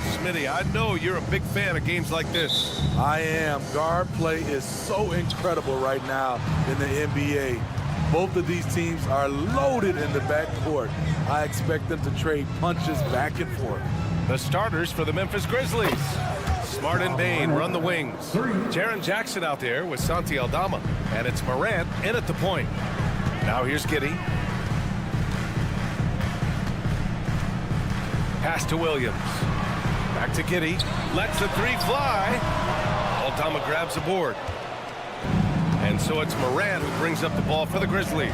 Smitty, I know you're a big fan of games like this. I am. Guard play is so incredible right now in the NBA. Both of these teams are loaded in the backcourt. I expect them to trade punches back and forth. The starters for the Memphis Grizzlies. Smart and Bain run the wings. Jaren Jackson out there with Santi Aldama. And it's Morant in at the point. Now here's Giddey. Pass to Williams. Back to Giddey. Lets the three fly. Aldama grabs the board. And so it's Morant who brings up the ball for the Grizzlies.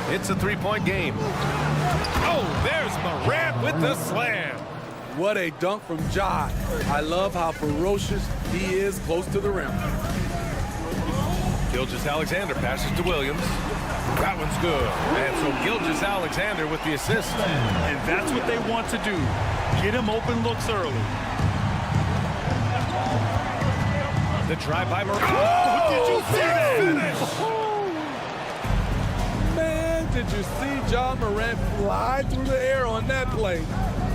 It's a three-point game. Oh, there's Morant with the slam. What a dunk from Ja. I love how ferocious he is close to the rim. Gilgeous-Alexander passes to Williams. That one's good. And so Gilgeous-Alexander with the assist. And that's what they want to do. Get him open looks early. The drive by Morant. Oh, did you see that? Finish! Man, did you see Ja Morant fly through the air on that play?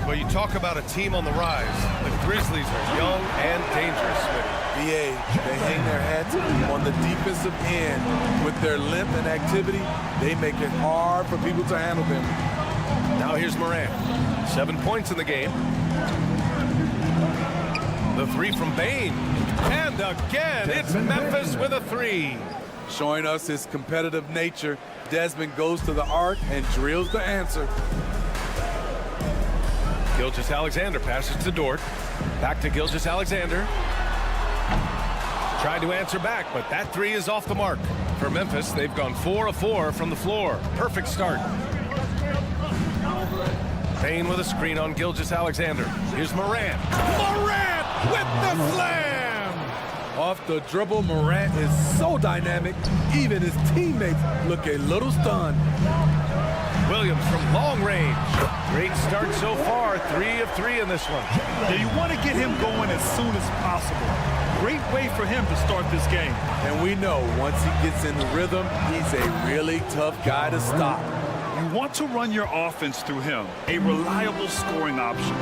Well, you talk about a team on the rise. The Grizzlies are young and dangerous. BA, they hang their hats on the defensive end. With their length and activity, they make it hard for people to handle them. Now here's Morant. 7 points in the game. The three from Bain. And again, it's Memphis with a three. Showing us his competitive nature, Desmond goes to the arc and drills the answer. Gilgeous-Alexander passes to Dort. Back to Gilgeous-Alexander. Tried to answer back, but that three is off the mark. For Memphis, they've gone 4 of 4 from the floor. Perfect start. Bain with a screen on Gilgeous-Alexander. Here's Morant. Morant with the slam! Off the dribble, Morant is so dynamic, even his teammates look a little stunned. Williams from long range. Great start so far, 3 of 3 in this one. Yeah, you want to get him going as soon as possible. Great way for him to start this game. And we know once he gets in the rhythm, he's a really tough guy to stop. You want to run your offense through him, a reliable scoring option.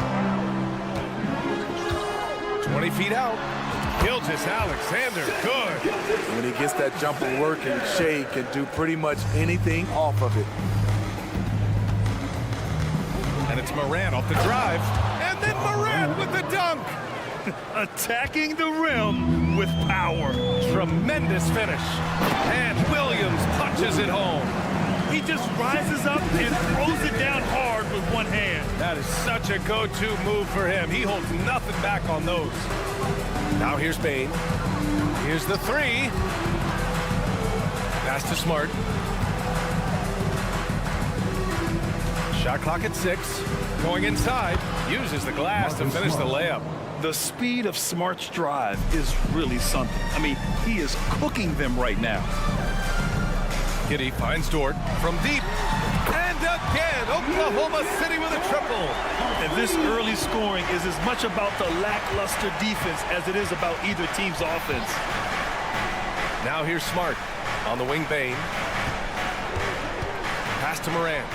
20 feet out. Gilgeous-Alexander, good. When he gets that jumper working, Shea can do pretty much anything off of it. And it's Morant off the drive. And then Morant with the dunk. Attacking the rim with power. Tremendous finish. And Williams punches it home. He just rises up and throws it down hard with one hand. That is such a go-to move for him. He holds nothing back on those. Now here's Bain. Here's the three. Pass to Smart. Shot clock at 6. Going inside. Uses the glass to finish the layup. The speed of Smart's drive is really something. I mean, he is cooking them right now. Giddey finds Dort from deep. And again, Oklahoma City with a triple. And this early scoring is as much about the lackluster defense as it is about either team's offense. Now here's Smart on the wing. Bain. Pass to Morant.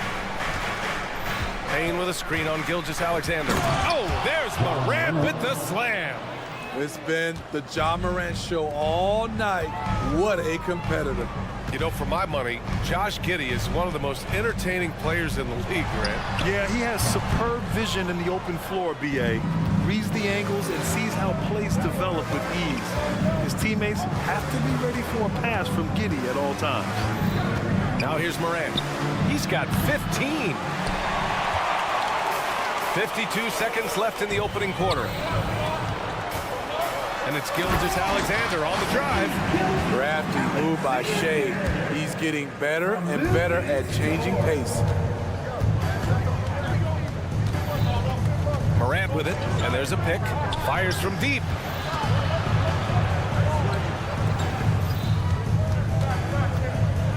Bain with a screen on Gilgeous-Alexander. Oh, there's Morant with the slam. It's been the Ja Morant show all night. What a competitor. You know, for my money, Josh Giddey is one of the most entertaining players in the league, Grant. Yeah, he has superb vision in the open floor, B.A. Reads the angles and sees how plays develop with ease. His teammates have to be ready for a pass from Giddey at all times. Now here's Morant. He's got 15. 52 seconds left in the opening quarter. And it's Gilgeous-Alexander on the drive. Crafty move by Shea. He's getting better and better at changing pace. Morant with it, and there's a pick. Fires from deep.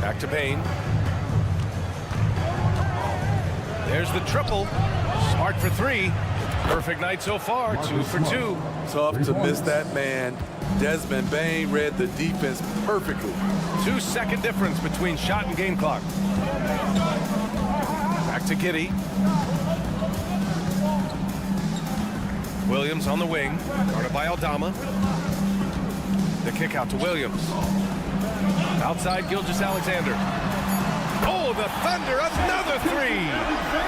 Back to Bain. There's the triple. Smart for 3. Perfect night so far, 2 for 2. Tough to miss that man. Desmond Bain read the defense perfectly. 2-second difference between shot and game clock. Back to Giddey. Williams on the wing, guarded by Aldama. The kick out to Williams. Outside Gilgeous-Alexander. Oh, the Thunder, another three!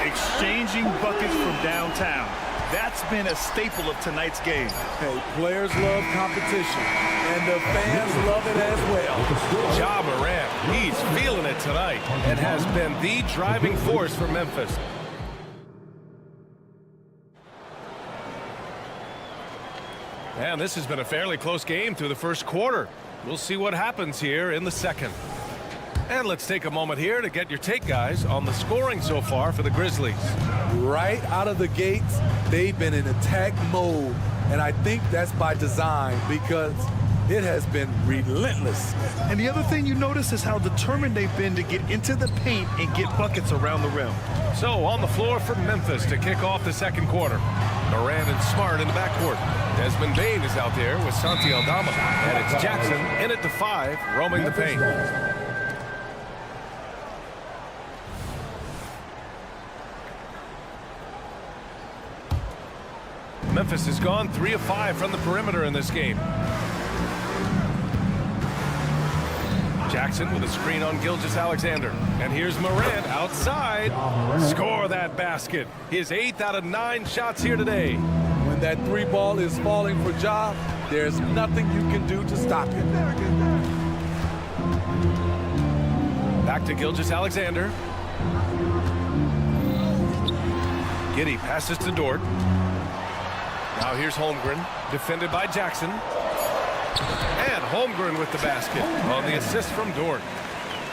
Exchanging buckets from downtown. That's been a staple of tonight's game. Hey, players love competition, and the fans love it as well. Ja Morant, he's feeling it tonight and has been the driving force for Memphis. And this has been a fairly close game through the first quarter. We'll see what happens here in the second. And let's take a moment here to get your take, guys, on the scoring so far for the Grizzlies. Right out of the gates, they've been in attack mode, and I think that's by design because it has been relentless. And the other thing you notice is how determined they've been to get into the paint and get buckets around the rim. So on the floor for Memphis to kick off the second quarter. Morant and Smart in the backcourt. Desmond Bane is out there with Santi Aldama. And it's Jackson in at the 5, roaming the paint. Memphis has gone 3 of 5 from the perimeter in this game. Jackson with a screen on Gilgeous-Alexander. And here's Morant outside. Score that basket. His 8th out of 9 shots here today. When that 3 ball is falling for Ja, there's nothing you can do to stop it. Back to Gilgeous-Alexander. Giddey passes to Dort. Now here's Holmgren, defended by Jackson. And Holmgren with the basket on the assist from Dort.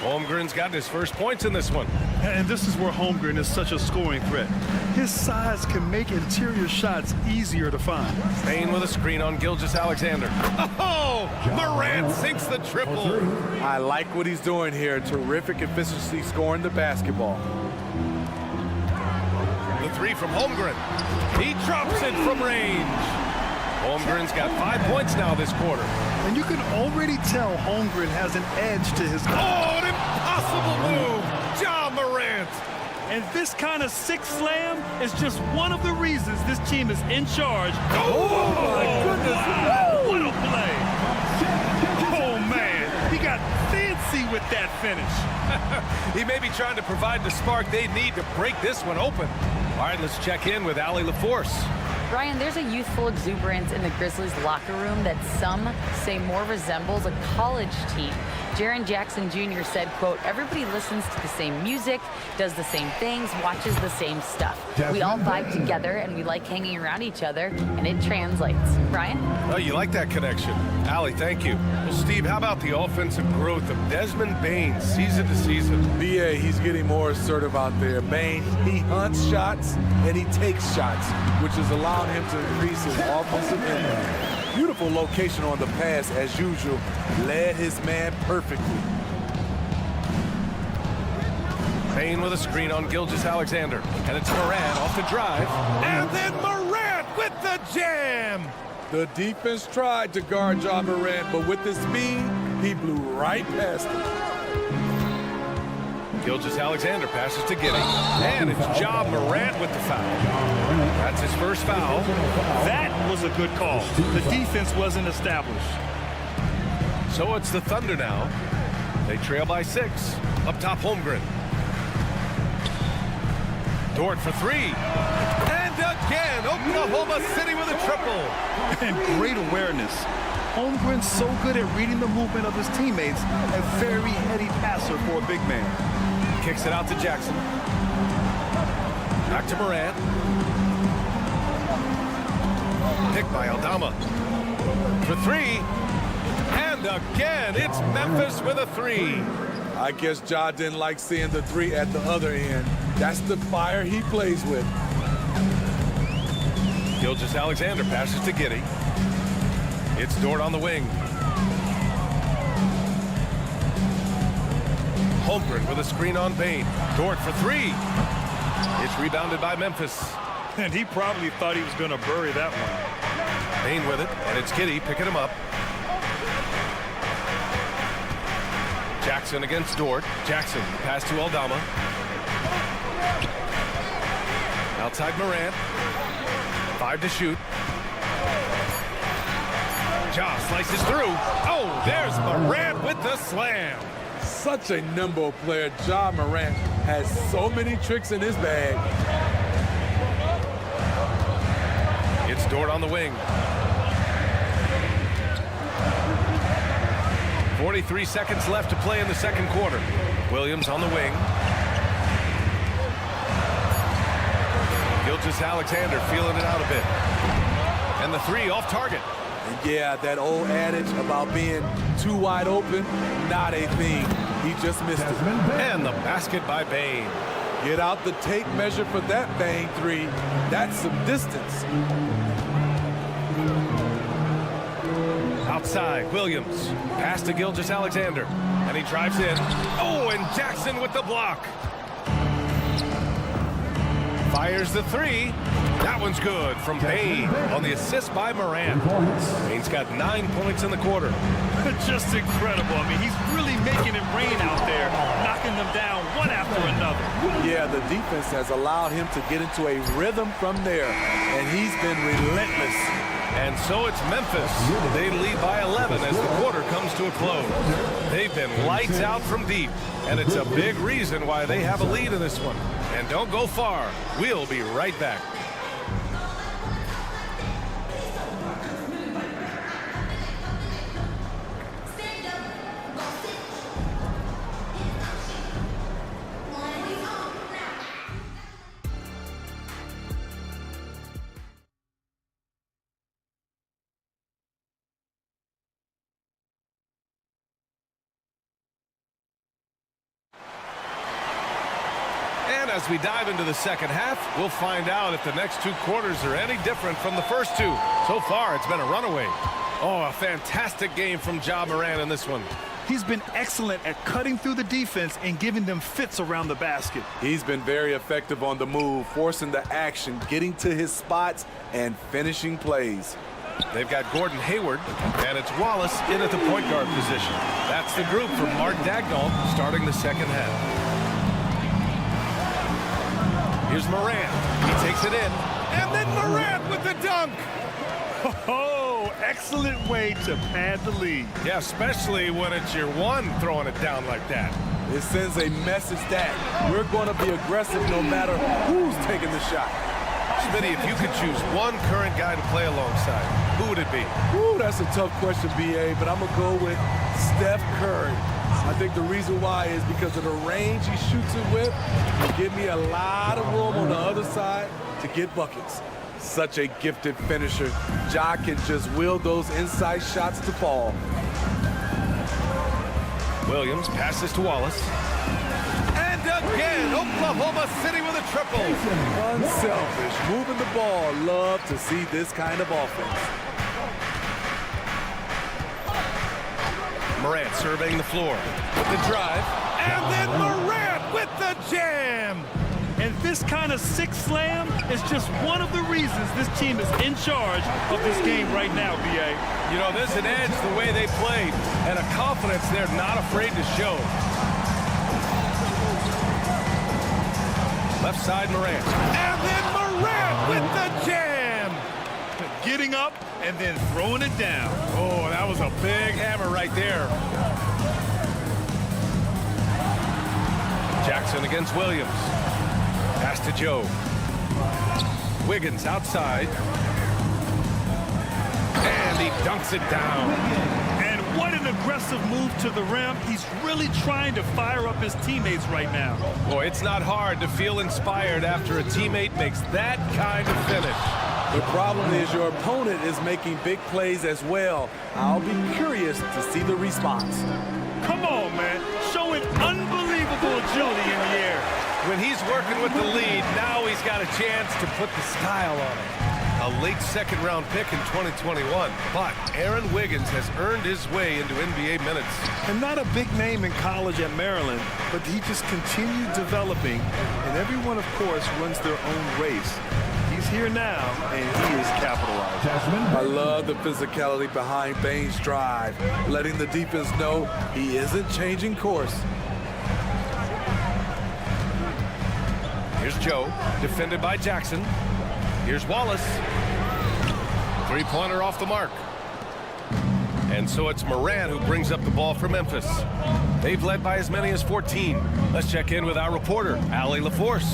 Holmgren's gotten his first points in this one. And this is where Holmgren is such a scoring threat. His size can make interior shots easier to find. Bane with a screen on Gilgeous-Alexander. Oh, Morant sinks the triple. I like what he's doing here. Terrific efficiency scoring the basketball. The 3 from Holmgren. He drops it from range. Holmgren's got 5 points now this quarter. And you can already tell Holmgren has an edge to his game. Oh, an impossible move. Ja Morant. And this kind of sick slam is just one of the reasons this team is in charge. Oh, my goodness. Wow, what a play. Oh, man. He got fancy with that finish. He may be trying to provide the spark they need to break this one open. All right, let's check in with Allie LaForce. Brian, there's a youthful exuberance in the Grizzlies locker room that some say more resembles a college team. Jaren Jackson Jr. said, quote, everybody listens to the same music, does the same things, watches the same stuff. We all vibe together and we like hanging around each other, and it translates. Brian? Oh, you like that connection. Allie, thank you. Well, Steve, how about the offensive growth of Desmond Bane season to season? BA, he's getting more assertive out there. Bane, he hunts shots and he takes shots, which is allowing him to increase his offensive impact. Beautiful location on the pass, as usual. Led his man perfectly. Bane with a screen on Gilgeous-Alexander. And it's Morant off the drive. And then Morant with the jam! The defense tried to guard Ja Morant, but with his speed, he blew right past him. Gilgeous-Alexander passes to Giddey. And it's Ja Morant with the foul. That's his first foul. That was a good call. The defense wasn't established. So it's the Thunder now. They trail by 6. Up top, Holmgren. Dort for 3. And again, Oklahoma City with a triple. And great awareness. Holmgren's so good at reading the movement of his teammates. A very heady passer for a big man. Kicks it out to Jackson. Back to Morant. Picked by Aldama. For 3. And again, it's Memphis with a 3. I guess Ja didn't like seeing the 3 at the other end. That's the fire he plays with. Gilgeous-Alexander passes to Giddey. It's Dort on the wing. Holmgren with a screen on Bane. Dort for 3. It's rebounded by Memphis. And he probably thought he was going to bury that one. Bane with it, and it's Giddey picking him up. Jackson against Dort. Jackson, pass to Aldama. Outside Morant. 5 to shoot. Ja slices through. Oh, there's Morant with the slam. Such a nimble player. Ja Morant has so many tricks in his bag. It's Dort on the wing. 43 seconds left to play in the second quarter. Williams on the wing. Gilgeous-Alexander feeling it out a bit. And the three off target. And yeah, that old adage about being too wide open, not a thing. He just missed it. And the basket by Bane. Get out the tape measure for that Bane three. That's some distance. Outside, Williams. Pass to Gilgeous-Alexander. And he drives in. Oh, and Jackson with the block. Fires the three. That one's good from Bane on the assist by Morant. Bane's got 9 points in the quarter. Just incredible. I mean, he's really making it rain out there, knocking them down one after another. Yeah, the defense has allowed him to get into a rhythm from there, and he's been relentless. And so it's Memphis. They lead by 11 as the quarter comes to a close. They've been lights out from deep, and it's a big reason why they have a lead in this one. And don't go far. We'll be right back. And as we dive into the second half, we'll find out if the next two quarters are any different from the first two. So far, it's been a runaway. Oh, a fantastic game from Ja Morant in this one. He's been excellent at cutting through the defense and giving them fits around the basket. He's been very effective on the move, forcing the action, getting to his spots, and finishing plays. They've got Gordon Hayward, and it's Wallace in at the point guard position. That's the group from Mark Daigneault starting the second half. Here's Morant. He takes it in. And then Morant with the dunk. Oh, excellent way to pad the lead. Yeah, especially when it's your one throwing it down like that. It sends a message that we're going to be aggressive no matter who's taking the shot. Smitty, if you could choose one current guy to play alongside, who would it be? Ooh, that's a tough question, BA, but I'm going to go with Steph Curry. I think the reason why is because of the range he shoots it with. He'll give me a lot of room on the other side to get buckets. Such a gifted finisher. Ja can just will those inside shots to fall. Williams passes to Wallace. And again, Oklahoma City with a triple. Unselfish, moving the ball. Love to see this kind of offense. Morant surveying the floor with the drive. And then Morant with the jam. And this kind of sick slam is just one of the reasons this team is in charge of this game right now, B.A. You know, there's an edge the way they played and a confidence they're not afraid to show. Left side, Morant. And then Morant with the jam. Getting up and then throwing it down. Oh, that was a big hammer right there. Jackson against Williams. Pass to Joe. Wiggins outside. And he dunks it down. And what an aggressive move to the rim. He's really trying to fire up his teammates right now. Boy, it's not hard to feel inspired after a teammate makes that kind of finish. The problem is your opponent is making big plays as well. I'll be curious to see the response. Come on, man. Showing unbelievable agility in the air. When he's working with the lead, now he's got a chance to put the style on it. A late second-round pick in 2021. But Aaron Wiggins has earned his way into NBA minutes. And not a big name in college at Maryland, but he just continued developing. And everyone, of course, runs their own race. He's here now, and he is capitalizing. I love the physicality behind Bane's drive, letting the defense know he isn't changing course. Here's Joe, defended by Jackson. Here's Wallace. Three-pointer off the mark. And so it's Morant who brings up the ball for Memphis. They've led by as many as 14. Let's check in with our reporter, Allie LaForce.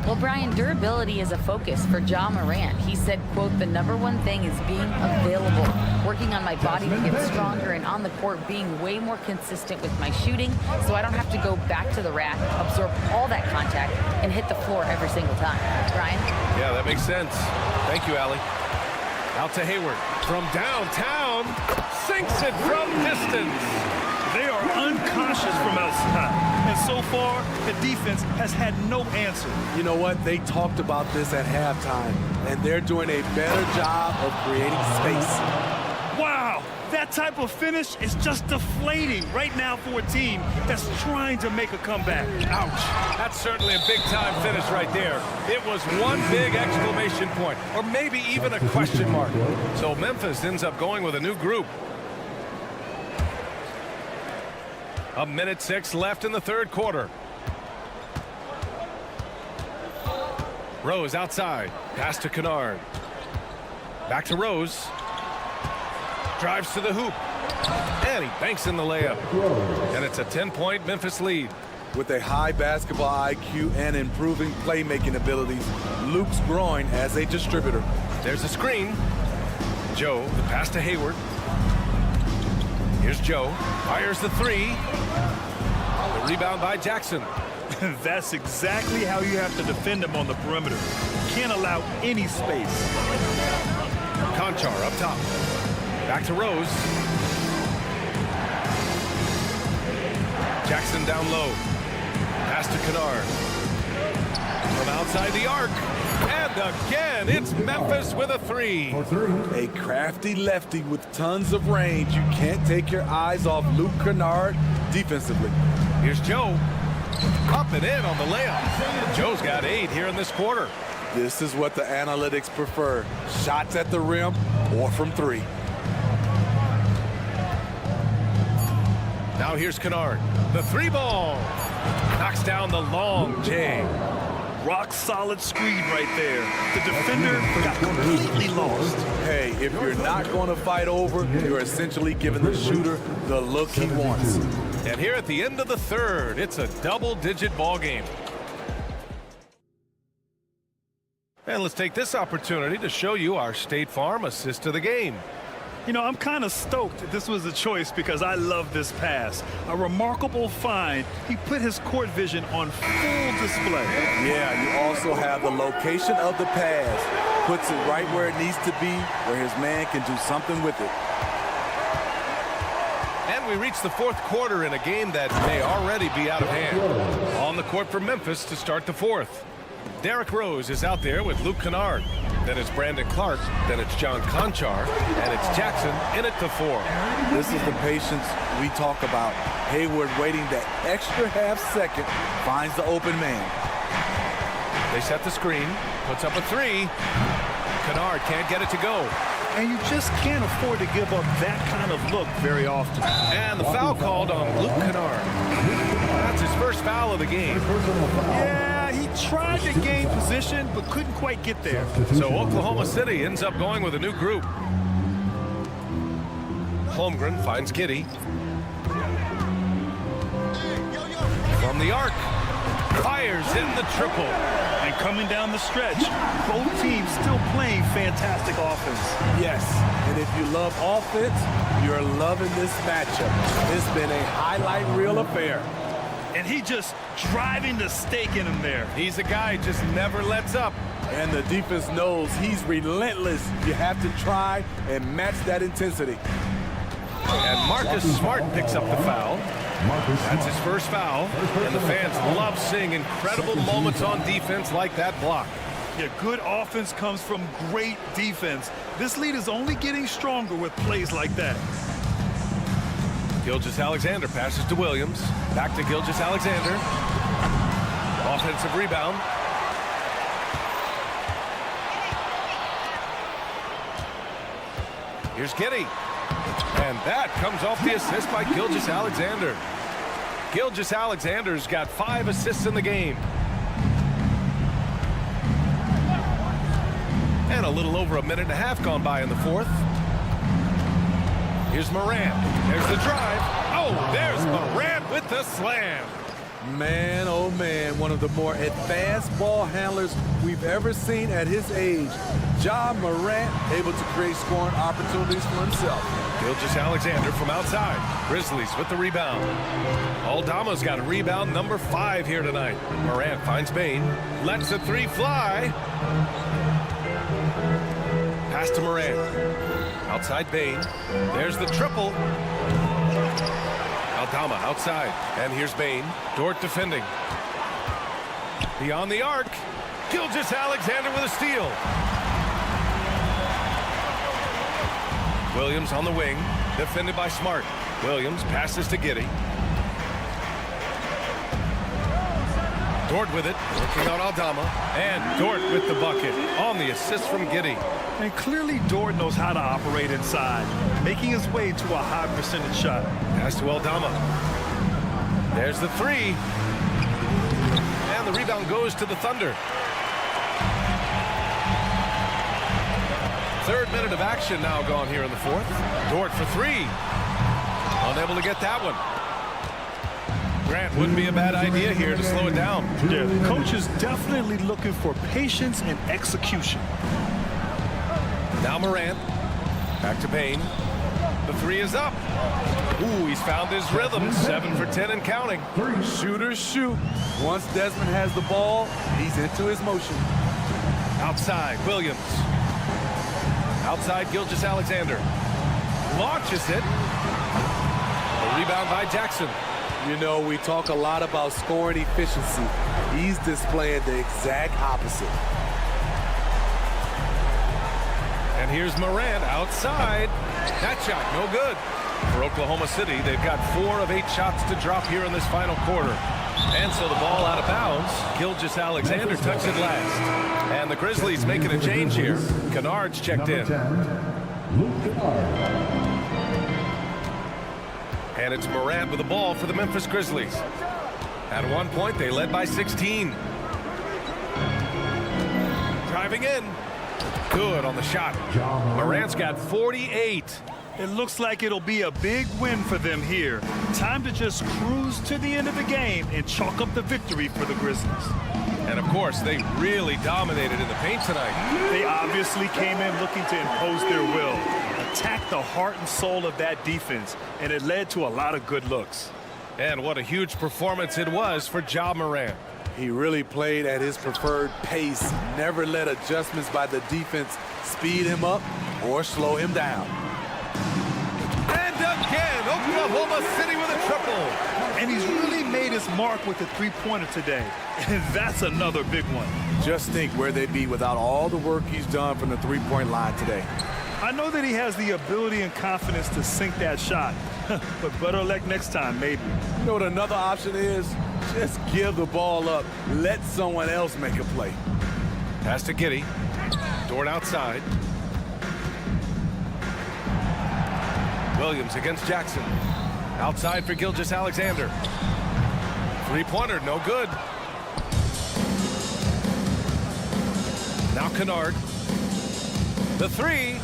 Well, Brian, durability is a focus for Ja Morant. He said, quote, "The #1 thing is being available, working on my body to get stronger, and on the court being way more consistent with my shooting so I don't have to go back to the rack, absorb all that contact, and hit the floor every single time." Brian? Yeah, that makes sense. Thank you, Allie. Out to Hayward from downtown, sinks it from distance. They are unconscious from outside, and so far, the defense has had no answer. You know what? They talked about this at halftime, and they're doing a better job of creating space. Wow, that type of finish is just deflating right now for a team that's trying to make a comeback. Ouch. That's certainly a big-time finish right there. It was one big exclamation point, or maybe even a question mark. So Memphis ends up going with a new group. 1:06 left in the third quarter. Rose outside. Pass to Kennard. Back to Rose. Drives to the hoop. And he banks in the layup. And it's a 10-point Memphis lead. With a high basketball IQ and improving playmaking abilities, Luke's growing as a distributor. There's a screen. Joe, the pass to Hayward. Here's Joe. Fires the three. The rebound by Jackson. That's exactly how you have to defend him on the perimeter. Can't allow any space. Conchar up top. Back to Rose. Jackson down low. Pass to Kennard. From outside the arc. And again, it's Memphis with a three. A crafty lefty with tons of range. You can't take your eyes off Luke Kennard defensively. Here's Joe. Up and in on the layup. Joe's got 8 here in this quarter. This is what the analytics prefer. Shots at the rim or from 3. Now here's Kennard. The 3 ball. Knocks down the long J. Rock solid screen right there. The defender got completely lost. Hey, if you're not going to fight over, you're essentially giving the shooter the look he wants. And here at the end of the third, it's a double-digit ball game. And let's take this opportunity to show you our State Farm assist of the game. You know, I'm kind of stoked this was a choice because I love this pass. A remarkable find. He put his court vision on full display. Yeah, you also have the location of the pass. Puts it right where it needs to be, where his man can do something with it. And we reach the fourth quarter in a game that may already be out of hand. On the court for Memphis to start the fourth. Derrick Rose is out there with Luke Kennard. Then it's Brandon Clark. Then it's John Conchar. And it's Jackson in at the 4. This is the patience we talk about. Hayward waiting that extra half second, finds the open man. They set the screen. Puts up a 3. Kennard can't get it to go. And you just can't afford to give up that kind of look very often. And the foul called on Luke Kennard. That's his first foul of the game. Yeah, he tried to gain position, but couldn't quite get there. So Oklahoma City ends up going with a new group. Holmgren finds Giddey. From the arc. Fires in the triple. And coming down the stretch, both teams still playing fantastic offense. Yes, and if you love offense, you're loving this matchup. It's been a highlight reel affair. And he just driving the stake in him there. He's a guy who just never lets up. And the defense knows he's relentless. You have to try and match that intensity. And Marcus Smart picks up the foul. That's his first foul. And the fans love seeing incredible moments on defense like that block. Yeah, good offense comes from great defense. This lead is only getting stronger with plays like that. Gilgeous-Alexander passes to Williams. Back to Gilgeous-Alexander. Offensive rebound. Here's Giddey. And that comes off the assist by Gilgeous-Alexander. Gilgeous-Alexander's got 5 assists in the game. And a little over a minute and a half gone by in the fourth. Here's Morant. There's the drive. Oh, there's Morant with the slam. Man, oh man, one of the more advanced ball handlers we've ever seen at his age. Ja Morant able to create scoring opportunities for himself. Gilgeous-Alexander from outside. Grizzlies with the rebound. Aldama's got a rebound number 5 here tonight. Morant finds Bain. Lets the three fly. Pass to Morant. Outside Bain. There's the triple. Aldama outside. And here's Bain. Dort defending. Beyond the arc. Gilgeous-Alexander with a steal. Williams on the wing. Defended by Smart. Williams passes to Giddey. Dort with it. Working on Aldama. And Dort with the bucket. On the assist from Giddey. And clearly Dort knows how to operate inside, making his way to a high percentage shot. Pass to Aldama. There's the three. And the rebound goes to the Thunder. 3rd minute of action now gone here in the 4th. Dort for 3. Unable to get that one. Grant wouldn't be a bad idea here to slow it down. Yeah, the coach is definitely looking for patience and execution. Now Morant. Back to Bain. The 3 is up. Ooh, he's found his rhythm. 7 for 10 and counting. Shooters shoot. Once Desmond has the ball, he's into his motion. Outside, Williams. Outside, Gilgeous-Alexander. Launches it. A rebound by Jackson. You know, we talk a lot about scoring efficiency. He's displaying the exact opposite. And here's Morant outside. That shot, no good. For Oklahoma City, they've got 4 of 8 shots to drop here in this final quarter. And so the ball out of bounds. Gilgeous-Alexander touched it last. And the Grizzlies making a change here. Kennard's checked in. And it's Morant with the ball for the Memphis Grizzlies. At one point, they led by 16. Driving in. Good on the shot. Morant's got 48. It looks like it'll be a big win for them here. Time to just cruise to the end of the game and chalk up the victory for the Grizzlies. And of course, they really dominated in the paint tonight. They obviously came in looking to impose their will, attack the heart and soul of that defense, and it led to a lot of good looks. And what a huge performance it was for Ja Morant. He really played at his preferred pace, never let adjustments by the defense speed him up or slow him down. And again, Oklahoma City with a triple. And he's really made his mark with the three-pointer today. And that's another big one. Just think where they'd be without all the work he's done from the three-point line today. I know that he has the ability and confidence to sink that shot. But better luck next time, maybe. You know what another option is? Just give the ball up. Let someone else make a play. Pass to Giddey. Dort outside. Williams against Jackson. Outside for Gilgeous-Alexander. Three-pointer, no good. Now Kennard. The 3.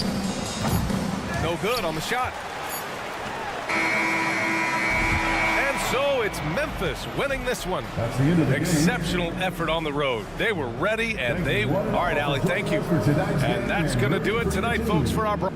No good on the shot. And so it's Memphis winning this one. That's the end of the Exceptional effort on the road. They were ready, and they... All right, Allie, thank you. And that's going to do it tonight, folks, for our...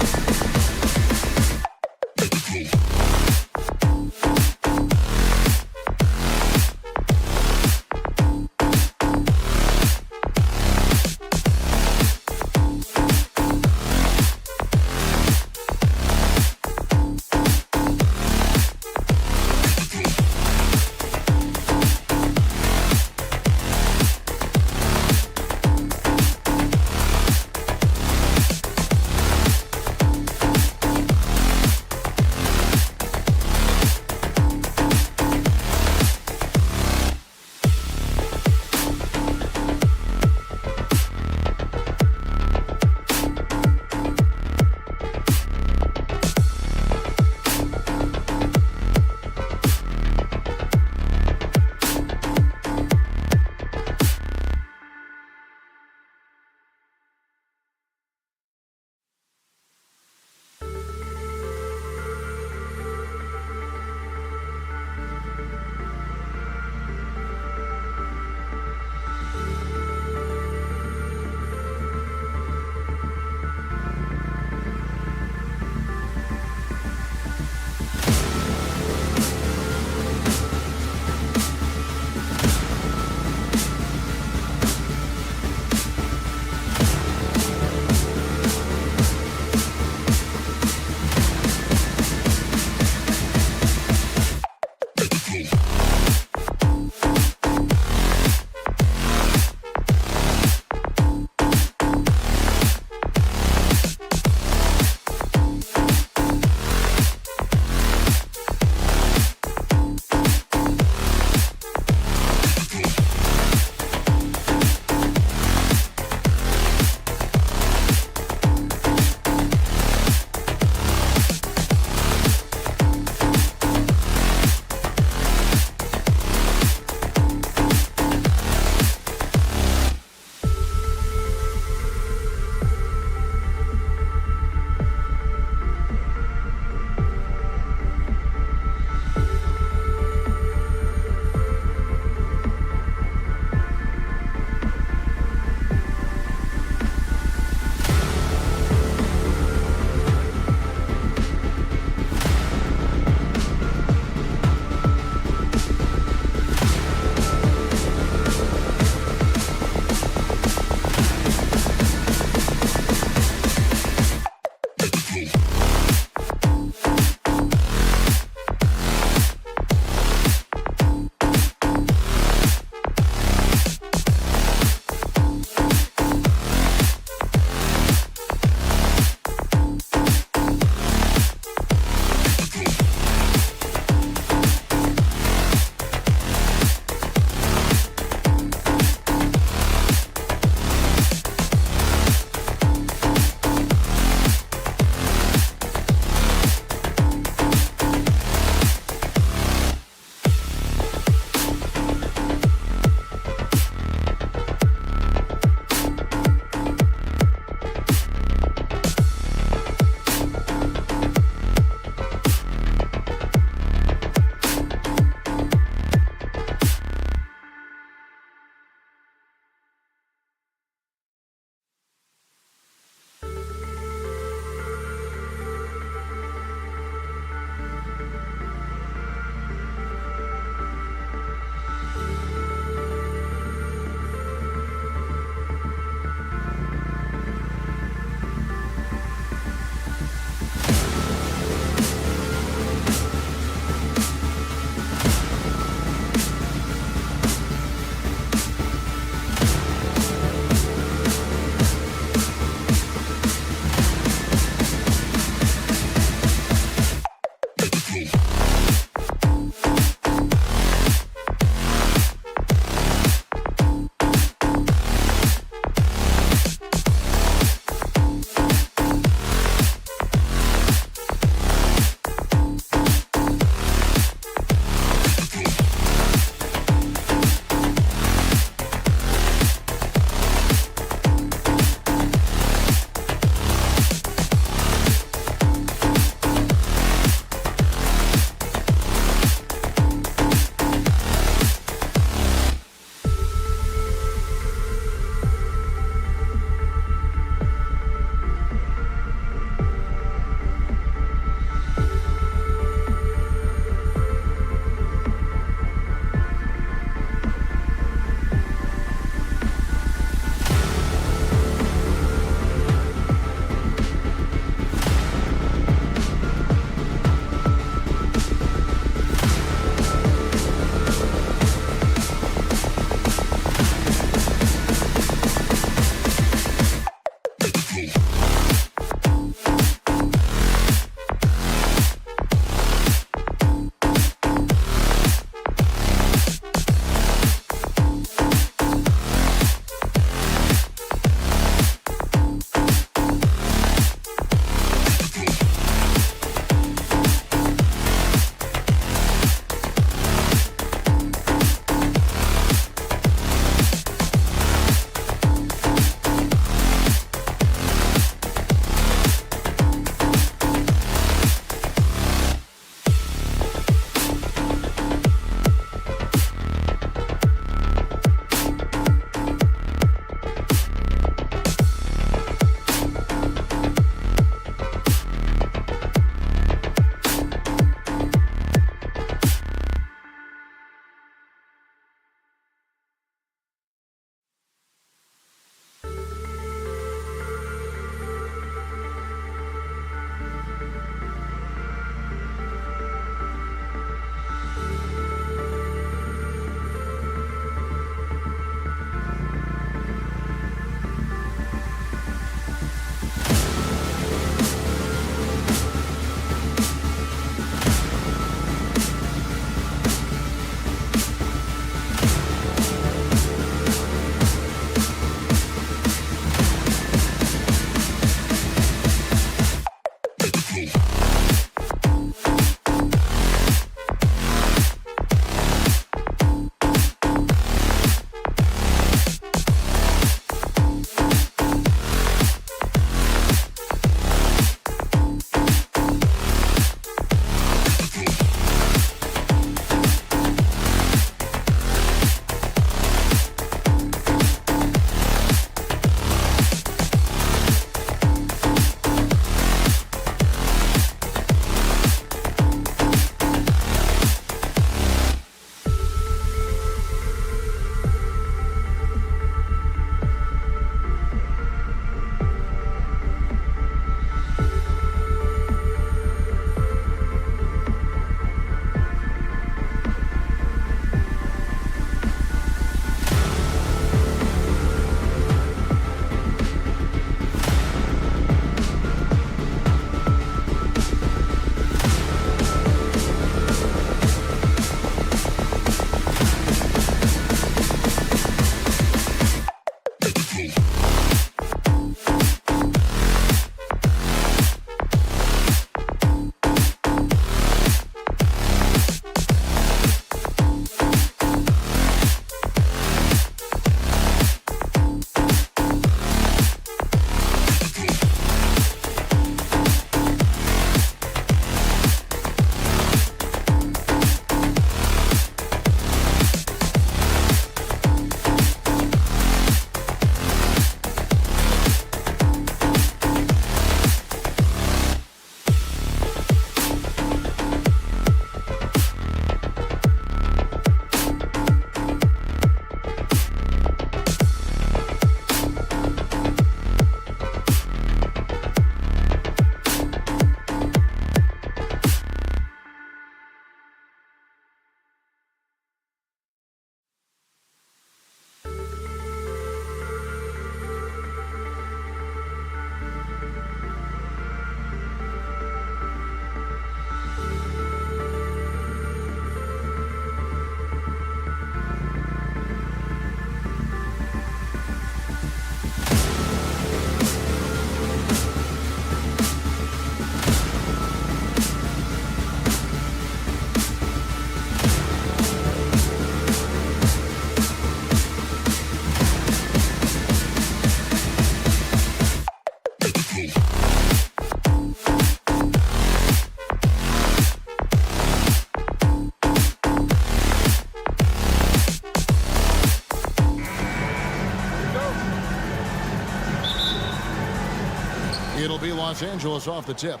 It'll be Los Angeles off the tip.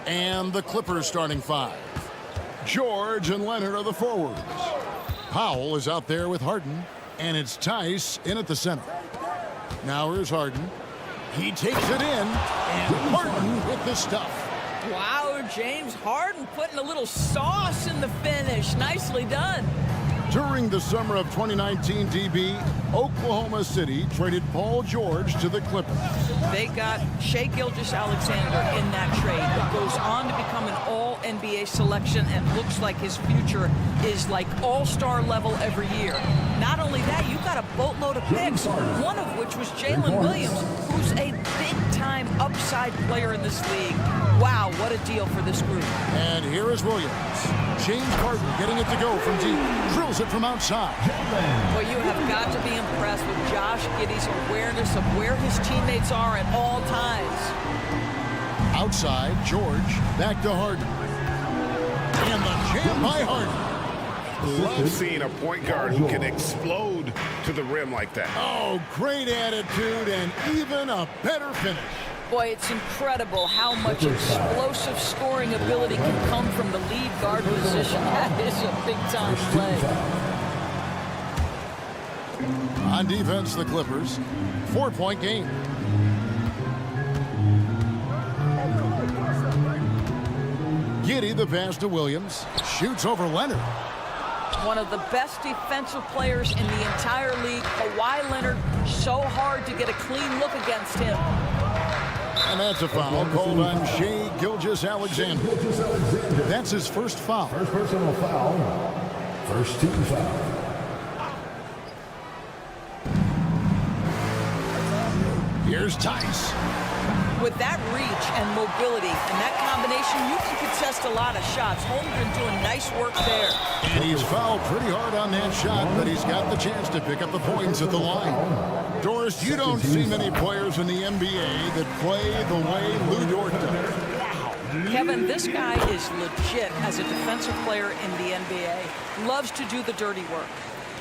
And the Clippers starting 5. George and Leonard are the forwards. Powell is out there with Harden. And it's Tice in at the center. Now here's Harden. He takes it in. And Harden with the stuff. Wow, James Harden putting a little sauce in the finish. Nicely done. During the summer of 2019, DB, Oklahoma City traded Paul George to the Clippers. They got Shai Gilgeous-Alexander in that trade, who goes on to become an all-NBA selection and looks like his future is like all-star level every year. Not only that, you got a boatload of picks, one of which was Jalen Williams, who's a big-time upside player in this league. Wow, what a deal for this group. And here is Williams. James Harden getting it to go from deep. Drills it from outside. Well, you have got to be impressed with Josh Giddey's awareness of where his teammates are at all times. Outside, George, back to Harden. And the jam by Harden. Love seeing a point guard who can explode to the rim like that. Oh, great attitude and even a better finish. Boy, it's incredible how much explosive scoring ability can come from the lead guard position. That is a big-time play. On defense, the Clippers. 4-point game. Giddey the pass to Williams. Shoots over Leonard. One of the best defensive players in the entire league. Kawhi Leonard, so hard to get a clean look against him. And that's a foul called on Shai Gilgeous-Alexander. That's his first foul. First personal foul. First team foul. Here's Tice. With that reach and mobility and that combination, you can contest a lot of shots. Holmgren doing nice work there. And he's fouled pretty hard on that shot, but he's got the chance to pick up the points at the line. Doris, you don't see many players in the NBA that play the way Lou Dort does. Kevin, this guy is legit as a defensive player in the NBA. Loves to do the dirty work.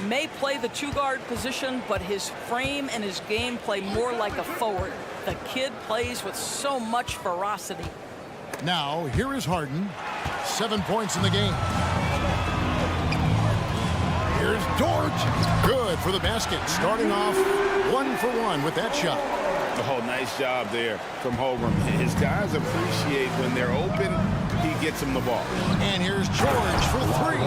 May play the two-guard position, but his frame and his game play more like a forward. The kid plays with so much ferocity. Now, here is Harden. 7 points in the game. Here's Dort. Good for the basket. Starting off 1 for 1 with that shot. Oh, nice job there from Holmgren. His guys appreciate when they're open, he gets them the ball. And here's George for 3.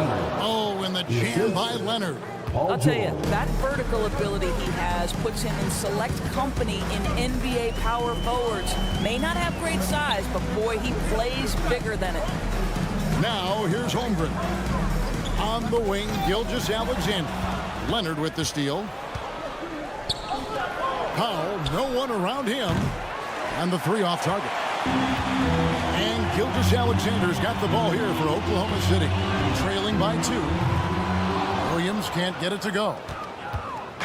Oh, and the jam by Leonard. I'll tell you, that vertical ability he has puts him in select company in NBA power forwards. May not have great size, but boy, he plays bigger than it. Now, here's Holmgren. On the wing, Gilgeous-Alexander. Leonard with the steal. Powell, no one around him. And the 3 off target. And Gilgeous-Alexander's got the ball here for Oklahoma City. Trailing by 2. Williams can't get it to go.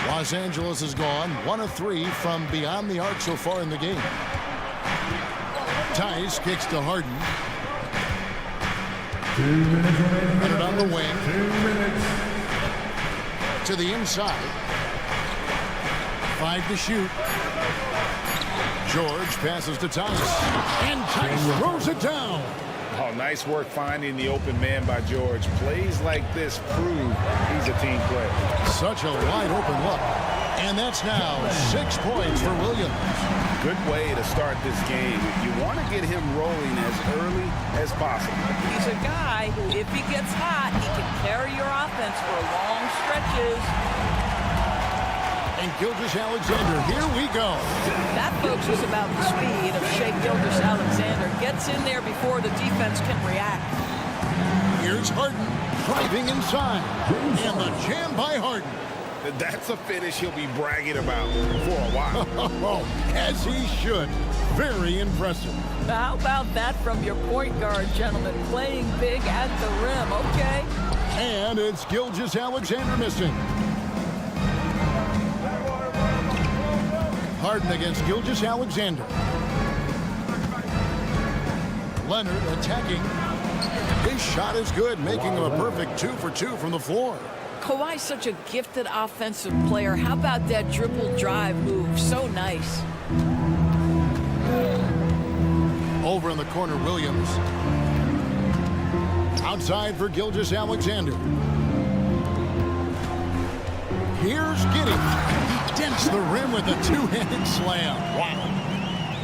Los Angeles is gone 1 of 3 from beyond the arc so far in the game. Tice kicks to Harden. 2 minutes remaining. Leonard on the wing. 2 minutes. To the inside. 5 to shoot. George passes to Tice. And Tice throws it down. Oh, nice work finding the open man by George. Plays like this prove he's a team player. Such a wide open look. And that's now 6 points for Williams. Good way to start this game. You want to get him rolling as early as possible. He's a guy who, if he gets hot, he can carry your offense for long stretches. And Gilgeous-Alexander, here we go. That, folks, is about the speed of Shai Gilgeous-Alexander. Gets in there before the defense can react. Here's Harden driving inside. And the jam by Harden. That's a finish he'll be bragging about for a while. As he should. Very impressive. How about that from your point guard, gentlemen? Playing big at the rim, okay? And it's Gilgeous-Alexander missing. Harden against Gilgeous-Alexander. Leonard attacking. His shot is good, making him a perfect 2 for 2 from the floor. Kawhi's such a gifted offensive player. How about that dribble drive move? So nice. Over in the corner, Williams. Outside for Gilgeous-Alexander. Here's Giddey. He dents the rim with a two-handed slam. Wow.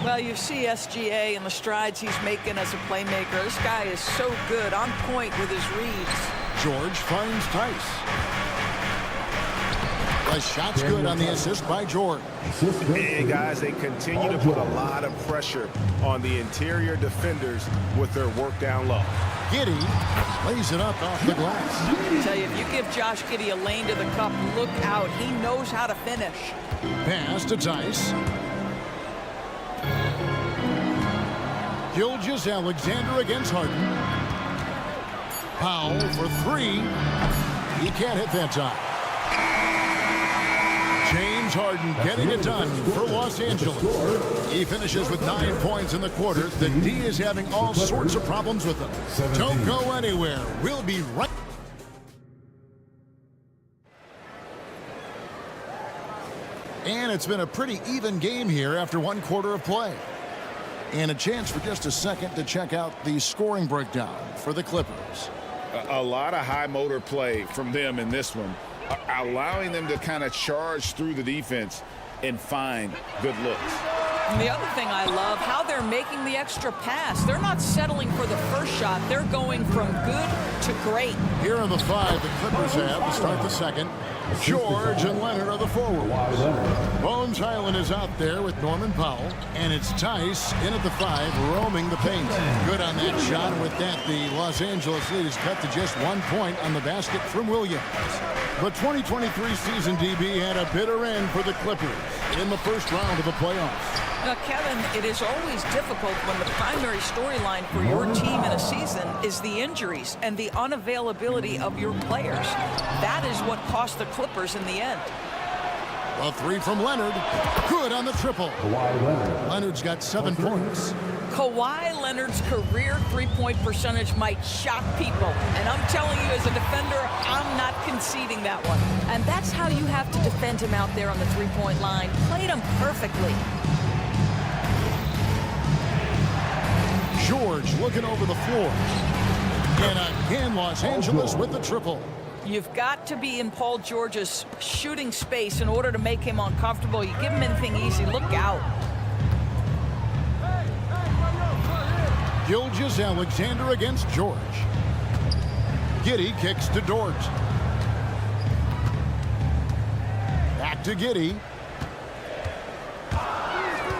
Well, you see SGA and the strides he's making as a playmaker. This guy is so good, on point with his reads. George finds Tice. The shot's good on the assist by George. And guys, they continue to put a lot of pressure on the interior defenders with their work down low. Giddey lays it up off the glass. I tell you, if you give Josh Giddey a lane to the cup, look out. He knows how to finish. Pass to Tice. Gilgeous-Alexander against Harden. Powell for three. He can't hit that time. James Harden getting it done for Los Angeles. He finishes with 9 points in the quarter. The D is having all sorts of problems with them. Don't go anywhere. We'll be right. And it's been a pretty even game here after one quarter of play. And a chance for just a second to check out the scoring breakdown for the Clippers. A lot of high motor play from them in this one, allowing them to kind of charge through the defense and find good looks. And the other thing I love, how they're making the extra pass. They're not settling for the first shot. They're going from good to great. Here are the five the Clippers have to start the second. George and Leonard are the forwards. Bones Highland is out there with Norman Powell. And it's Tice in at the 5, roaming the paint. Good on that shot. And with that, the Los Angeles lead is cut to just 1 point on the basket from Williams. The 2023 season, DB, had a bitter end for the Clippers in the first round of the playoffs. Now, Kevin, it is always difficult when the primary storyline for your team in a season is the injuries and the unavailability of your players. That is what cost the Clippers in the end. A three from Leonard. Good on the triple. Leonard's got 7 points. Kawhi Leonard's career three-point percentage might shock people. And I'm telling you, as a defender, I'm not conceding that one. And that's how you have to defend him out there on the three-point line. Played him perfectly. George looking over the floor. And again, Los Angeles with the triple. You've got to be in Paul George's shooting space in order to make him uncomfortable. You give him anything easy, look out. Gilgeous-Alexander against George. Giddey kicks to Dort. Back to Giddey.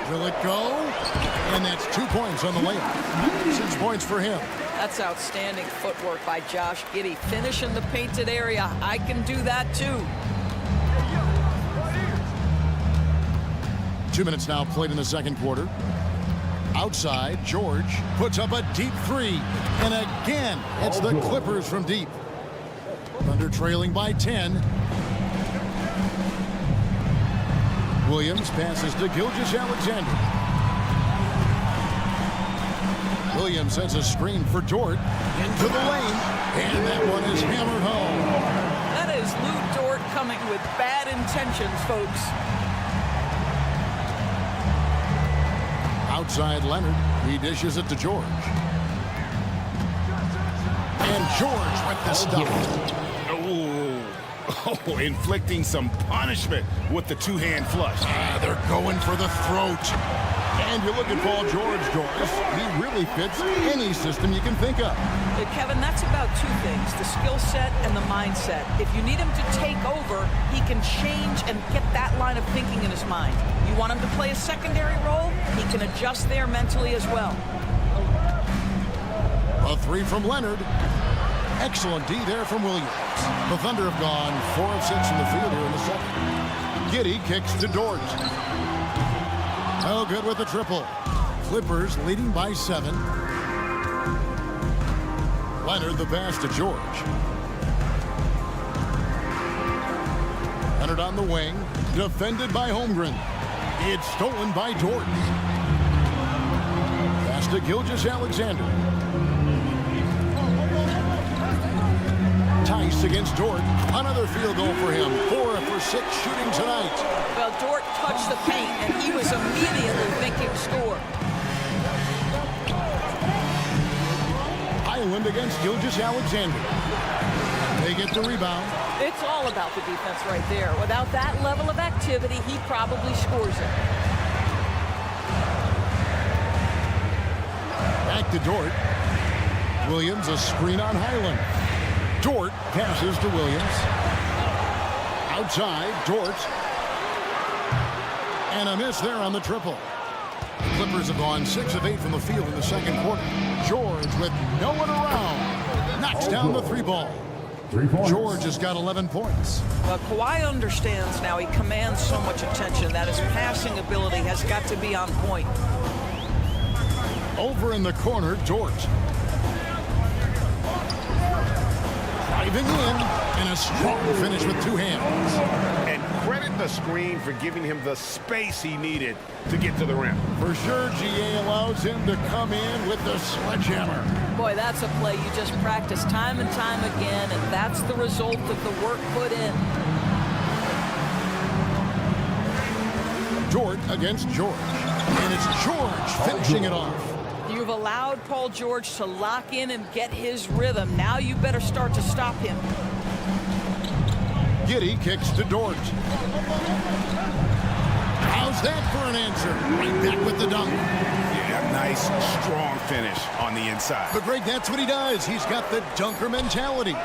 Will it go? And that's 2 points on the layup. 6 points for him. That's outstanding footwork by Josh Giddey. Finish in the painted area. I can do that too. 2 minutes now played in the second quarter. Outside, George puts up a deep three. And again, it's the Clippers from deep. Thunder trailing by 10. Williams passes to Gilgeous-Alexander. Williams sends a screen for Dort into the lane. And that one is hammered home. That is Lou Dort coming with bad intentions, folks. Outside Leonard. He dishes it to George. And George with the stuff. Oh, inflicting some punishment with the two-hand flush. They're going for the throat. And you look at Paul George, Doris. He really fits any system you can think of. Kevin, that's about two things, the skill set and the mindset. If you need him to take over, he can change and get that line of thinking in his mind. You want him to play a secondary role, he can adjust there mentally as well. A three from Leonard. Excellent D there from Williams. The Thunder have gone 4 of 6 from the field here in the second. Giddey kicks to Dort. No good with the triple. Clippers leading by 7. Leonard the pass to George. Leonard on the wing. Defended by Holmgren. It's stolen by Dort. Pass to Gilgeous-Alexander. Tice against Dort. Another field goal for him. 4 for 6 shooting tonight. Well, Dort touched the paint, and he was immediately thinking score. Island against Gilgeous-Alexander. They get the rebound. It's all about the defense right there. Without that level of activity, he probably scores it. Back to Dort. Williams, a screen on Highland. Dort passes to Williams. Outside, Dort. And a miss there on the triple. The Clippers have gone 6 of 8 from the field in the second quarter. George with no one around. Knocks down the 3-ball. 3 points. George has got 11 points. Well, Kawhi understands now. He commands so much attention that his passing ability has got to be on point. Over in the corner, Dort. Driving in, and a strong finish with 2 hands. And credit the screen for giving him the space he needed to get to the rim. For sure, GA allows him to come in with the sledgehammer. Boy, that's a play you just practice time and time again, and that's the result of the work put in. Dort against George. And it's George finishing it off. You've allowed Paul George to lock in and get his rhythm. Now you better start to stop him. Giddey kicks to Dort. How's that for an answer? Right back with the dunk. Yeah, nice, strong finish on the inside. But Greg, that's what he does. He's got the dunker mentality.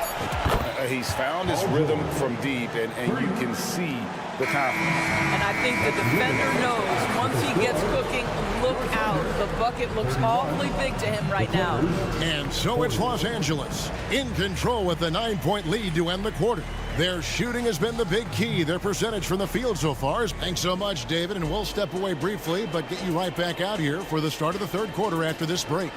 He's found his rhythm from deep, and you can see the confidence. And I think the defender knows once he gets cooking, look out. The bucket looks awfully big to him right now. And so it's Los Angeles in control with the 9-point lead to end the quarter. Their shooting has been the big key. Their percentage from the field so far. Thanks so much, David, and we'll step away briefly, but get you right back out here for the start of the third quarter after this break.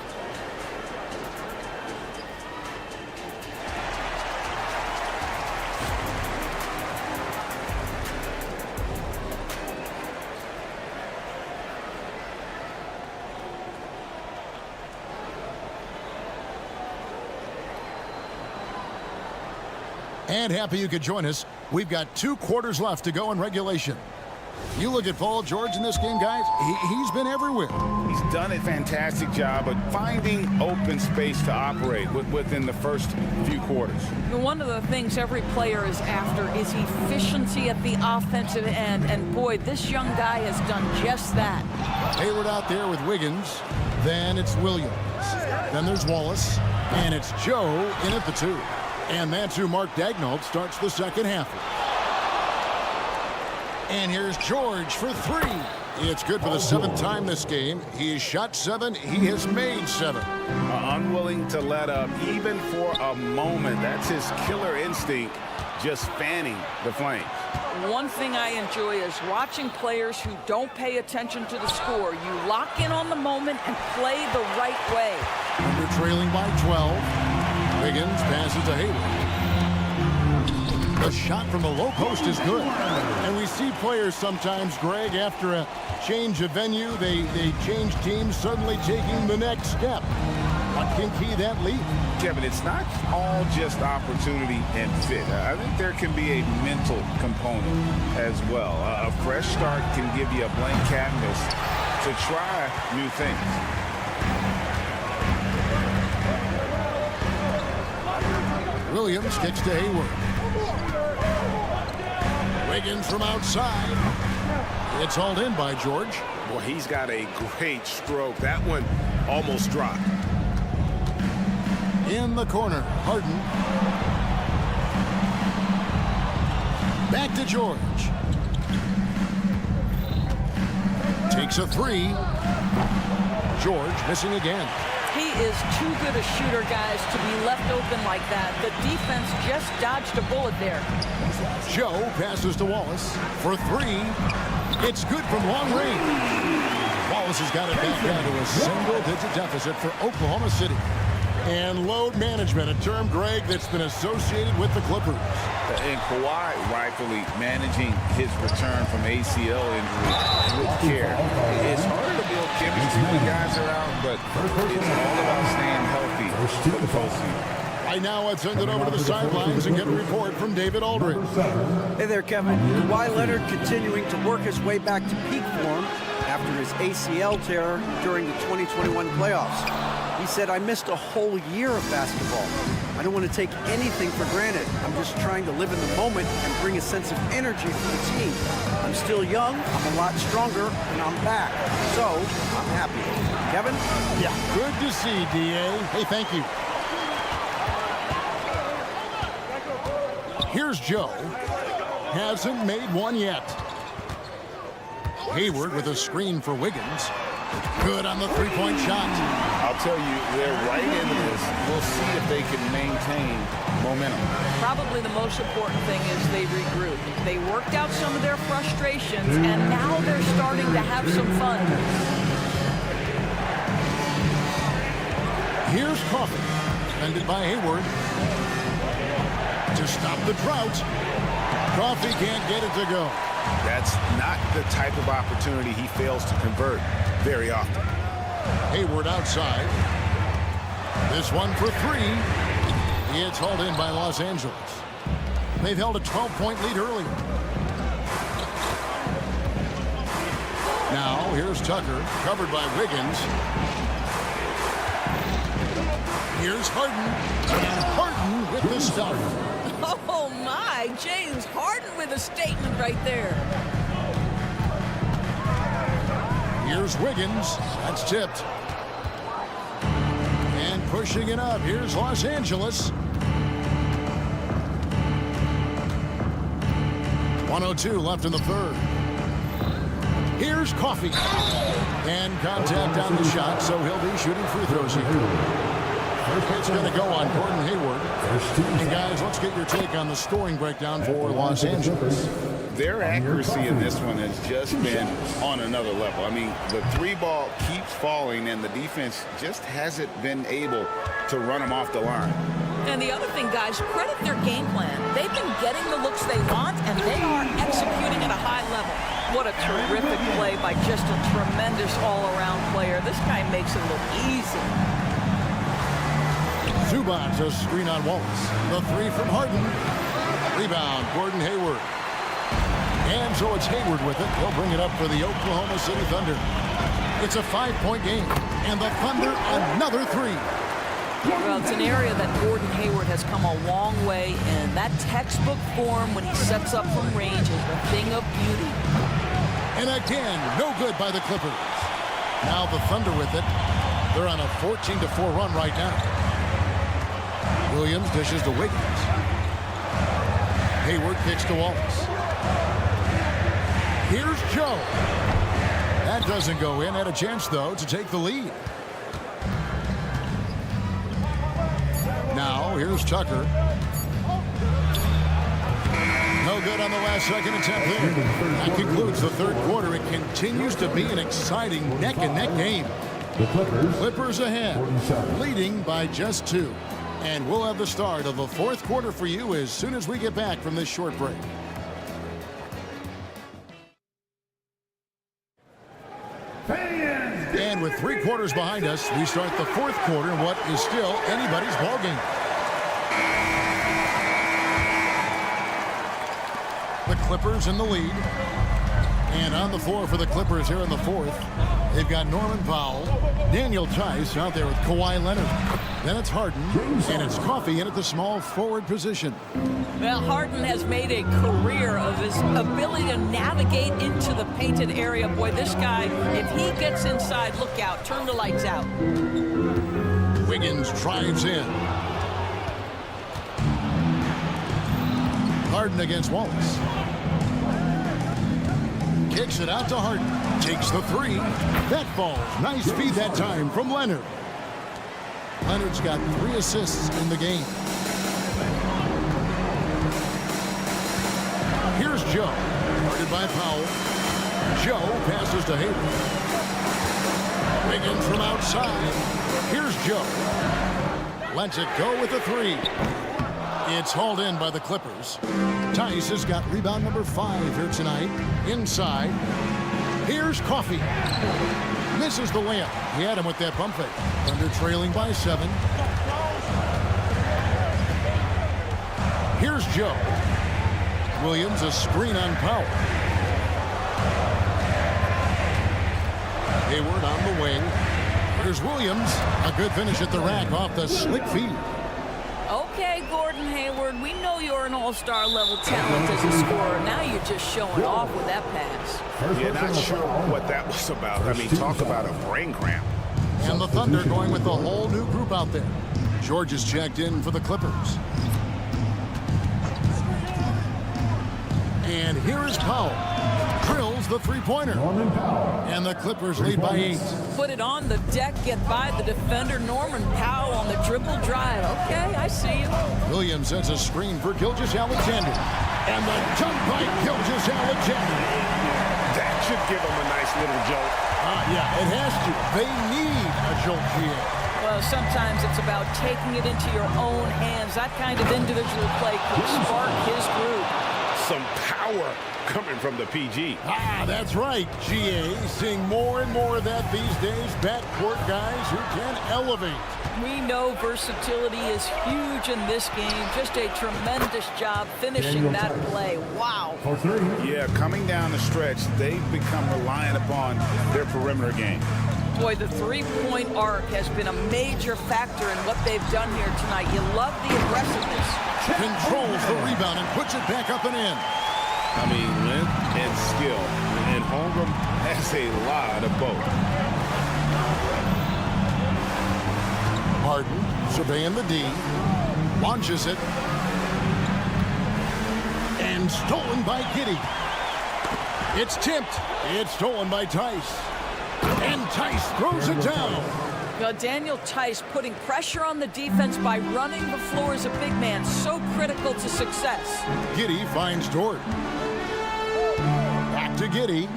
And happy you could join us. We've got 2 quarters left to go in regulation. You look at Paul George in this game, guys. He's been everywhere. He's done a fantastic job of finding open space to operate within the first few quarters. One of the things every player is after is efficiency at the offensive end. And boy, this young guy has done just that. Hayward out there with Wiggins. Then it's Williams. Then there's Wallace. And it's Joe in at the 2. And that's who Mark Daigneault starts the second half. And here's George for 3. It's good for the 7th time this game. He has shot 7. He has made 7. Unwilling to let up even for a moment. That's his killer instinct, just fanning the flames. One thing I enjoy is watching players who don't pay attention to the score. You lock in on the moment and play the right way. Under trailing by 12. Wiggins passes to Hayward. The shot from the low post is good. And we see players sometimes, Greg, after a change of venue, they change teams, suddenly taking the next step. What can key that lead? Kevin, it's not all just opportunity and fit. I think there can be a mental component as well. A fresh start can give you a blank canvas to try new things. Williams kicks to Hayward. Wiggins from outside. It's hauled in by George. Boy, he's got a great stroke. That one almost dropped. In the corner, Harden. Back to George. Takes a 3. George missing again. He is too good a shooter, guys, to be left open like that. The defense just dodged a bullet there. Joe passes to Wallace for 3. It's good from long range. Wallace has got it back down to a single-digit deficit for Oklahoma City. And load management, a term, Greg, that's been associated with the Clippers. And Kawhi rightfully managing his return from ACL injury with care. It's harder to build chemistry when guys are out, but it's all about staying healthy for the postseason. Right now, let's send it over to the sidelines and get a report from David Aldridge. Hey there, Kevin. Kawhi Leonard continuing to work his way back to peak form after his ACL tear during the 2021 playoffs. He said, I missed a whole year of basketball. I don't want to take anything for granted. I'm just trying to live in the moment and bring a sense of energy for the team. I'm still young, I'm a lot stronger, and I'm back. So, I'm happy. Kevin? Yeah, good to see, D.A. Hey, thank you. Here's Joe. Hasn't made one yet. Hayward with a screen for Wiggins. Good on the three-point shot. I'll tell you, they're right into this. We'll see if they can maintain momentum. Probably the most important thing is they regrouped. They worked out some of their frustrations, and now they're starting to have some fun. Here's Coffey. Defended by Hayward. To stop the drought. Coffey can't get it to go. That's not the type of opportunity he fails to convert very often. Hayward outside. This one for three. It's hauled in by Los Angeles. They've held a 12-point lead earlier. Now here's Tucker, covered by Wiggins. Here's Harden. And Harden with the start. Oh my, James Harden with a statement right there. Here's Wiggins. That's tipped. And pushing it up. Here's Los Angeles. 1:02 left in the third. Here's Coffey. And contact on the shot, so he'll be shooting free throws here. It's going to go on Gordon Hayward. And guys, let's get your take on the scoring breakdown for Los Angeles. Their accuracy in this one has just been on another level. I mean, the three ball keeps falling, and the defense just hasn't been able to run them off the line. And the other thing, guys, credit their game plan. They've been getting the looks they want, and they are executing at a high level. What a terrific play by just a tremendous all-around player. This guy makes it look easy. Zubac, a screen on Wallace. The three from Harden. Rebound, Gordon Hayward. And so it's Hayward with it. He'll bring it up for the Oklahoma City Thunder. It's a 5-point game. And the Thunder, another three. Well, it's an area that Gordon Hayward has come a long way in. That textbook form when he sets up from range is a thing of beauty. And again, no good by the Clippers. Now the Thunder with it. They're on a 14-4 run right now. Williams dishes to Wiggins. Hayward kicks to Wallace. Here's Joe. That doesn't go in. Had a chance, though, to take the lead. Now, here's Tucker. No good on the last second attempt there. That concludes the third quarter. It continues to be an exciting neck-and-neck game. The Clippers ahead, leading by just 2. And we'll have the start of the fourth quarter for you as soon as we get back from this short break. And with 3 quarters behind us, we start the fourth quarter in what is still anybody's ballgame. The Clippers in the lead. And on the floor for the Clippers here in the fourth, they've got Norman Powell, Daniel Tice out there with Kawhi Leonard. Then it's Harden, and it's Coffey in at the small forward position. Well, Harden has made a career of his ability to navigate into the painted area. Boy, this guy, if he gets inside, look out, turn the lights out. Wiggins drives in. Harden against Wallace. Kicks it out to Harden. Takes the three. That falls. Nice feed that time from Leonard. Leonard's got 3 assists in the game. Here's Joe. Guarded by Powell. Joe passes to Hayward. Wiggins from outside. Here's Joe. Lets it go with the 3. It's hauled in by the Clippers. Tice has got rebound number 5 here tonight. Inside. Here's Coffey. Misses the layup. He had him with that pump fake. Thunder trailing by 7. Here's Joe. Williams, a screen on Powell. Hayward on the wing. Here's Williams. A good finish at the rack off the slick feed. Okay, Gordon Hayward, we know you're an all-star level talent as a scorer. Now you're just showing off with that pass. Yeah, not sure what that was about. I mean, talk about a brain cramp. And the Thunder going with a whole new group out there. George is checked in for the Clippers. And here is Powell. Drills the three-pointer. And the Clippers lead by 8. Put it on the deck, get by the defender, Norman Powell on the dribble drive. Okay, I see you. Williams sets a screen for Gilgeous-Alexander. And the dunk by Gilgeous-Alexander. That should give him a nice little jolt. Yeah, it has to. They need a jolt here. Well, sometimes it's about taking it into your own hands. That kind of individual play could spark his group. Some power coming from the PG. That's right, GA. Seeing more and more of that these days. Backcourt guys who can elevate. We know versatility is huge in this game. Just a tremendous job finishing that play. Wow. Yeah, coming down the stretch, they've become reliant upon their perimeter game. Boy, the three-point arc has been a major factor in what they've done here tonight. You love the aggressiveness. Controls the rebound and puts it back up and in. I mean, length and skill. And Holmgren has a lot of both. Harden surveying the D. Launches it. And stolen by Giddey. It's tipped. It's stolen by Tice. And Tice throws it down. Well, Daniel Tice putting pressure on the defense by running the floor as a big man. So critical to success. Giddey finds Dort. Back to Giddey.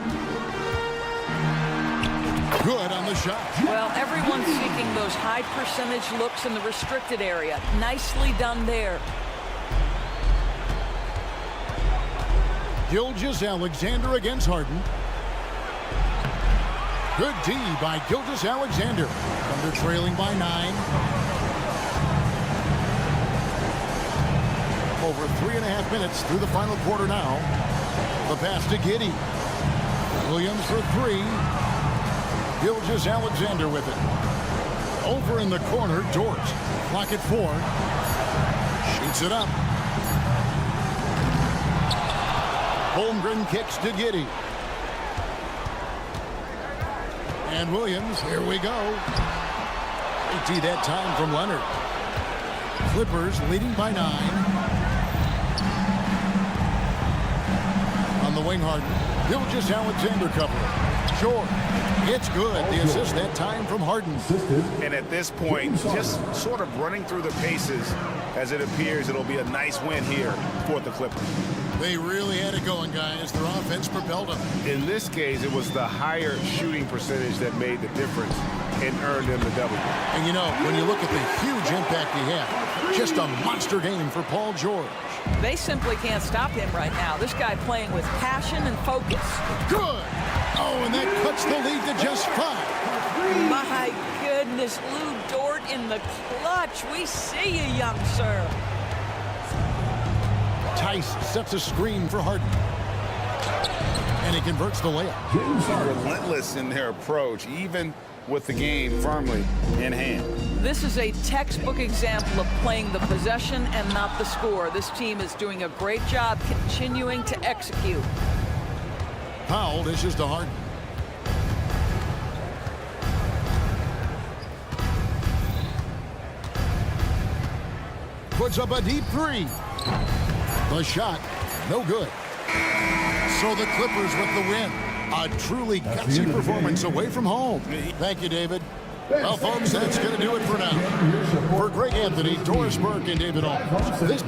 Good on the shot. Well, everyone's seeking those high percentage looks in the restricted area. Nicely done there. Gilgeous-Alexander against Harden. Good D by Gilgeous-Alexander. Thunder trailing by 9. Over 3.5 minutes through the final quarter now. The pass to Giddey. Williams for 3. Gilgeous-Alexander with it. Over in the corner, Dort. Clock at 4. Shoots it up. Holmgren kicks to Giddey. And Williams, here we go. 80 that time from Leonard. Clippers leading by 9. On the wing, Harden. Gilgeous-Alexander cover. George. It's good. The assist that time from Harden. And at this point, just sort of running through the paces as it appears it'll be a nice win here for the Clippers. They really had it going, guys. Their offense propelled them. In this case, it was the higher shooting percentage that made the difference and earned them the W. And you know, when you look at the huge impact he had, just a monster game for Paul George. They simply can't stop him right now. This guy playing with passion and focus. Good. Oh, and that cuts the lead to just 5. My goodness, Lou Dort in the clutch. We see you, young sir. Tice sets a screen for Harden. And he converts the layup. Relentless in their approach, even with the game firmly in hand. This is a textbook example of playing the possession and not the score. This team is doing a great job continuing to execute. Powell dishes to Harden. Puts up a deep 3. The shot, no good. So the Clippers with the win. A truly gutsy performance away from home. Thank you, David. Well, folks, that's going to do it for now. For Greg Anthony, Doris Burke, and David Alves, this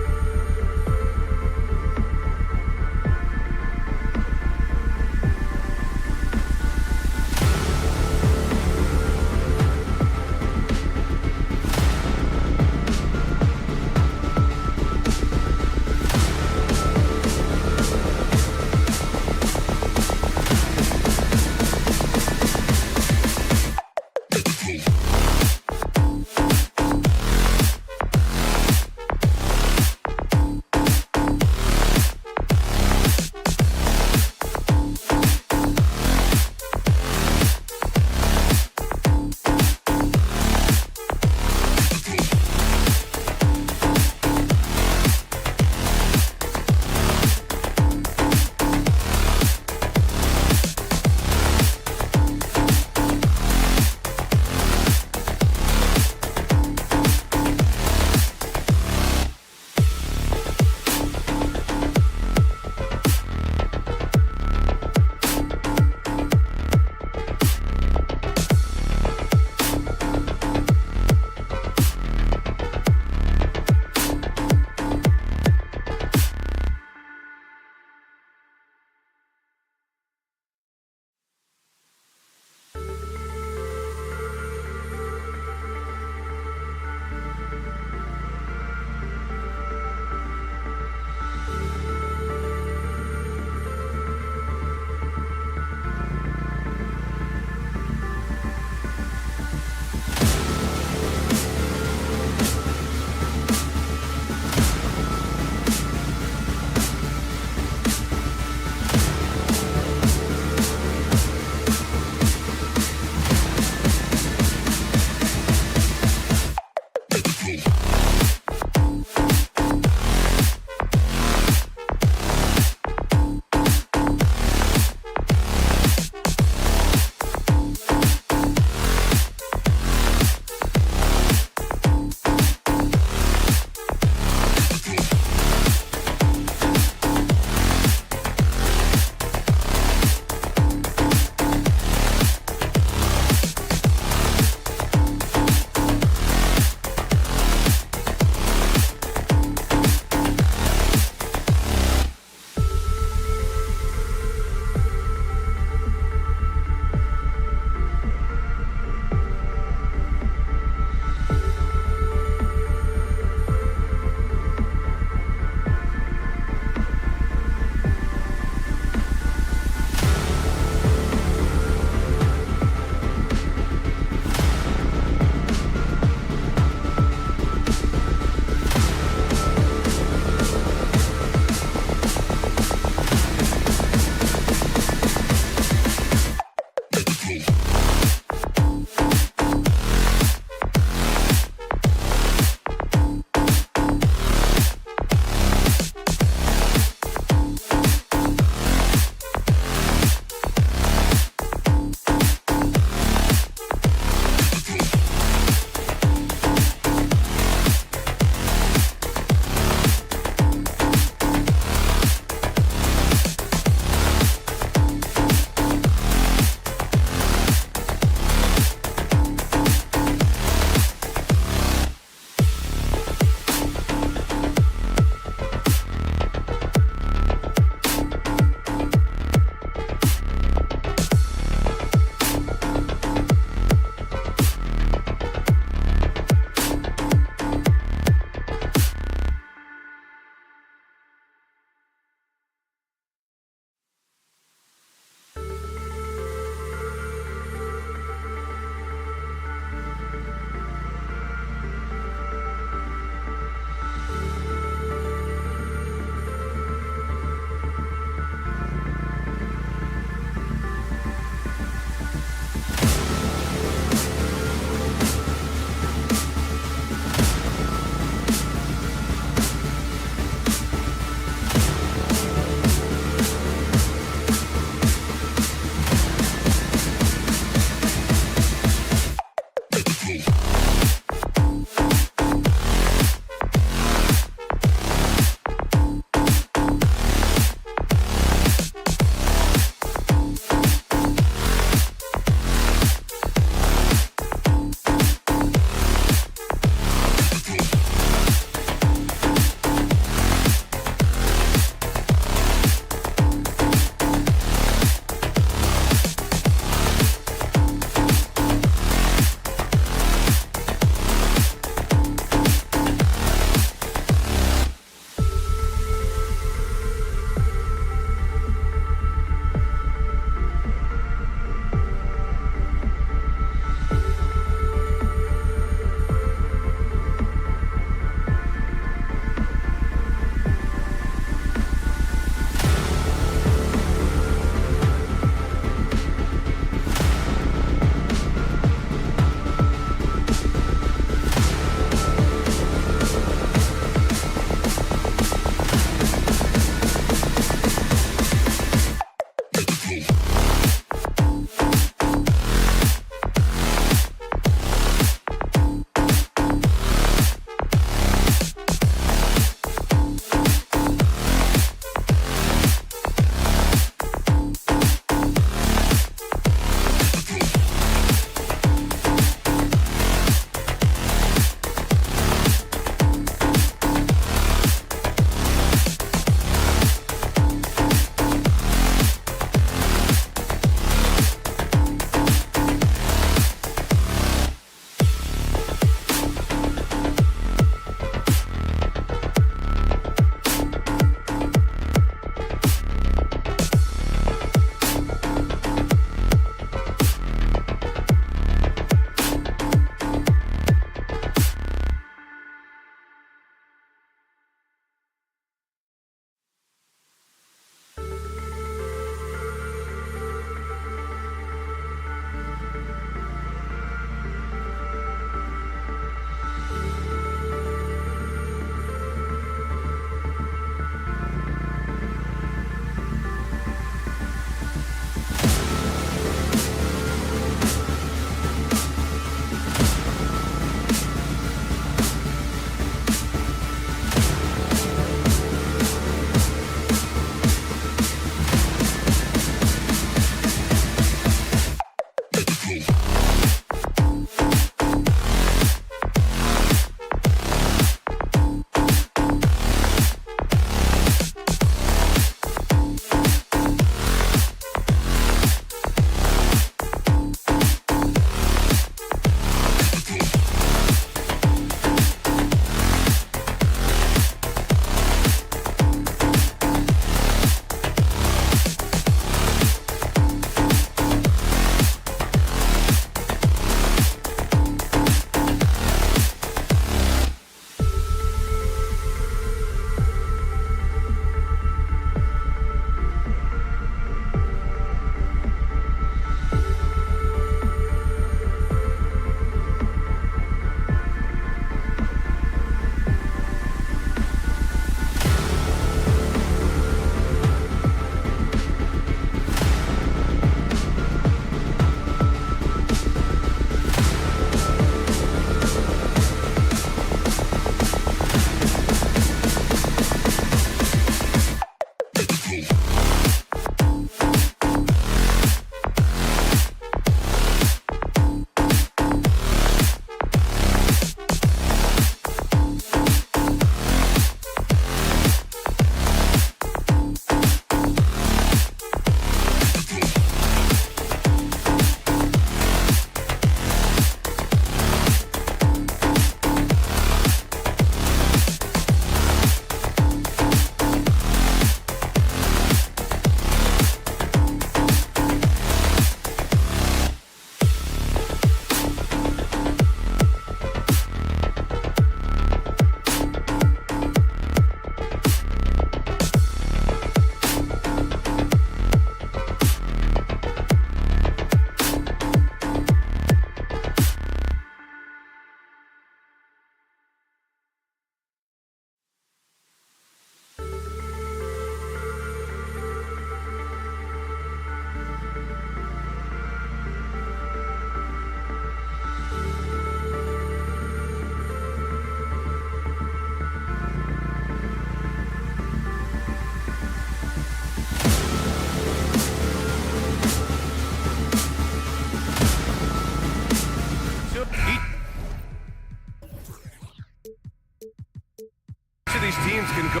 these teams can go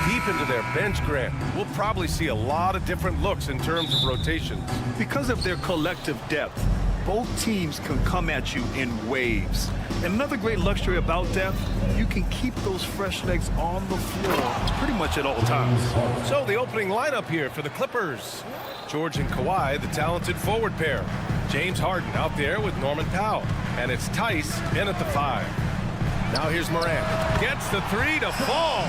deep into their bench, Grant. We'll probably see a lot of different looks in terms of rotations. Because of their collective depth, both teams can come at you in waves. And another great luxury about depth, you can keep those fresh legs on the floor pretty much at all times. So the opening lineup here for the Clippers. George and Kawhi, the talented forward pair. James Harden out there with Norman Powell. And it's Tice in at the 5. Now here's Morant. Gets the 3 to fall.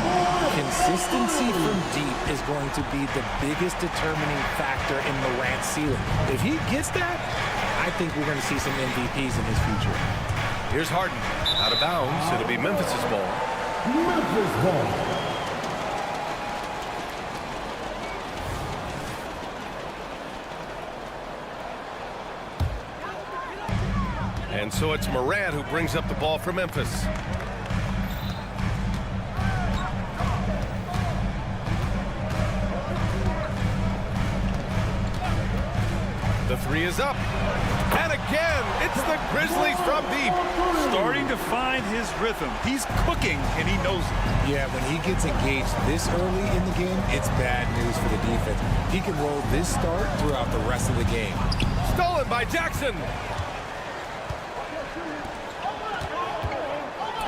Consistency from deep is going to be the biggest determining factor in Morant's ceiling. If he gets that, I think we're going to see some MVPs in his future. Here's Harden. Out of bounds. It'll be Memphis' ball. Memphis ball. And so it's Morant who brings up the ball for Memphis. The 3 is up. And again, it's the Grizzlies from deep. Starting to find his rhythm. He's cooking, and he knows it. Yeah, when he gets engaged this early in the game, it's bad news for the defense. He can roll this start throughout the rest of the game. Stolen by Jackson.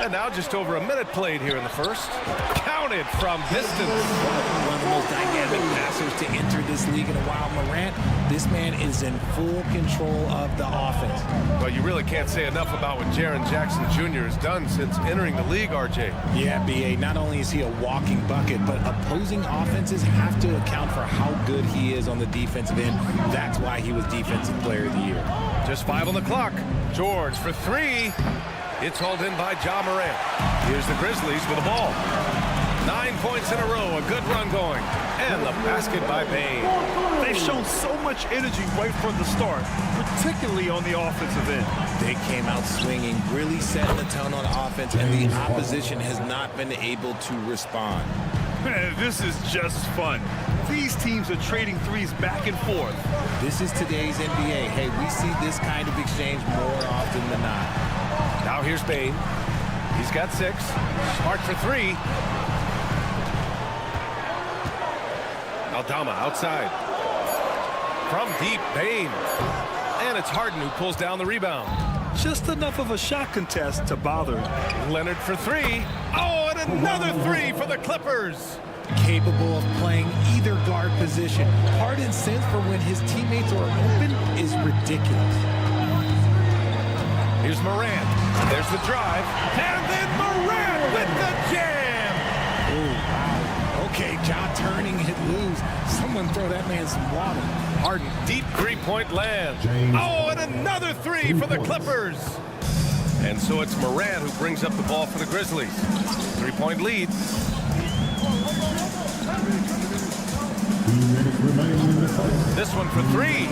And now just over a minute played here in the first. Counted from distance. One of the most dynamic passers to enter this league in a while. Morant, this man is in full control of the offense. Well, you really can't say enough about what Jaren Jackson Jr. has done since entering the league, RJ. Yeah, B.A., not only is he a walking bucket, but opposing offenses have to account for how good he is on the defensive end. That's why he was Defensive Player of the Year. Just 5 on the clock. George for 3. It's hauled in by Ja Morant. Here's the Grizzlies with the ball. 9 points in a row, a good run going. And the basket by Bane. They've shown so much energy right from the start, particularly on the offensive end. They came out swinging, really setting the tone on offense, and the opposition has not been able to respond. Man, this is just fun. These teams are trading threes back and forth. This is today's NBA. Hey, we see this kind of exchange more often than not. Now here's Bane. He's got 6. Smart for 3. Aldama outside. From deep, Bane. And it's Harden who pulls down the rebound. Just enough of a shot contest to bother. Leonard for 3. Oh, and another 3 for the Clippers. Capable of playing either guard position. Harden's sense for when his teammates are open is ridiculous. Here's Morant. There's the drive. And then Morant with the jam. Ooh. Okay, Ja turning it loose. Someone throw that man some water. Harden, deep 3-point land. Oh, and another 3 for the Clippers. And so it's Morant who brings up the ball for the Grizzlies. 3-point lead. This one for 3.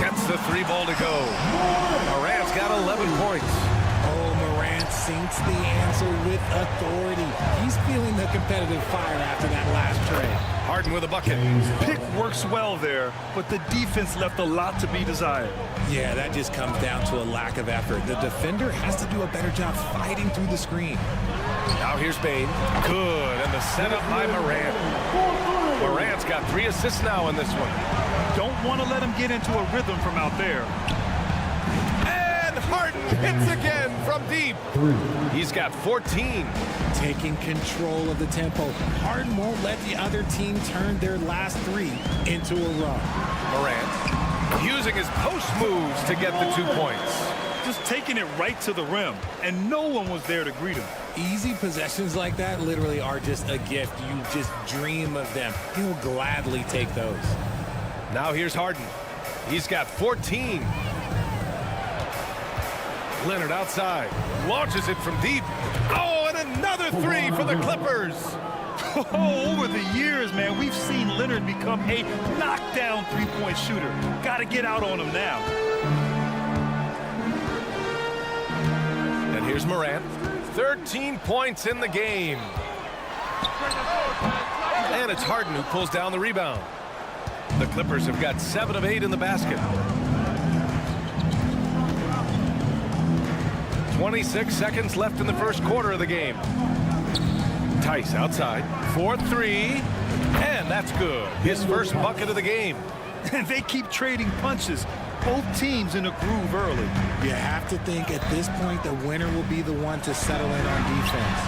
Gets the 3 ball to go. Morant's got 11 points. Oh, Morant sinks the answer with authority. He's feeling the competitive fire after that last trade. Harden with a bucket. Pick works well there, but the defense left a lot to be desired. Yeah, that just comes down to a lack of effort. The defender has to do a better job fighting through the screen. Now here's Bane. Good, and the setup by Morant. Morant's got 3 assists now in this one. Don't want to let him get into a rhythm from out there. And Harden hits again from deep. He's got 14. Taking control of the tempo. Harden won't let the other team turn their last 3 into a run. Morant using his post moves to get the 2 points. Just taking it right to the rim, and no one was there to greet him. Easy possessions like that literally are just a gift. You just dream of them. He'll gladly take those. Now here's Harden. He's got 14. Leonard outside. Launches it from deep. Oh, and another 3 for the Clippers. Oh, over the years, man, we've seen Leonard become a knockdown three-point shooter. Got to get out on him now. And here's Morant. 13 points in the game. And it's Harden who pulls down the rebound. The Clippers have got 7 of 8 in the basket. 26 seconds left in the first quarter of the game. Tice outside for 3, and that's good. His first bucket of the game. And they keep trading punches. Both teams in a groove early. You have to think at this point the winner will be the one to settle in on defense.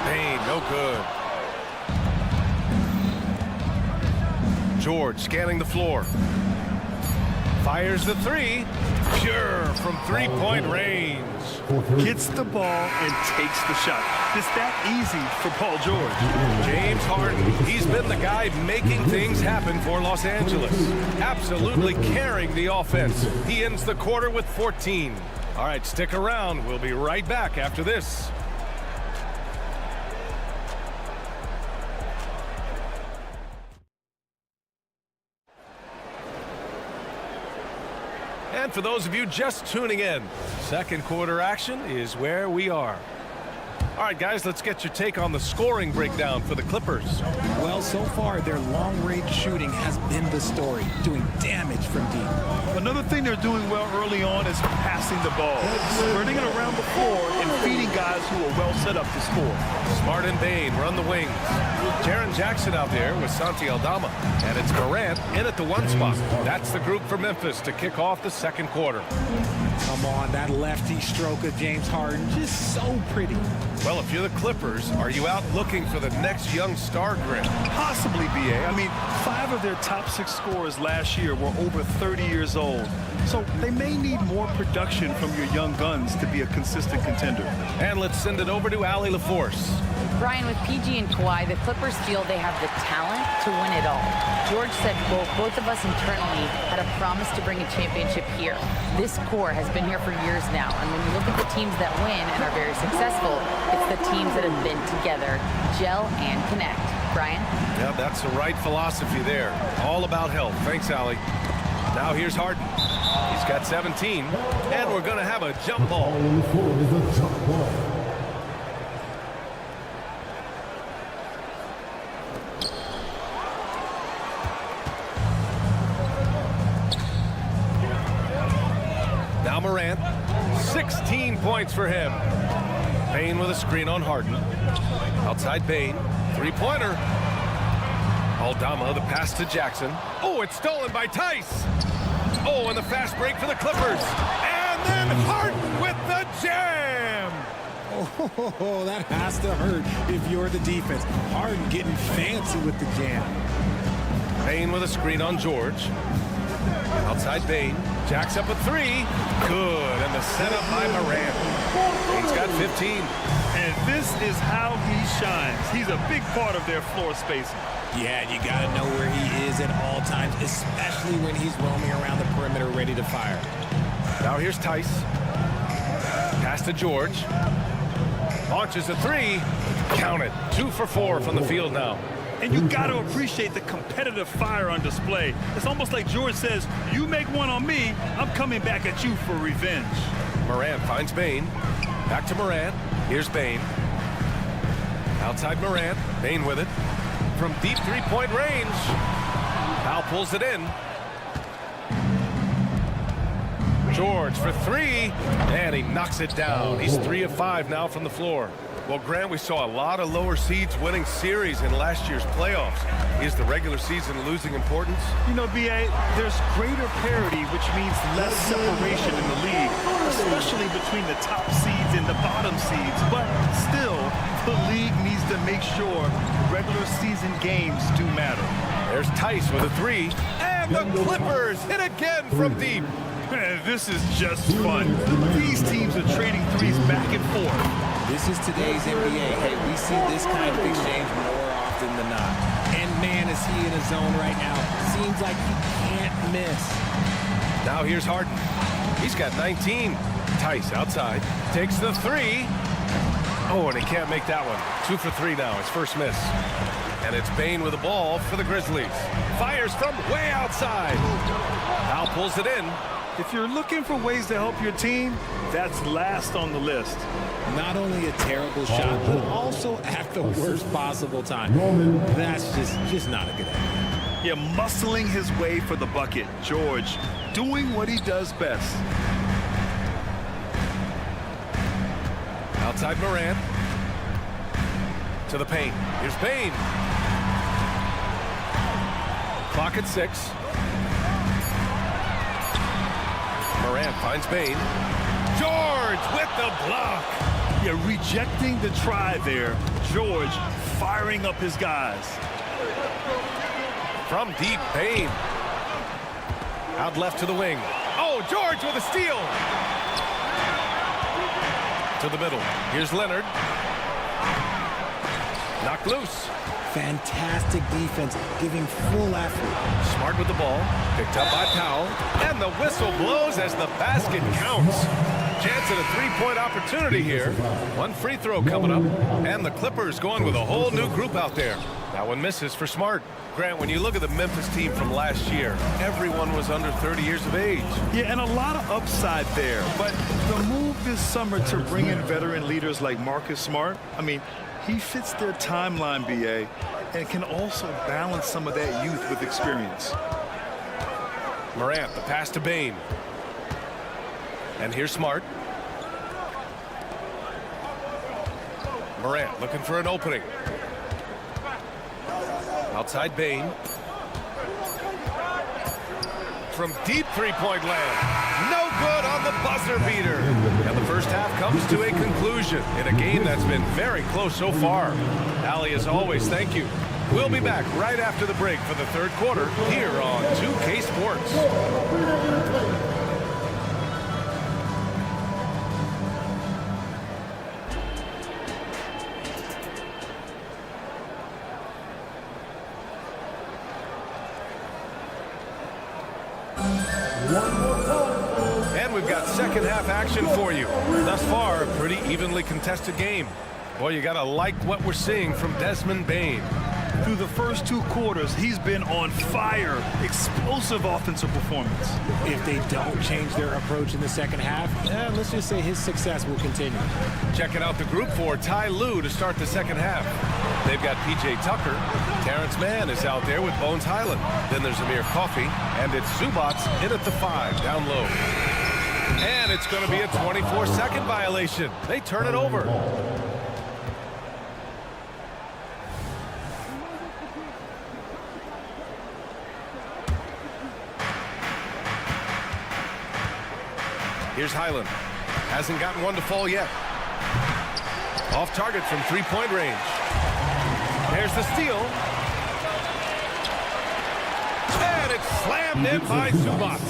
Payne, no good. George scanning the floor. Fires the 3. Pure from three-point range. Gets the ball and takes the shot. It's that easy for Paul George. James Harden, he's been the guy making things happen for Los Angeles. Absolutely carrying the offense. He ends the quarter with 14. All right, stick around. We'll be right back after this. And for those of you just tuning in, second quarter action is where we are. All right, guys, let's get your take on the scoring breakdown for the Clippers. Well, so far, their long-range shooting has been the story, doing damage from deep. Another thing they're doing well early on is passing the ball, spreading it around the floor and feeding guys who are well set up to score. Smart and Bane run the wings. Jaren Jackson out there with Santi Aldama. And it's Morant in at the 1 spot. That's the group for Memphis to kick off the second quarter. Come on, that lefty stroke of James Harden, just so pretty. Well, if you're the Clippers, are you out looking for the next young star grid? Possibly, B.A. I mean, 5 of their top 6 scorers last year were over 30 years old. So they may need more production from your young guns to be a consistent contender. And let's send it over to Allie LaForce. Brian, with PG and Kawhi, the Clippers feel they have the talent to win it all. George said, quote, both of us internally had a promise to bring a championship here. This core has been here for years now, and when you look at the teams that win and are very successful, it's the teams that have been together, gel and connect. Brian? Yeah, that's the right philosophy there. All about health. Thanks, Allie. Now here's Harden. He's got 17, and we're going to have a jump ball. Now Morant, 16 points for him. Bane with a screen on Harden. Outside Bane, three-pointer. Aldama, the pass to Jackson. Oh, it's stolen by Tice. Oh, and the fast break for the Clippers. And then Harden with the jam. Oh, that has to hurt if you're the defense. Harden getting fancy with the jam. Bane with a screen on George. Outside Bane. Jacks up a 3. Good. And the setup by Morant. Bane's got 15. And this is how he shines. He's a big part of their floor spacing. Yeah, you got to know where he is at all times, especially when he's roaming around the perimeter ready to fire. Now here's Tice. Pass to George. Launches a 3. Count it. 2 for 4 from the field now. And you got to appreciate the competitive fire on display. It's almost like George says, you make one on me, I'm coming back at you for revenge. Morant finds Bane. Back to Morant. Here's Bane. Outside Morant. Bane with it. From deep three-point range. Powell pulls it in. George for 3. And he knocks it down. He's 3 of 5 now from the floor. Well, Grant, we saw a lot of lower seeds winning series in last year's playoffs. Is the regular season losing importance? You know, B.A., there's greater parity, which means less separation in the league, especially between the top seeds and the bottom seeds. But still, the league needs to make sure regular season games do matter. There's Tice with a 3. And the Clippers hit again from deep. Man, this is just fun. These teams are trading threes back and forth. This is today's NBA. Hey, we see this kind of exchange more often than not. And man, is he in a zone right now. Seems like he can't miss. Now here's Harden. He's got 19. Tice outside. Takes the 3. Oh, and he can't make that one. 2 for 3 now. His first miss. And it's Bane with the ball for the Grizzlies. Fires from way outside. Powell pulls it in. If you're looking for ways to help your team, that's last on the list. Not only a terrible shot, but also at the worst possible time. That's just not a good idea. Yeah, muscling his way for the bucket. George doing what he does best. Outside Morant. To the paint. Here's Bain. Clock at 6. Morant finds Bain. George with the block. Yeah, rejecting the try there. George firing up his guys. From deep, Bain. Out left to the wing. Oh, George with a steal. To the middle. Here's Leonard. Knocked loose. Fantastic defense, giving full effort. Smart with the ball. Picked up by Powell. And the whistle blows as the basket counts. Chance at a three-point opportunity here. One free throw coming up. And the Clippers going with a whole new group out there. That one misses for Smart. Grant, when you look at the Memphis team from last year, everyone was under 30 years of age. Yeah, and a lot of upside there. But the move this summer to bring in veteran leaders like Marcus Smart, I mean, he fits their timeline, BA, and can also balance some of that youth with experience. Morant, the pass to Bain. And here's Smart. Morant looking for an opening. Outside Bain. From deep three-point land. No good on the buzzer beater. And the first half comes to a conclusion in a game that's been very close so far. Allie, as always, thank you. We'll be back right after the break for the third quarter here on 2K Sports. And we've got second half action for you. Thus far, a pretty evenly contested game. Boy, you gotta like what we're seeing from Desmond Bain. Through the first 2 quarters, he's been on fire. Explosive offensive performance. If they don't change their approach in the second half, let's just say his success will continue. Checking out the group for Ty Lue to start the second half. They've got P.J. Tucker. Terrence Mann is out there with Bones Highland. Then there's Amir Coffey. And it's Zubats in at the 5, down low. And it's going to be a 24-second violation. They turn it over. Here's Highland. Hasn't gotten one to fall yet. Off target from three-point range. There's the steal. And it's slammed in by Zubats.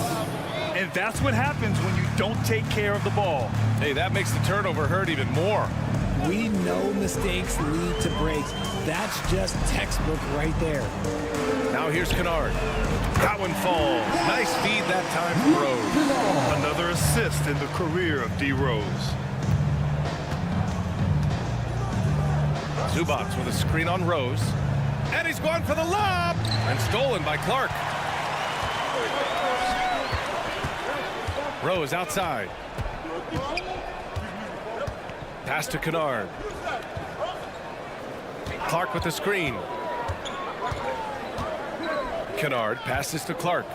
And that's what happens when you don't take care of the ball. Hey, that makes the turnover hurt even more. We know mistakes lead to breaks. That's just textbook right there. Now here's Kennard. That one falls. Nice feed that time from Rose. Another assist in the career of D. Rose. Zubats with a screen on Rose. And he's going for the lob. And stolen by Clark. Rose outside. Pass to Kennard. Clark with the screen. Kennard passes to Clark.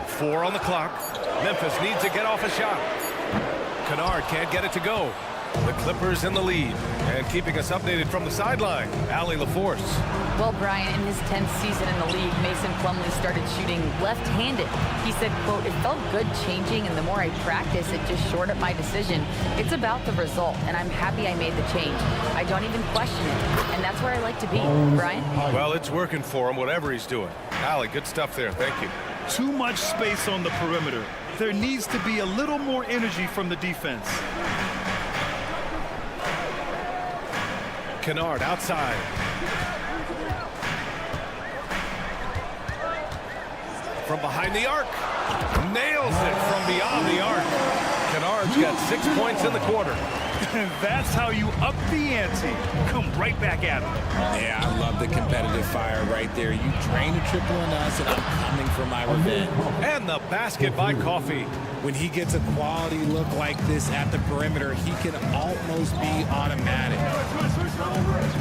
4 on the clock. Memphis needs to get off a shot. Kennard can't get it to go. The Clippers in the lead. And keeping us updated from the sideline, Allie LaForce. Well, Brian, in his 10th season in the league, Mason Plumlee started shooting left-handed. He said, quote, "It felt good changing, and the more I practice, it just shored up my decision. It's about the result, and I'm happy I made the change. I don't even question it, and that's where I like to be." Brian? Well, it's working for him, whatever he's doing. Allie, good stuff there. Thank you. Too much space on the perimeter. There needs to be a little more energy from the defense. Kennard outside. From behind the arc. Nails it from beyond the arc. Kennard's got 6 points in the quarter. That's how you up the ante. Come right back at him. Yeah, I love the competitive fire right there. You drain a triple on us, and I'm coming for my revenge. And the basket by Coffee. When he gets a quality look like this at the perimeter, he can almost be automatic.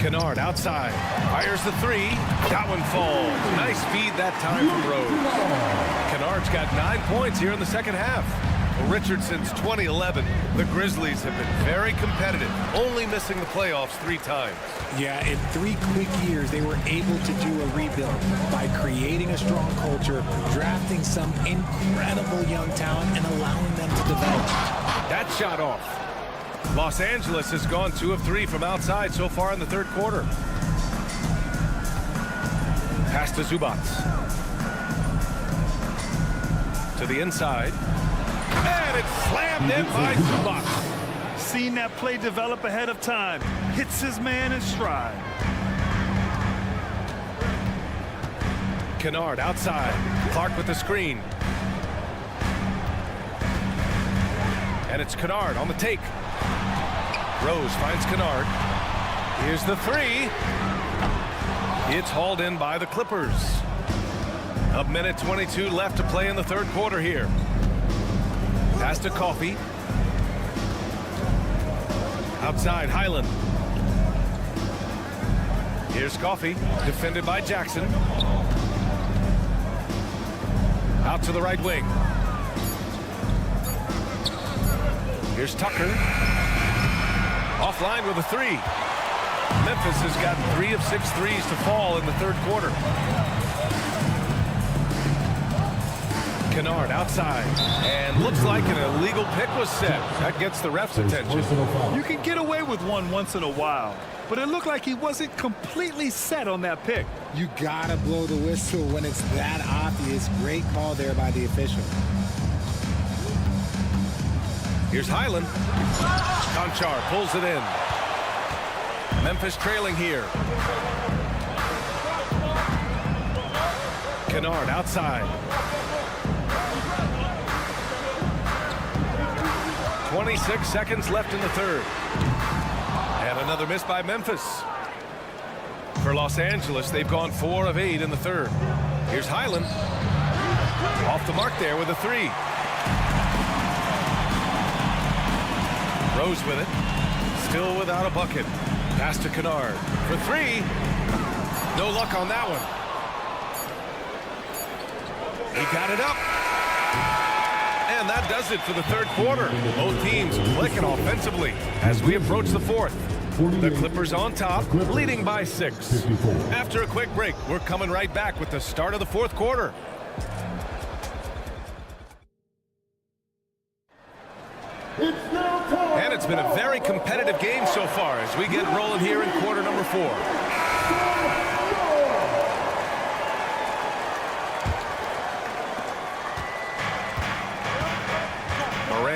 Kennard outside. Fires the three. That one falls. Nice feed that time from Rose. Kennard's got 9 points here in the second half. Richardson's 2011. The Grizzlies have been very competitive, only missing the playoffs 3 times. Yeah, in 3 quick years, they were able to do a rebuild by creating a strong culture, drafting some incredible young talent, and allowing them to develop. That shot off. Los Angeles has gone 2 of 3 from outside so far in the third quarter. Pass to Zubac. To the inside. And it's slammed in by Zubac. Seen that play develop ahead of time. Hits his man in stride. Kennard outside. Clark with the screen. And it's Kennard on the take. Rose finds Kennard. Here's the three. It's hauled in by the Clippers. 1:22 left to play in the third quarter here. Pass to Coffee. Outside, Highland. Here's Coffee, defended by Jackson. Out to the right wing. Here's Tucker. Offline with a three. Memphis has gotten 3 of 6 threes to fall in the third quarter. Kennard outside, and looks like an illegal pick was set. That gets the ref's attention. You can get away with one once in a while, but it looked like he wasn't completely set on that pick. You gotta blow the whistle when it's that obvious. Great call there by the official. Here's Highland. Conchar pulls it in. Memphis trailing here. Kennard outside. 26 seconds left in the third. And another miss by Memphis. For Los Angeles, they've gone 4 of 8 in the third. Here's Highland. Off the mark there with a three. Rose with it. Still without a bucket. Pass to Kennard for three. No luck on that one. He got it up. And that does it for the third quarter. Both teams clicking offensively as we approach the fourth. The Clippers on top, leading by 6. After a quick break, we're coming right back with the start of the fourth quarter. And it's been a very competitive game so far as we get rolling here in quarter number 4.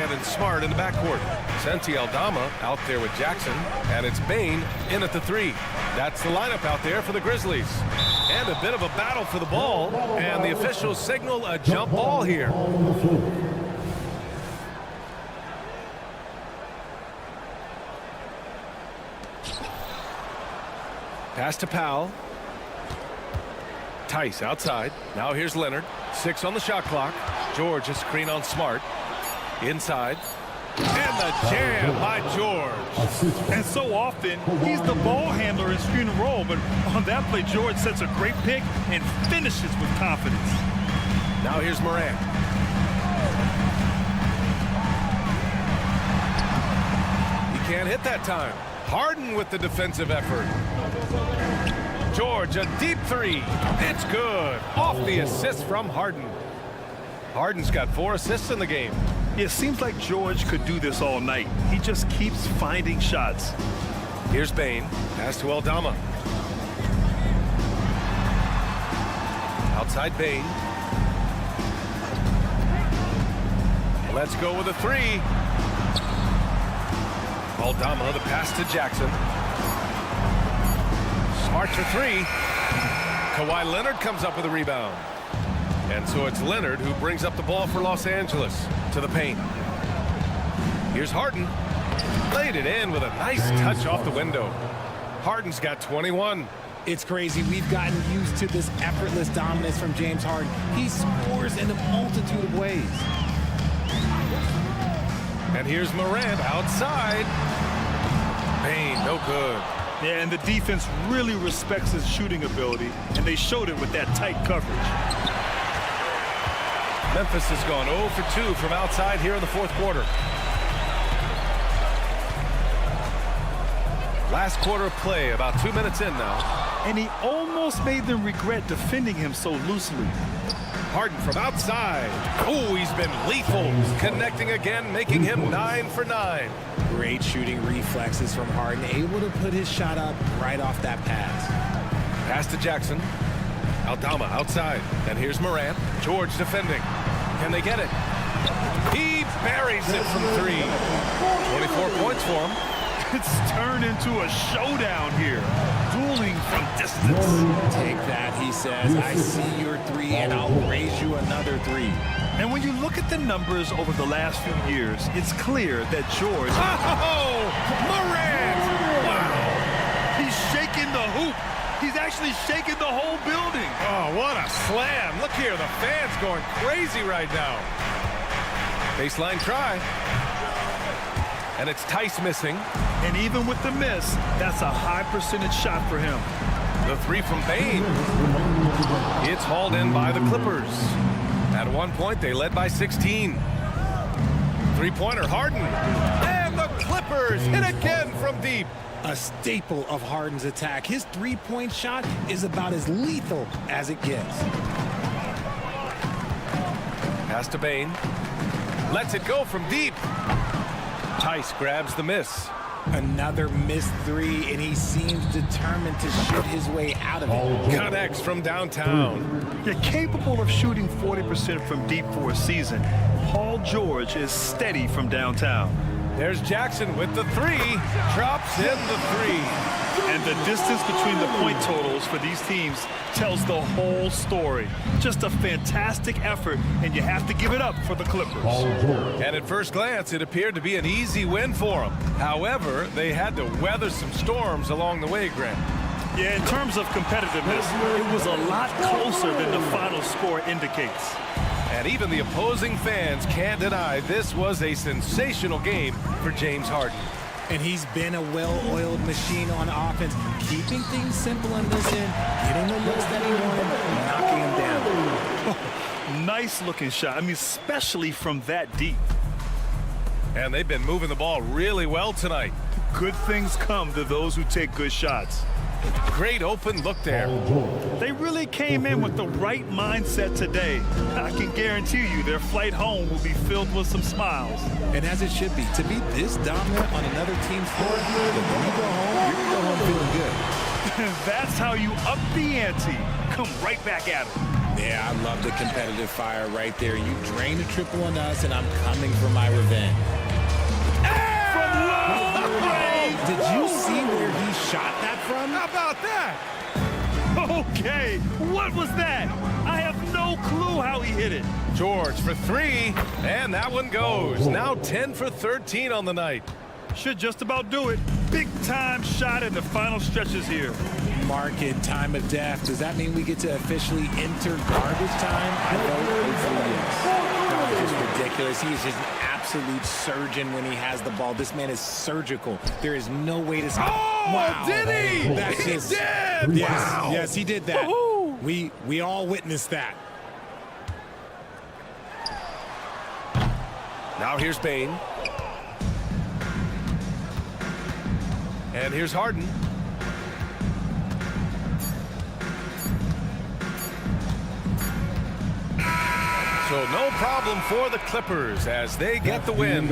And Smart in the backcourt. Santi Aldama out there with Jackson, and it's Bain in at the 3. That's the lineup out there for the Grizzlies. And a bit of a battle for the ball, and the officials signal a jump ball here. Pass to Powell. Tice outside. Now here's Leonard. 6 on the shot clock. George a screen on Smart. Inside. And the jam by George. And so often, he's the ball handler in screen and roll, but on that play, George sets a great pick and finishes with confidence. Now here's Morant. He can't hit that time. Harden with the defensive effort. George, a deep three. It's good. Off the assist from Harden. Harden's got 4 assists in the game. It seems like George could do this all night. He just keeps finding shots. Here's Bain. Pass to Aldama. Outside Bain. Let's go with a 3. Aldama, the pass to Jackson. Smart for 3. Kawhi Leonard comes up with a rebound. And so it's Leonard who brings up the ball for Los Angeles to the paint. Here's Harden. Laid it in with a nice touch off the window. Harden's got 21. It's crazy. We've gotten used to this effortless dominance from James Harden. He scores in a multitude of ways. And here's Morant outside. Bane, no good. Yeah, and the defense really respects his shooting ability, and they showed it with that tight coverage. Memphis has gone 0 for 2 from outside here in the fourth quarter. Last quarter of play, about 2 minutes in now. And he almost made them regret defending him so loosely. Harden from outside. Oh, he's been lethal. Connecting again, making him 9 for 9. Great shooting reflexes from Harden, able to put his shot up right off that pass. Pass to Jackson. Aldama outside. And here's Morant. George defending. Can they get it? He buries it from 3. 24 points for him. It's turned into a showdown here. Dueling from distance. Take that, he says. I see your 3, and I'll raise you another 3. And when you look at the numbers over the last few years, it's clear that George... Oh, Morant! Wow. He's shaking the hoop. He's actually shaking the whole building. Oh, what a slam. Look here, the fans going crazy right now. Baseline try. And it's Tice missing. And even with the miss, that's a high percentage shot for him. The 3 from Bane. It's hauled in by the Clippers. At one point, they led by 16. Three-pointer, Harden. And the Clippers hit again from deep. A staple of Harden's attack. His three-point shot is about as lethal as it gets. Pass to Bane. Lets it go from deep. Tice grabs the miss. Another missed 3, and he seems determined to shoot his way out of it. Connects from downtown. You're capable of shooting 40% from deep for a season. Paul George is steady from downtown. There's Jackson with the 3. Drops in the 3. And the distance between the point totals for these teams tells the whole story. Just a fantastic effort, and you have to give it up for the Clippers. And at first glance, it appeared to be an easy win for them. However, they had to weather some storms along the way, Grant. Yeah, in terms of competitiveness, it was a lot closer than the final score indicates. And even the opposing fans can't deny this was a sensational game for James Harden. And he's been a well-oiled machine on offense, keeping things simple in this end, getting the looks that he wanted, knocking him down. Nice-looking shot. I mean, especially from that deep. And they've been moving the ball really well tonight. Good things come to those who take good shots. Great open look there. They really came in with the right mindset today. I can guarantee you their flight home will be filled with some smiles. And as it should be, to be this dominant on another team's floor, when you go home, you're going to go home feeling good. That's how you up the ante. Come right back at it. Yeah, I love the competitive fire right there. You drain the triple on us, and I'm coming for my revenge. From long range! Did you see where he shot that from? How about that? Okay, what was that? I have no clue how he hit it. George for 3, and that one goes. Now 10 for 13 on the night. Should just about do it. Big time shot in the final stretches here. Market time of death. Does that mean we get to officially enter garbage time? I vote hopefully yes. No, it's just ridiculous. He is just an absolute surgeon when he has the ball. This man is surgical. There is no way to stop. Oh, wow. did he? That's He just, did! Yes, Wow. yes, he did that. We all witnessed that. Now here's Bane. And here's Harden. So no problem for the Clippers as they get the win.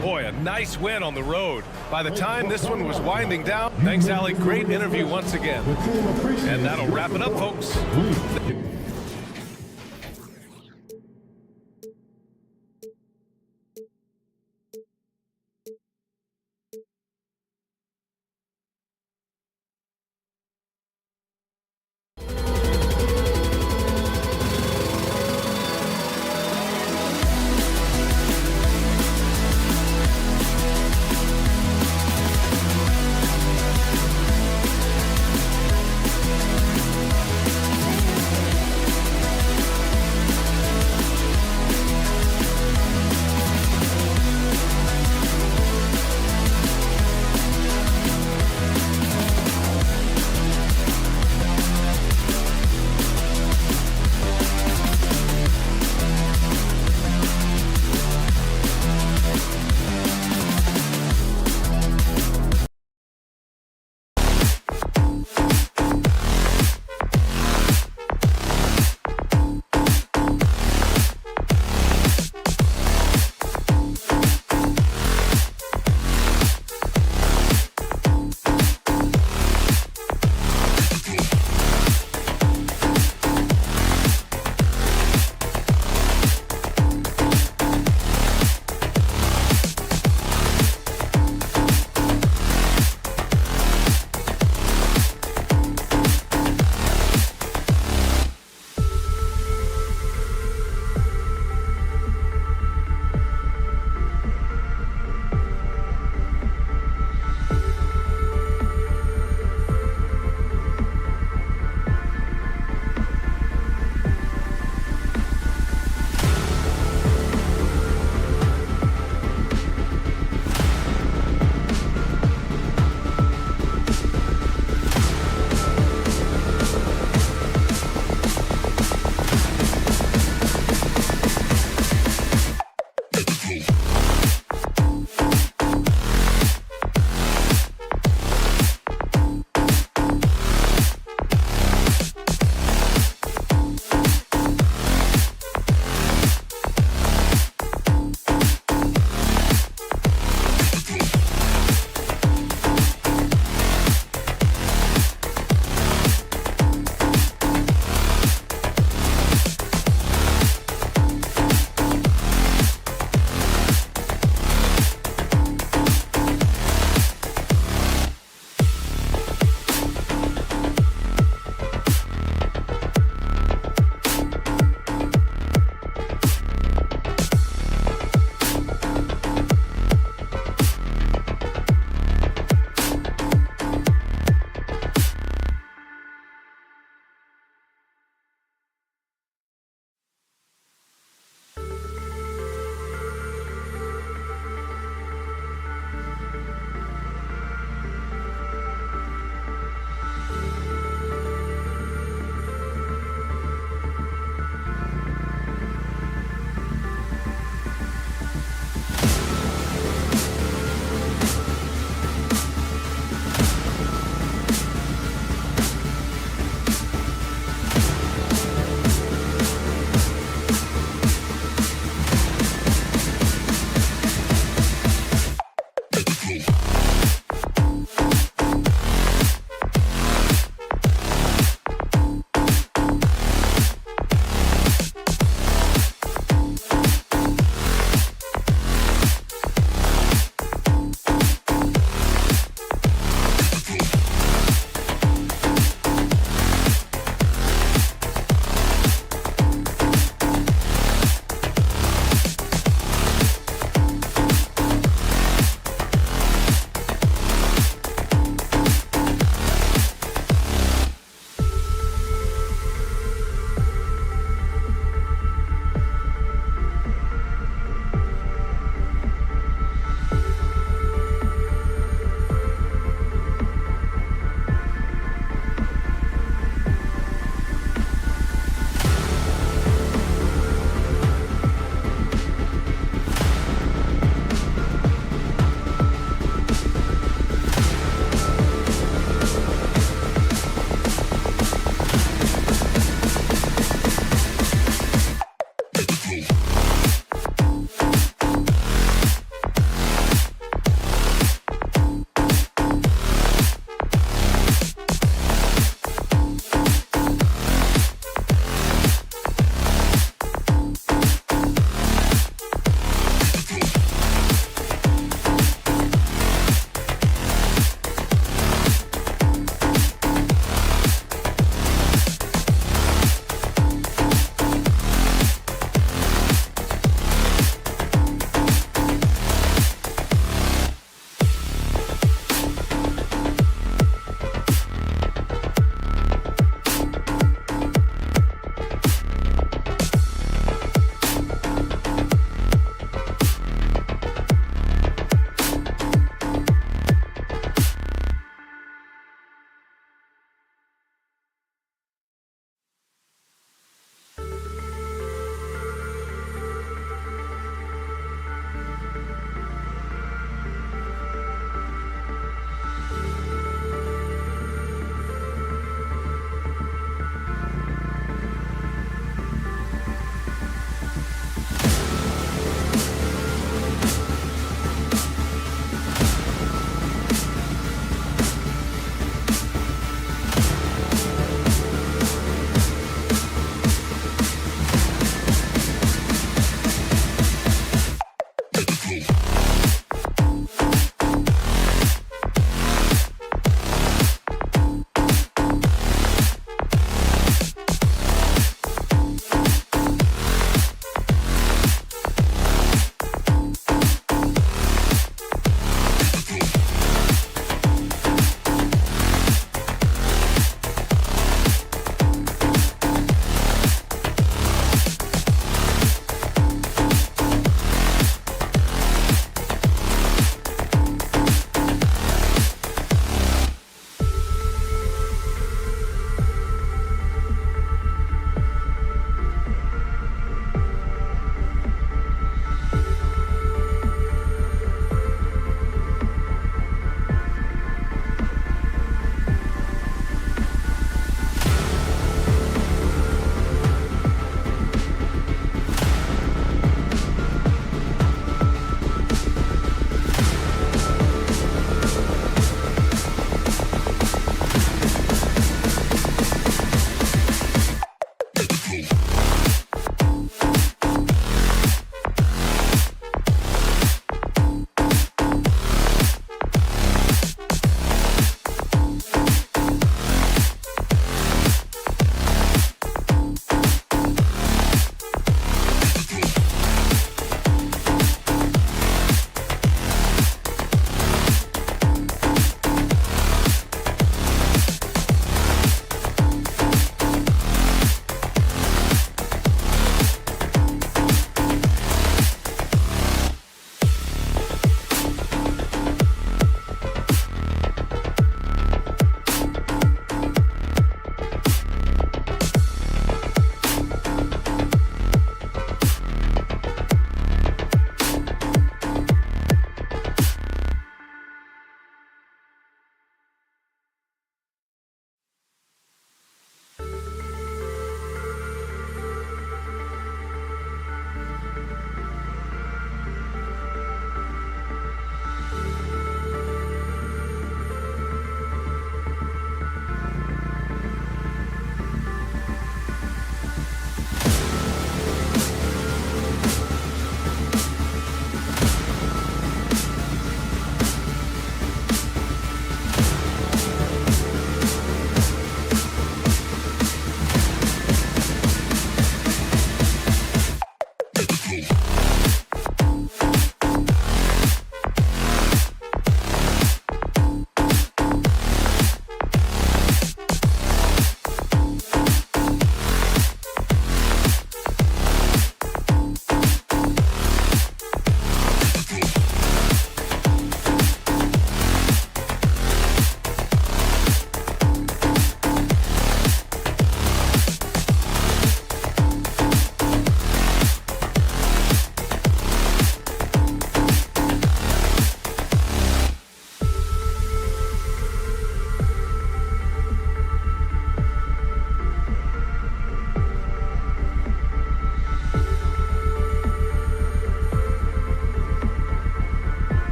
Boy, a nice win on the road. By the time this one was winding down, thanks, Allie. Great interview once again. And that'll wrap it up, folks.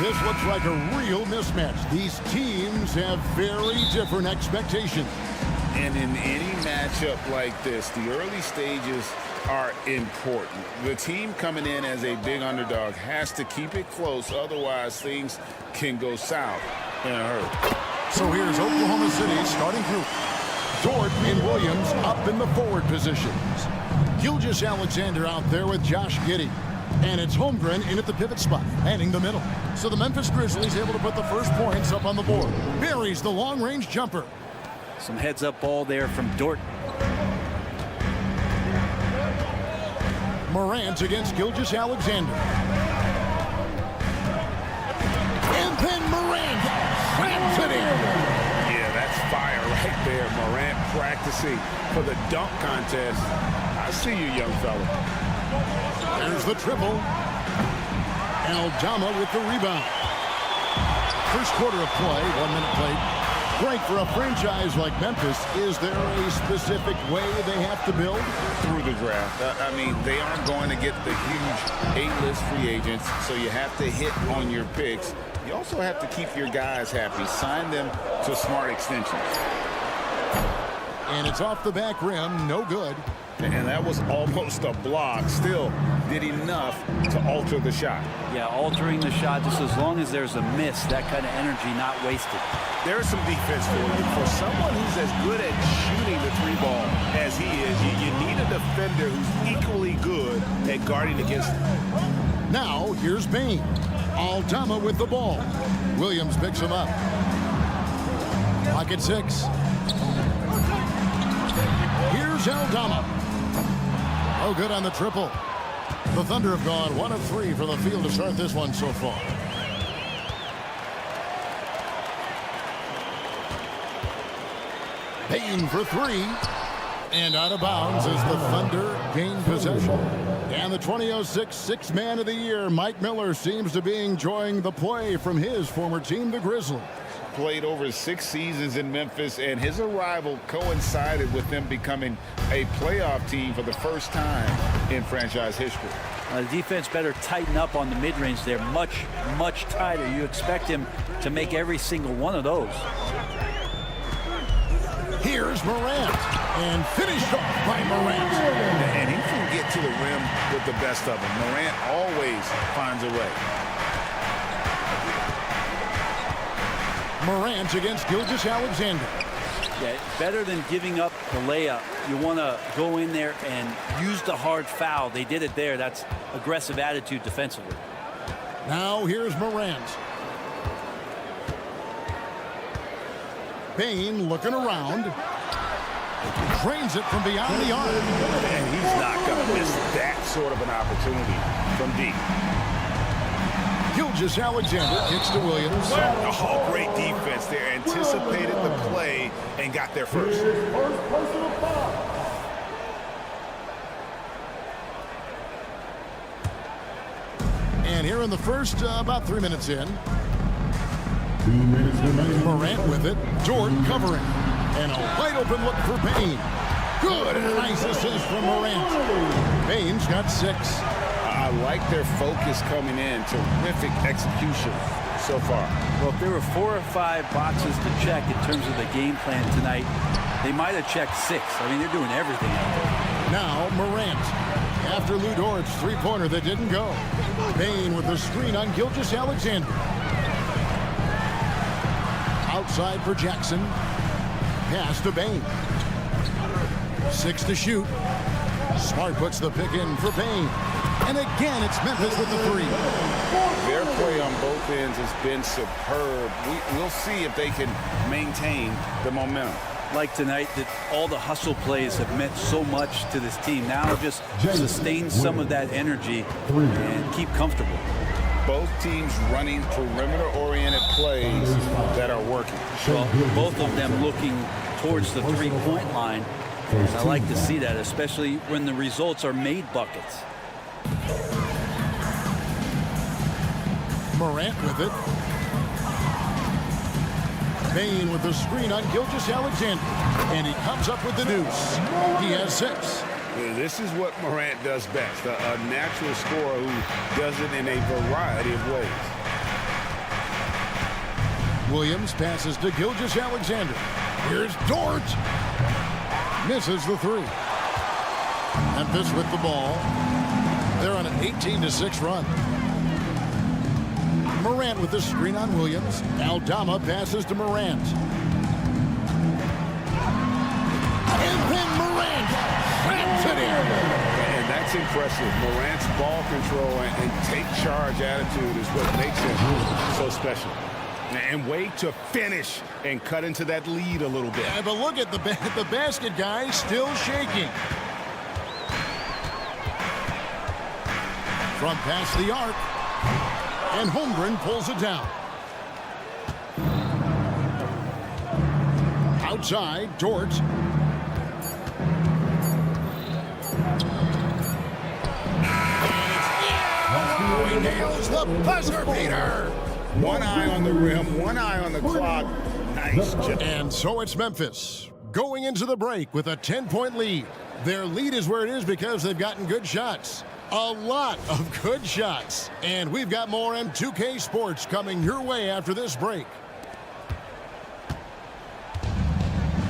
This looks like a real mismatch. These teams have very different expectations. And in any matchup like this, the early stages are important. The team coming in as a big underdog has to keep it close, otherwise things can go south in a hurry. So here's Oklahoma City starting group. Dort and Williams up in the forward positions. Gilgeous-Alexander out there with Josh Giddey. And it's Holmgren in at the pivot spot, manning the middle. So the Memphis Grizzlies able to put the first points up on the board. Buries the long-range jumper. Some heads-up ball there from Dort. Morant against Gilgeous-Alexander. And then Morant slams it in. Yeah, that's fire right there. Morant practicing for the dunk contest. I see you, young fella. There's the triple. Aldama with the rebound. First quarter of play, 1 minute played. Frank, for a franchise like Memphis, is there a specific way they have to build? Through the draft. I mean, they aren't going to get the huge A-list free agents, so you have to hit on your picks. You also have to keep your guys happy. Sign them to smart extensions. And it's off the back rim, no good. And that was almost a block. Still did enough to alter the shot. Yeah, altering the shot just as long as there's a miss, that kind of energy not wasted. There's some defense for you. For someone who's as good at shooting the three ball as he is, you need a defender who's equally good at guarding against him. Now, here's Bain. Aldama with the ball. Williams picks him up. Pocket 6. Here's Aldama. Oh, good on the triple. The Thunder have gone 1 of 3 from the field to start this one so far. Bain for 3. And out of bounds as the Thunder gain possession. And the 2006 Sixth Man of the Year, Mike Miller, seems to be enjoying the play from his former team, the Grizzlies. Played over 6 seasons in Memphis, and his arrival coincided with them becoming a playoff team for the first time in franchise history. The defense better tighten up on the mid-range there. Much, much tighter. You expect him to make every single one of those. Here's Morant, and finished off by Morant. And he can get to the rim with the best of them. Morant always finds a way. Morant against Gilgeous-Alexander. Yeah, better than giving up the layup. You want to go in there and use the hard foul. They did it there. That's aggressive attitude defensively. Now here's Morant. Bain looking around. Drains it from beyond the arc. And he's not going to miss that sort of an opportunity from deep. Gilgeous-Alexander kicks to Williams. Oh, great defense there. Anticipated the play and got there first. And here in the first, about 3 minutes in. 2 minutes remaining. Morant with it. Jordan covering. And a wide open look for Bain. Good and a nice assist from Morant. Bain's got 6. I like their focus coming in. Terrific execution so far. Well, if there were 4 or 5 boxes to check in terms of the game plan tonight, they might have checked 6. I mean, they're doing everything out there. Now Morant. After Lou Dort's three-pointer that didn't go. Bain with the screen on Gilgeous-Alexander. Outside for Jackson. Pass to Bain. 6 to shoot. Smart puts the pick in for Bain. And again, it's Memphis with the 3. Their play on both ends has been superb. We'll see if they can maintain the momentum. Like tonight, that all the hustle plays have meant so much to this team. Now just sustain some of that energy and keep comfortable. Both teams running perimeter-oriented plays that are working. Well, both of them looking towards the three-point line. And I like to see that, especially when the results are made buckets. Morant with it. Bain with the screen on Gilgeous-Alexander. And he comes up with the deuce. He has 6. This is what Morant does best. A natural scorer who does it in a variety of ways. Williams passes to Gilgeous-Alexander. Here's Dort. Misses the three. Memphis with the ball. They're on an 18-6 run. Morant with the screen on Williams. Aldama passes to Morant. And then Morant slams it in. And that's impressive. Morant's ball control and take charge attitude is what makes him so special. And way to finish and cut into that lead a little bit. Yeah, but look at the basket guy still shaking. From past the arc. And Holmgren pulls it down. Outside, Dort. He nails the buzzer beater. One eye on the rim, one eye on the clock. Nice job. And so it's Memphis going into the break with a 10-point lead. Their lead is where it is because they've gotten good shots. A lot of good shots. And we've got more M2K Sports coming your way after this break.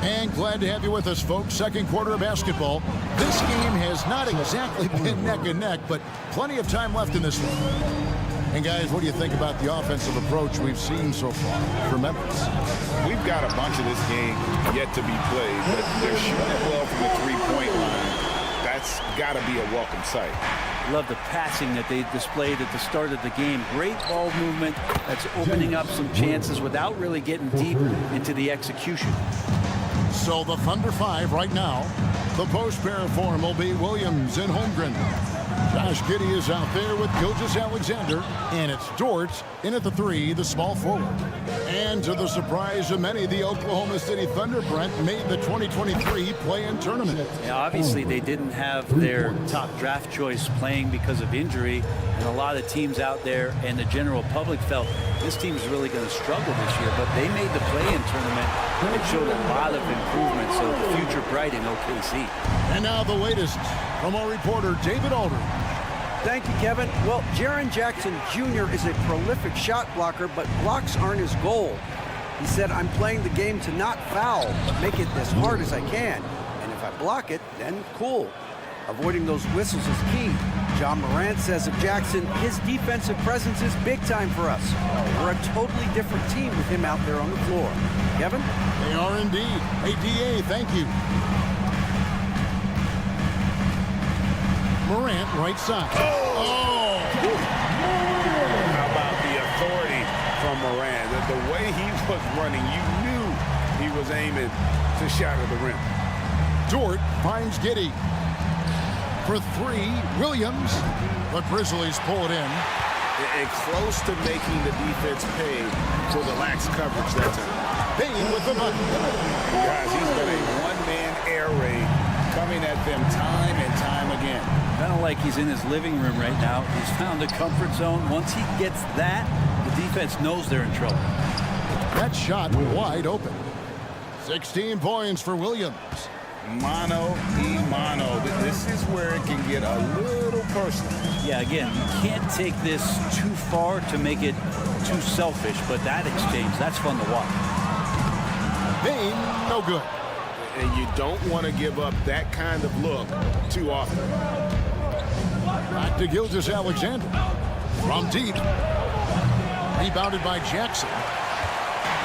And glad to have you with us, folks. Second quarter of basketball. This game has not exactly been neck and neck, but plenty of time left in this one. And guys, what do you think about the offensive approach we've seen so far for Memphis? We've got a bunch of this game yet to be played, but they're shooting it well from the three-point line. That's got to be a welcome sight. Love the passing that they displayed at the start of the game. Great ball movement that's opening up some chances without really getting deep into the execution. So the Thunder 5 right now. The post pair form will be Williams and Holmgren. Josh Giddey is out there with Gilgeous-Alexander, and it's Dort in at the three, the small forward. And to the surprise of many, the Oklahoma City Thunder, Brent, made the 2023 play-in tournament. Yeah, obviously, they didn't have their top draft choice playing because of injury, and a lot of teams out there and the general public felt this team's really going to struggle this year, but they made the play-in tournament. It showed a lot of improvement, so the future bright in OKC. And now the latest from our reporter, David Aldridge. Thank you, Kevin. Well, Jaren Jackson Jr. is a prolific shot blocker, but blocks aren't his goal. He said, I'm playing the game to not foul, but make it as hard as I can. And if I block it, then cool. Avoiding those whistles is key. John Morant says of Jackson, his defensive presence is big time for us. We're a totally different team with him out there on the floor. Kevin? They are indeed. Hey, DA, thank you. Morant, right side. Oh! How about the authority from Morant? The way he was running, you knew he was aiming to shatter the rim. Dort finds Giddey. For three, Williams. The Grizzlies pull it in. And close to making the defense pay for the lax coverage that time. Bain with the bucket. Guys, he's been a one-man air raid coming at them time and time again. Kind of like he's in his living room right now. He's found a comfort zone. Once he gets that, the defense knows they're in trouble. That shot wide open. 16 points for Williams. Mano y mano. This is where it can get a little personal. Yeah, again, you can't take this too far to make it too selfish, but that exchange, that's fun to watch. Bain, no good. And you don't want to give up that kind of look too often. Back to Gilgeous-Alexander. From deep. Rebounded by Jackson.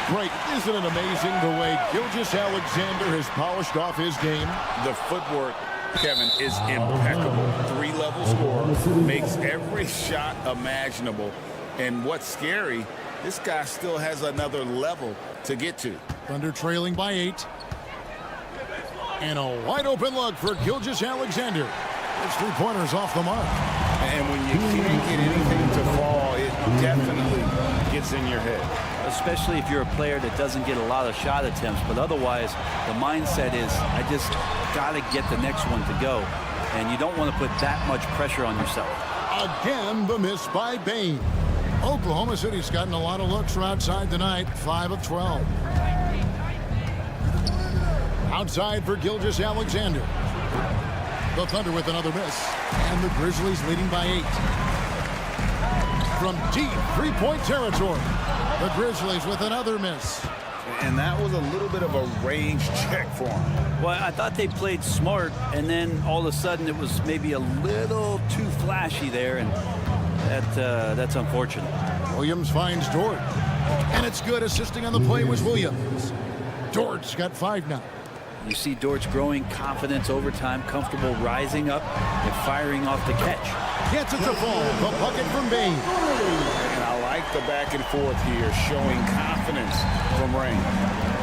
Great. Isn't it amazing the way Gilgeous-Alexander has polished off his game? The footwork, Kevin, is impeccable. Three-level scorer, makes every shot imaginable. And what's scary, this guy still has another level to get to. Thunder trailing by 8. And a wide open look for Gilgeous-Alexander. His three-pointer's off the mark. And when you can't get anything to fall, it definitely gets in your head. Especially if you're a player that doesn't get a lot of shot attempts, but otherwise the mindset is I just got to get the next one to go, and you don't want to put that much pressure on yourself. Again, the miss by Bain. Oklahoma City's gotten a lot of looks from outside tonight, 5 of 12. Outside for Gilgeous-Alexander. The Thunder with another miss, and the Grizzlies leading by 8. From deep three-point territory. The Grizzlies with another miss. And that was a little bit of a range check for him. Well, I thought they played smart, and then all of a sudden it was maybe a little too flashy there, and that's unfortunate. Williams finds Dort. And it's good. Assisting on the play was Williams. Dort's got 5 now. You see Dort's growing confidence over time, comfortable rising up and firing off the catch. Gets it to fall. The bucket from Bain. And I like the back and forth here, showing confidence from Rain.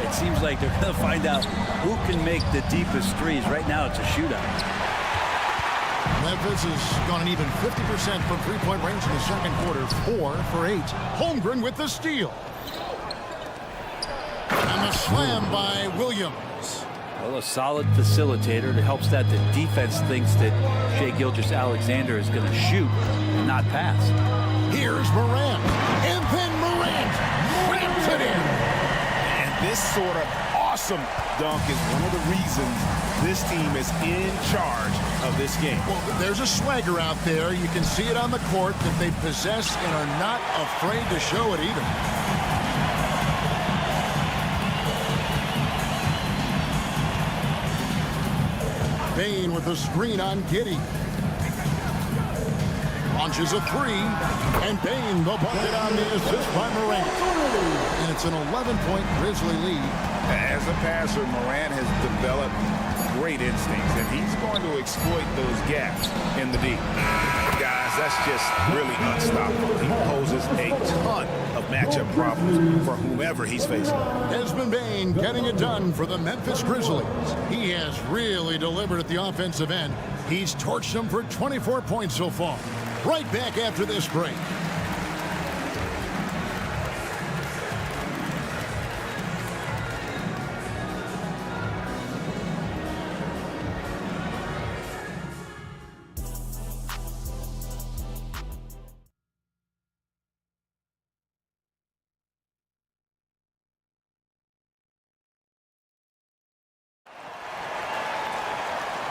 It seems like they're going to find out who can make the deepest threes. Right now it's a shootout. Memphis has gone an even 50% from three-point range in the second quarter. 4 for 8. Holmgren with the steal. And the slam by Williams. Well, a solid facilitator that helps that the defense thinks that Shai Gilgeous-Alexander is going to shoot and not pass. Here's Morant. And then Morant ramps it in. And this sort of awesome dunk is one of the reasons this team is in charge of this game. Well, there's a swagger out there. You can see it on the court that they possess and are not afraid to show it either. Bain with the screen on Giddey. Launches a 3, and Bain the bucket on the assist by Morant. And it's an 11-point Grizzly lead. As a passer, Morant has developed great instincts, and he's going to exploit those gaps in the deep. Guys, that's just really unstoppable. He poses a ton of matchup problems for whomever he's facing. Desmond Bain getting it done for the Memphis Grizzlies. He has really delivered at the offensive end. He's torched them for 24 points so far. Right back after this break.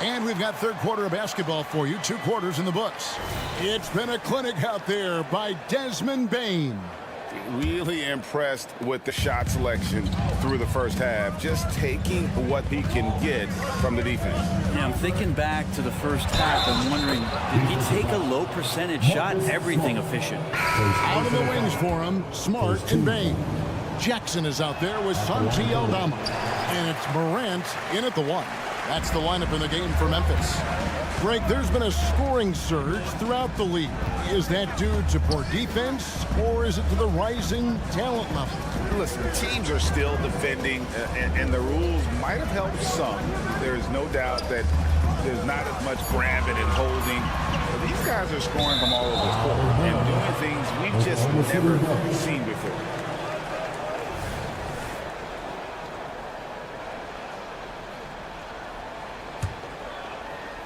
And we've got third quarter of basketball for you. 2 quarters in the books. It's been a clinic out there by Desmond Bain. Really impressed with the shot selection through the first half. Just taking what he can get from the defense. Yeah, I'm thinking back to the first half. I'm wondering, did he take a low percentage shot? Everything efficient. Out of the wings for him, Smart and Bain. Jackson is out there with Santi Aldama. And it's Morant in at the 1. That's the lineup in the game for Memphis. Greg, there's been a scoring surge throughout the league. Is that due to poor defense, or is it to the rising talent level? Listen, teams are still defending, and the rules might have helped some. There's no doubt that there's not as much grabbing and holding. But these guys are scoring from all over the court and doing things we've just never seen before.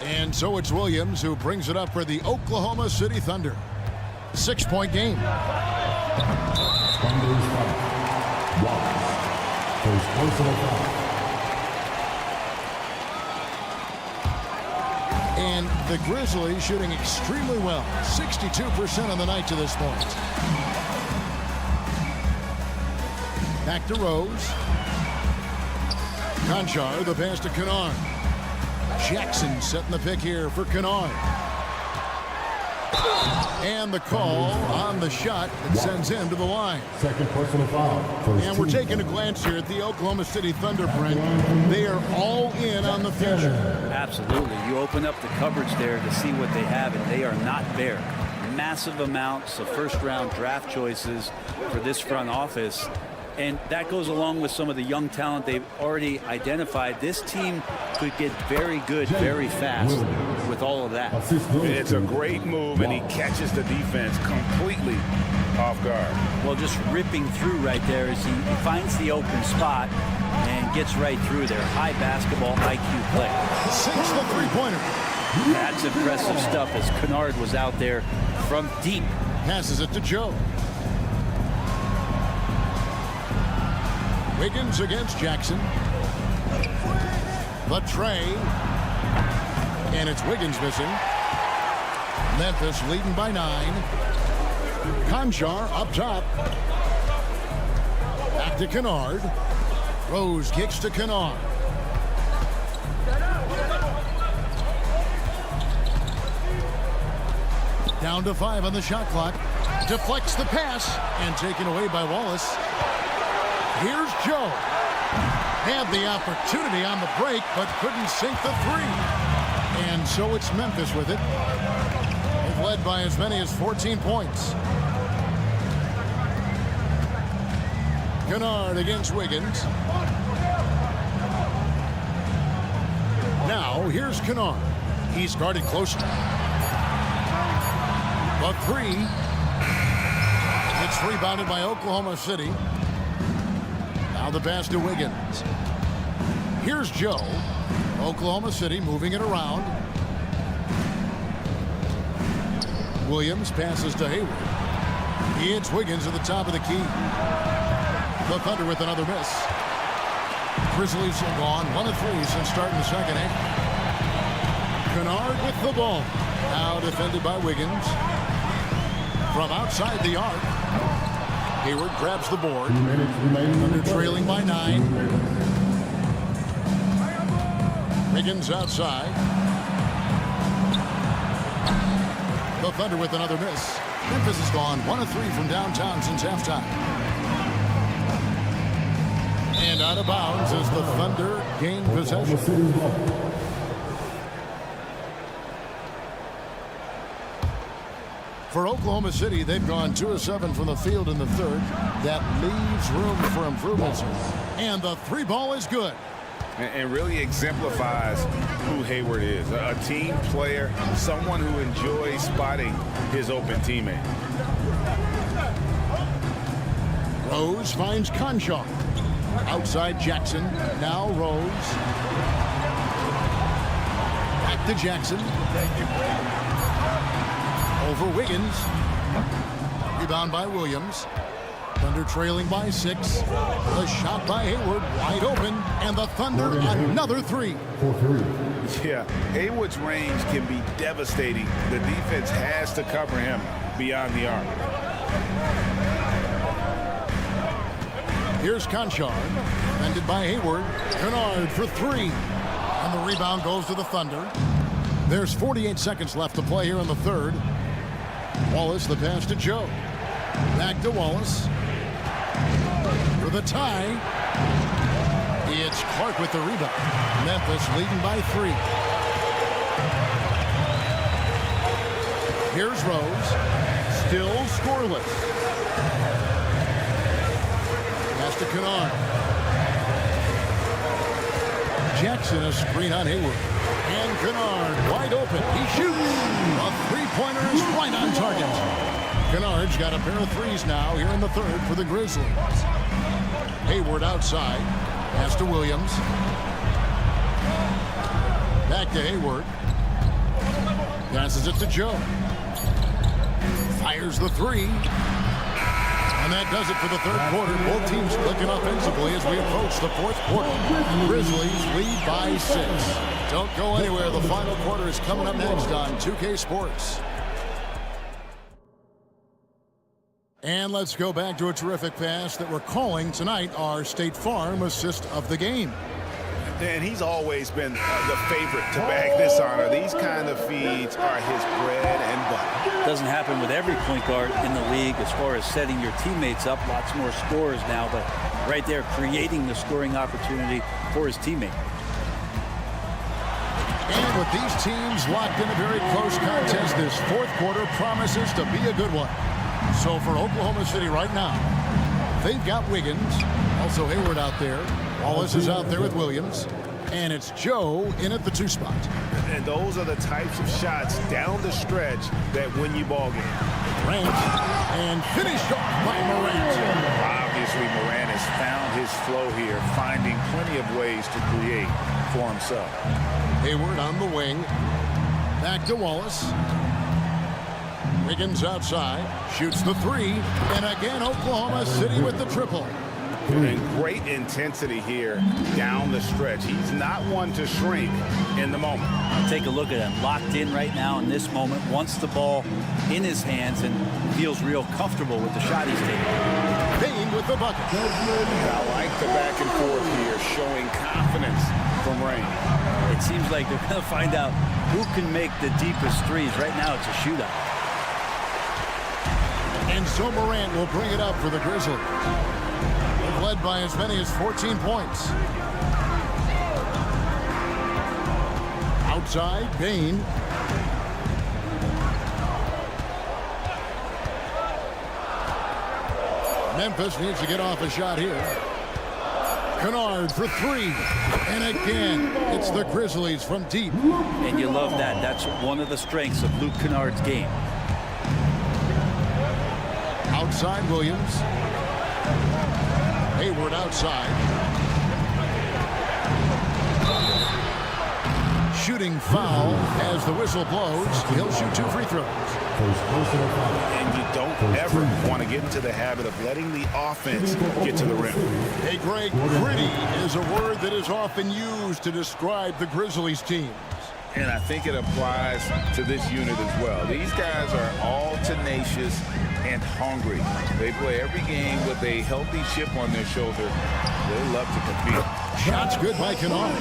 And so it's Williams who brings it up for the Oklahoma City Thunder. 6-point game. Thunder's foul. First personal foul. And the Grizzlies shooting extremely well. 62% on the night to this point. Back to Rose. Conchar, the pass to Kennard. Jackson setting the pick here for Kennard. And the call on the shot that sends him to the line. Second personal foul. And we're taking a glance here at the Oklahoma City Thunder, Brent. They are all in on the future. Absolutely. You open up the cupboards there to see what they have, and they are not bare. Massive amounts of first-round draft choices for this front office. And that goes along with some of the young talent they've already identified. This team could get very good very fast with all of that. It's a great move, and he catches the defense completely off guard. Well, just ripping through right there as he finds the open spot and gets right through there. High basketball IQ play. Sinks the three-pointer. That's impressive stuff as Kennard was out there from deep. Passes it to Joe. Wiggins against Jackson. The tray. And it's Wiggins missing. Memphis leading by 9. Conchar up top. Back to Kennard. Rose kicks to Kennard. Down to 5 on the shot clock. Deflects the pass and taken away by Wallace. Here's Joe. Had the opportunity on the break, but couldn't sink the 3. And so it's Memphis with it. They've led by as many as 14 points. Kennard against Wiggins. Now here's Kennard. He's guarded closely. The 3. It's rebounded by Oklahoma City. Now the pass to Wiggins. Here's Joe. Oklahoma City moving it around. Williams passes to Hayward. He hits Wiggins at the top of the key. The Thunder with another miss. Grizzlies have gone 1 of 3 since starting the second half. Kennard with the ball. Now defended by Wiggins. From outside the arc. Hayward grabs the board. Thunder trailing by 9. Wiggins outside. The Thunder with another miss. Memphis has gone 1 of 3 from downtown since halftime. And out of bounds as the Thunder gain possession. For Oklahoma City, they've gone 2 of 7 from the field in the third. That leaves room for improvements. And the 3 ball is good. And really exemplifies who Hayward is. A team player, someone who enjoys spotting his open teammate. Rose finds Conchar. Outside Jackson. Now Rose. Back to Jackson. Over Wiggins. Rebound by Williams. Thunder trailing by 6. The shot by Hayward wide open. And the Thunder another 3. Yeah, Hayward's range can be devastating. The defense has to cover him beyond the arc. Here's Conchar. Defended by Hayward. Kennard for 3. And the rebound goes to the Thunder. There's 48 seconds left to play here in the third. Wallace, the pass to Joe. Back to Wallace. For the tie. It's Clark with the rebound. Memphis leading by 3. Here's Rose. Still scoreless. Pass to Kennard. Jackson a screen on Hayward. And Kennard wide open. He shoots. A three-pointer is right on target. Kennard's got a pair of 3s now here in the third for the Grizzlies. Hayward outside. Pass to Williams. Back to Hayward. Passes it to Joe. Fires the 3. And that does it for the third quarter. Both teams clicking offensively as we approach the fourth quarter. Grizzlies lead by 6. Don't go anywhere. The final quarter is coming up next on 2K Sports. And let's go back to a terrific pass that we're calling tonight our State Farm assist of the game. And he's always been the favorite to bag this honor. These kind of feeds are his bread and butter. Doesn't happen with every point guard in the league as far as setting your teammates up. Lots more scorers now, but right there creating the scoring opportunity for his teammate. And with these teams locked in a very close contest, this fourth quarter promises to be a good one. So for Oklahoma City right now, they've got Wiggins, also Hayward out there. Wallace is out there with Williams. And it's Joe in at the 2 spot. And those are the types of shots down the stretch that win you ball game. Morant, and finished off by Morant. Obviously, Morant has found his flow here, finding plenty of ways to create for himself. Hayward on the wing. Back to Wallace. Wiggins outside. Shoots the 3. And again, Oklahoma City with the triple. And great intensity here down the stretch. He's not one to shrink in the moment. Take a look at him. Locked in right now in this moment. Wants the ball in his hands and feels real comfortable with the shot he's taking. Bain with the bucket. I like the back and forth here, showing confidence from Rain. It seems like they're going to find out who can make the deepest threes. Right now, it's a shootout. And so Morant will bring it up for the Grizzlies. They've led by as many as 14 points. Outside, Bain. Memphis needs to get off a shot here. Kennard for three. And again, it's the Grizzlies from deep. And you love that. That's one of the strengths of Luke Kennard's game. Outside, Williams. Hayward outside. Shooting foul as the whistle blows. He'll shoot 2 free throws. And you don't ever want to get into the habit of letting the offense get to the rim. Hey, Greg, gritty is a word that is often used to describe the Grizzlies teams. And I think it applies to this unit as well. These guys are all tenacious and hungry. They play every game with a healthy chip on their shoulder. They love to compete. Shots good by Kennard.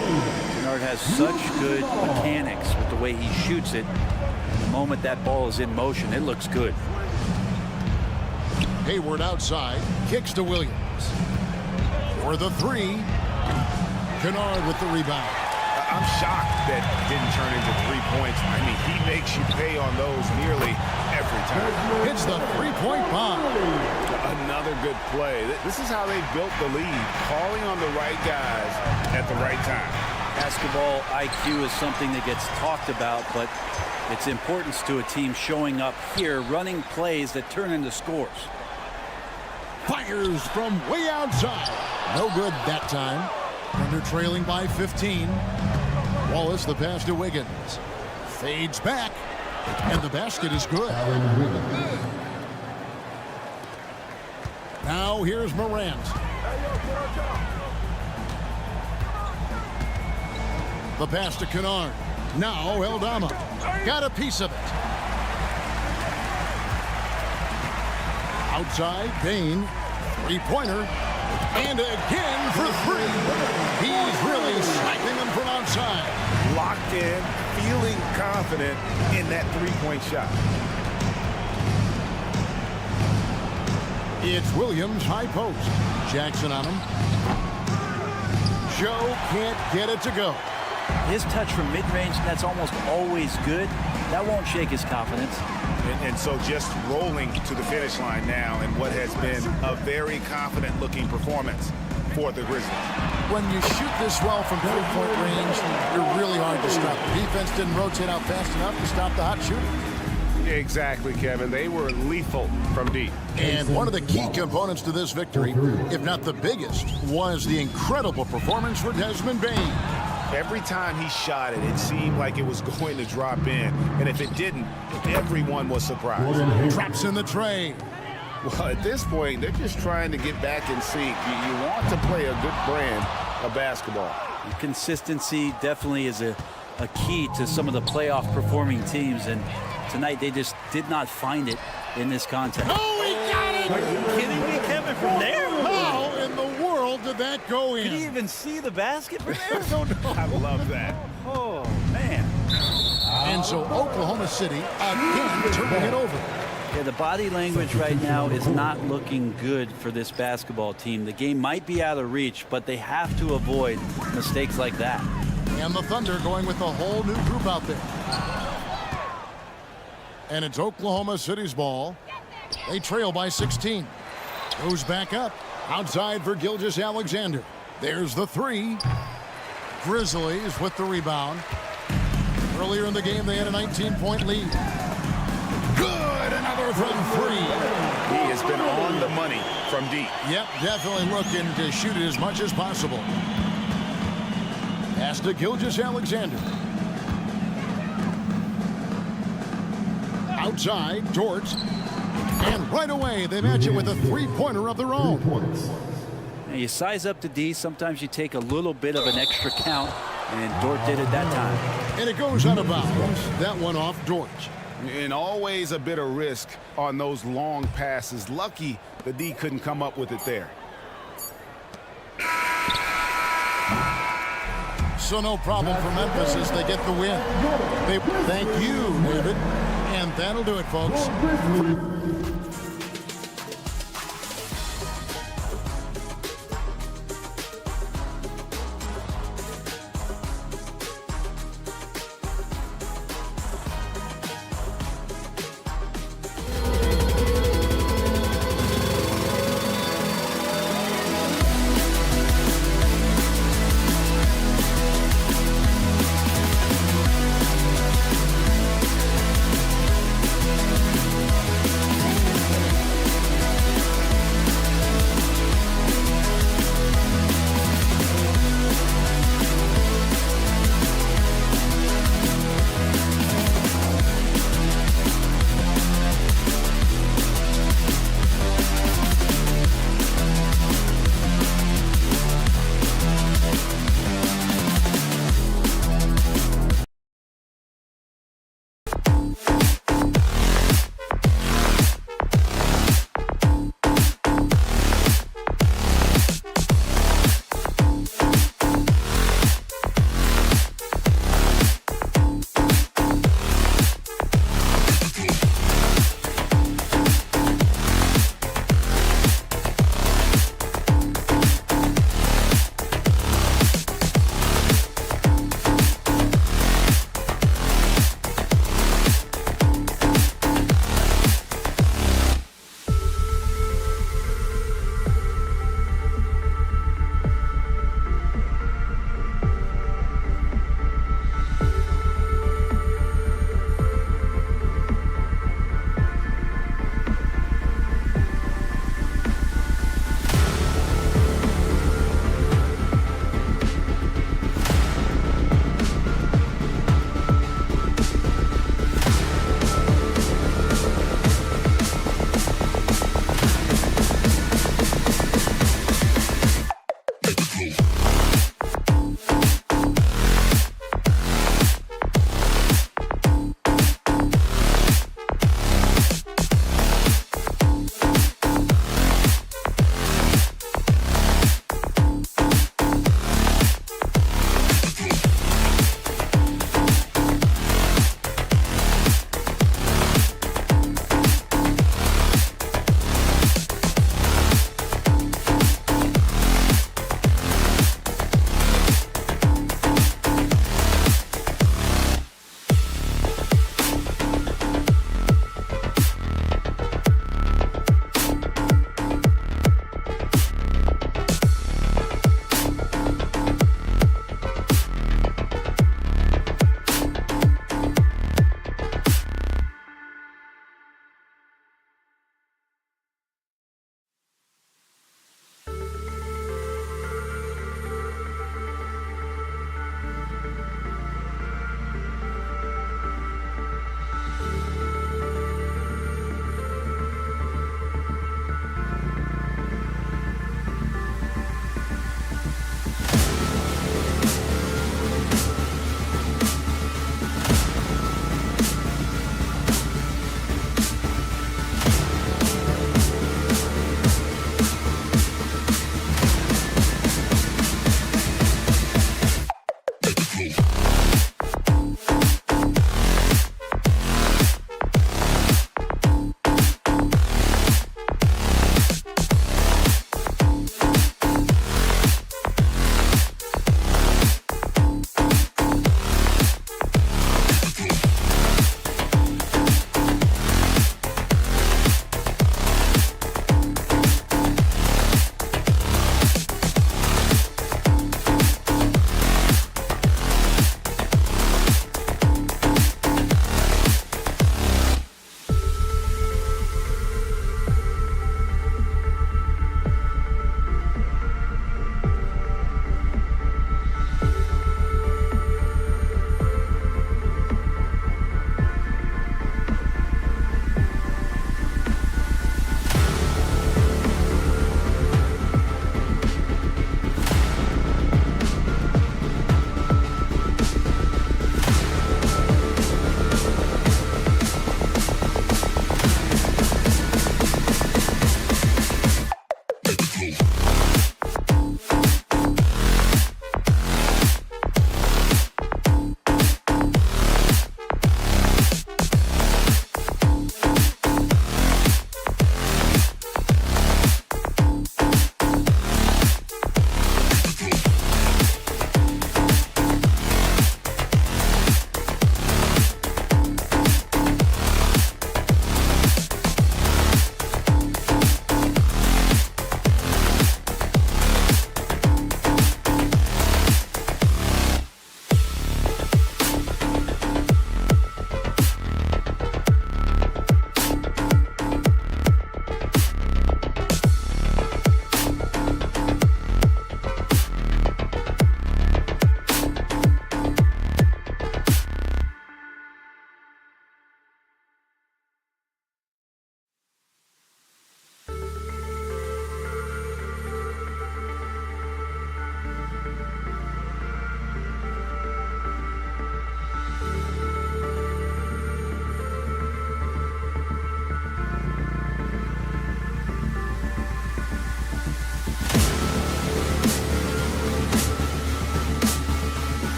Kennard has such good mechanics with the way he shoots it. The moment that ball is in motion, it looks good. Hayward outside, kicks to Williams. For the three, Kennard with the rebound. I'm shocked that didn't turn into 3 points. I mean, he makes you pay on those nearly every time. Hits the three-point bomb. Another good play. This is how they built the lead, calling on the right guys at the right time. Basketball IQ is something that gets talked about, but its importance to a team showing up here, running plays that turn into scores. Fires from way outside. No good that time. Thunder trailing by 15. Wallace the pass to Wiggins. Fades back. And the basket is good. Now here's Morant. The pass to Kennard. Now Eldama. Got a piece of it. Outside, Bain. Three-pointer. And again for three. He's really sniping them from outside. Locked in, feeling confident in that three-point shot. It's Williams, high post. Jackson on him. Joe can't get it to go. His touch from mid-range, that's almost always good. That won't shake his confidence. And so just rolling to the finish line now in what has been a very confident-looking performance for the Grizzlies. When you shoot this well from three-point range, you're really hard to stop. The defense didn't rotate out fast enough to stop the hot shooter. Exactly, Kevin. They were lethal from deep. And one of the key components to this victory, if not the biggest, was the incredible performance for Desmond Bain. Every time he shot it, it seemed like it was going to drop in. And if it didn't, everyone was surprised. Traps in the tray. Well, at this point, they're just trying to get back in sync. You want to play a good brand of basketball. Consistency definitely is a key to some of the playoff performing teams. And tonight they just did not find it in this contest. Oh, he got it! Are you kidding me, Kevin, from there? How in the world did that go in? Did he even see the basket from there? I don't know. I love that. Oh, man. And so Oklahoma City again turning it over. Yeah, the body language right now is not looking good for this basketball team. The game might be out of reach, but they have to avoid mistakes like that. And the Thunder going with a whole new group out there. And it's Oklahoma City's ball. They trail by 16. Goes back up. Outside for Gilgeous-Alexander. There's the three. Grizzlies with the rebound. Earlier in the game, they had a 19-point lead. Good, another from three. He has been on the money from deep. Yep, definitely looking to shoot it as much as possible. Pass to Gilgeous-Alexander. Outside, Dort. And right away, they match it with a three-pointer of their own. Now you size up the D. Sometimes you take a little bit of an extra count, and Dort did it that time. And it goes out of bounds. That one off Dort. And always a bit of risk on those long passes. Lucky the D couldn't come up with it there. So no problem for Memphis as they get the win. Thank you, David. And that'll do it, folks.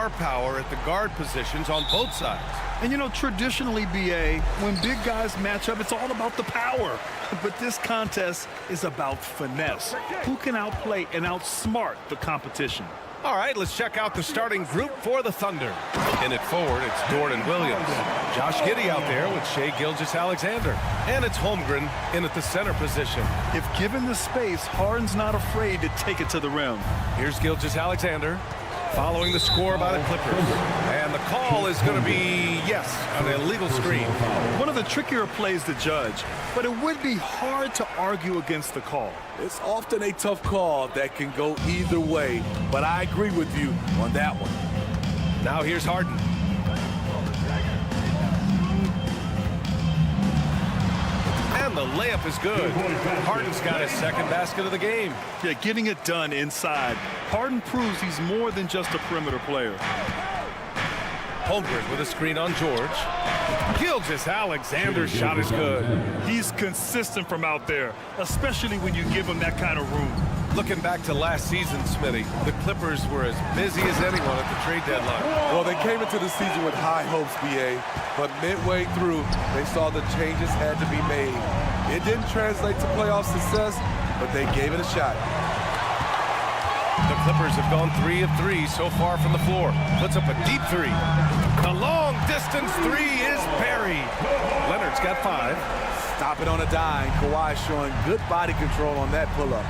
star power at the guard positions on both sides. And you know, traditionally, BA, when big guys match up, it's all about the power. But this contest is about finesse. Who can outplay and outsmart the competition? All right, let's check out the starting group for the Thunder. In it forward, it's Jordan Williams. Josh Giddey out there with Shai Gilgeous-Alexander. And it's Holmgren in at the center position. If given the space, Harden's not afraid to take it to the rim. Here's Gilgeous-Alexander following the score by the Clippers. And the call is going to be, yes, an illegal screen. One of the trickier plays to judge, but it would be hard to argue against the call. It's often a tough call that can go either way, but I agree with you on that one. Now here's Harden. And the layup is good. Harden's got his second basket of the game. Yeah, getting it done inside. Harden proves he's more than just a perimeter player. Holmgren with a screen on George. Gilgeous-Alexander's shot is good. He's consistent from out there, especially when you give him that kind of room. Looking back to last season, Smitty, the Clippers were as busy as anyone at the trade deadline. Well, they came into the season with high hopes, BA, but midway through, they saw the changes had to be made. It didn't translate to playoff success, but they gave it a shot. The Clippers have gone 3 of 3 so far from the floor. Puts up a deep three. The long distance three is buried. Leonard's got 5. Stop it on a dime. Kawhi showing good body control on that pull-up.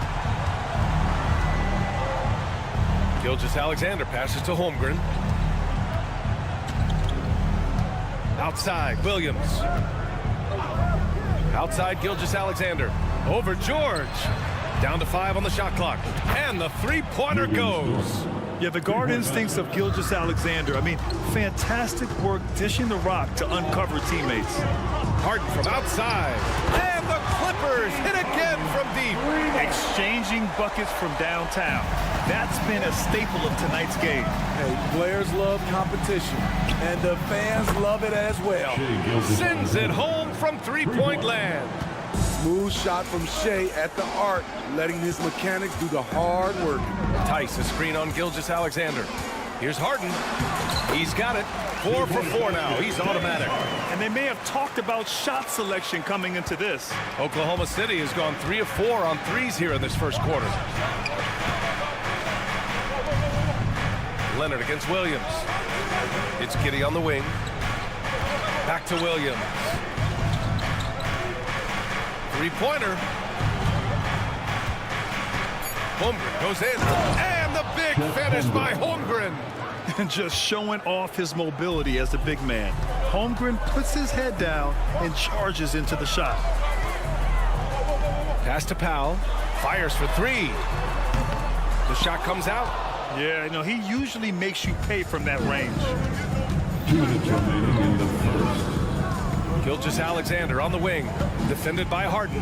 Gilgeous-Alexander passes to Holmgren. Outside, Williams. Outside, Gilgeous-Alexander. Over George. Down to 5 on the shot clock. And the three-pointer goes. Yeah, the guard instincts of Gilgeous-Alexander. I mean, fantastic work dishing the rock to uncover teammates. Harden from outside. And the Clippers hit again from deep. Exchanging buckets from downtown. That's been a staple of tonight's game. Hey, players love competition, and the fans love it as well. Sends it home from three-point land. Smooth shot from Shai at the arc, letting his mechanics do the hard work. Tice a screen on Gilgeous-Alexander. Here's Harden. He's got it. 4 for 4 now. He's automatic. And they may have talked about shot selection coming into this. Oklahoma City has gone 3 of 4 on threes here in this first quarter. Leonard against Williams. It's Giddey on the wing. Back to Williams. Three-pointer. Holmgren goes in. And the big finish by Holmgren. And just showing off his mobility as a big man. Holmgren puts his head down and charges into the shot. Pass to Powell. Fires for 3. The shot comes out. Yeah, no, he usually makes you pay from that range. 2 minutes remaining in the first. Gilgeous-Alexander on the wing. Defended by Harden.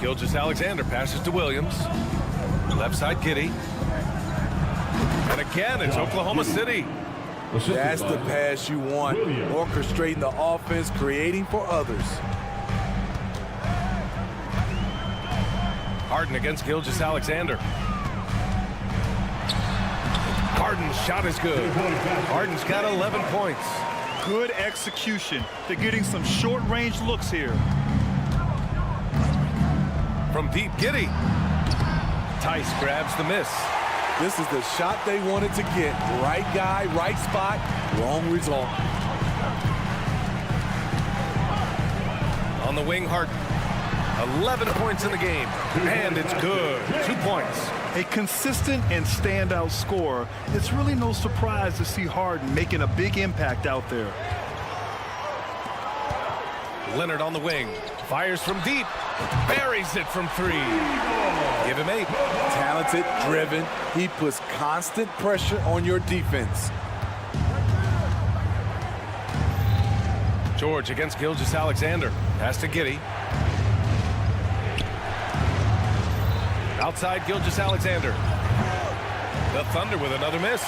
Gilgeous-Alexander passes to Williams. Left side, Giddey. And again, it's Oklahoma City. That's the pass you want. Orchestrating the offense, creating for others. Harden against Gilgeous-Alexander. Harden's shot is good. Harden's got 11 points. Good execution. They're getting some short-range looks here. From deep, Giddey. Tice grabs the miss. This is the shot they wanted to get. Right guy, right spot, wrong result. On the wing, Harden. 11 points in the game. And it's good. 2 points. A consistent and standout scorer. It's really no surprise to see Harden making a big impact out there. Leonard on the wing. Fires from deep. Buries it from 3. Give him 8. Talented, driven. He puts constant pressure on your defense. George against Gilgeous-Alexander. Pass to Giddey. Outside Gilgeous-Alexander. The Thunder with another miss.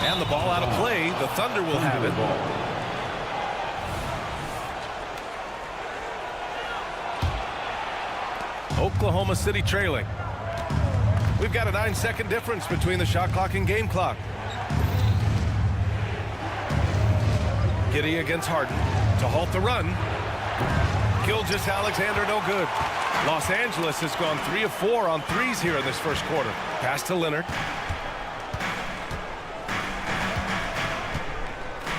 And the ball out of play. The Thunder will have it. Oklahoma City trailing. We've got a 9-second difference between the shot clock and game clock. Giddey against Harden to halt the run. Gilgeous-Alexander no good. Los Angeles has gone 3 of 4 on threes here in this first quarter. Pass to Leonard.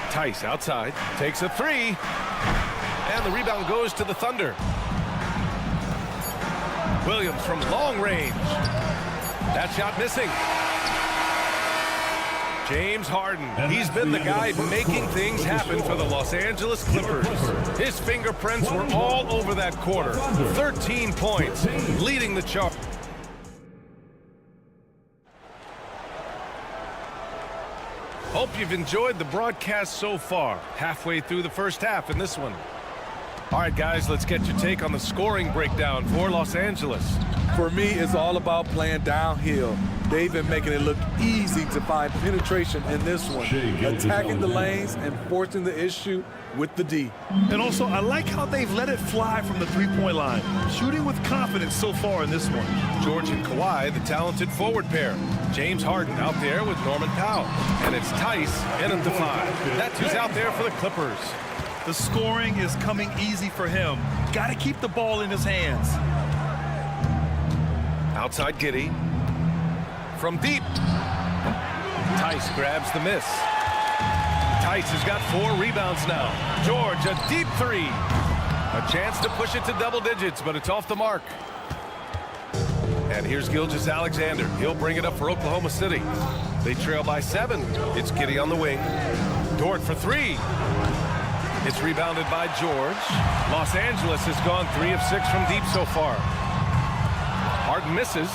Tice outside, takes a 3. And the rebound goes to the Thunder. Williams from long range. That shot missing. James Harden, he's been the guy making things happen for the Los Angeles Clippers. His fingerprints were all over that quarter. 13 points, leading the charge. Hope you've enjoyed the broadcast so far. Halfway through the first half in this one. All right, guys, let's get your take on the scoring breakdown for Los Angeles. For me, it's all about playing downhill. They've been making it look easy to find penetration in this one, attacking the lanes and forcing the issue with the D. And also, I like how they've let it fly from the three-point line, shooting with confidence so far in this one. George and Kawhi, the talented forward pair. James Harden out there with Norman Powell. And it's Tice in at the 5. That's who's out there for the Clippers. The scoring is coming easy for him. Got to keep the ball in his hands. Outside Giddey. From deep. Tice grabs the miss. Tice has got 4 rebounds now. George, a deep 3. A chance to push it to double digits, but it's off the mark. And here's Gilgeous-Alexander. He'll bring it up for Oklahoma City. They trail by 7. It's Giddey on the wing. Dort for 3. It's rebounded by George. Los Angeles has gone 3 of 6 from deep so far. Harden misses.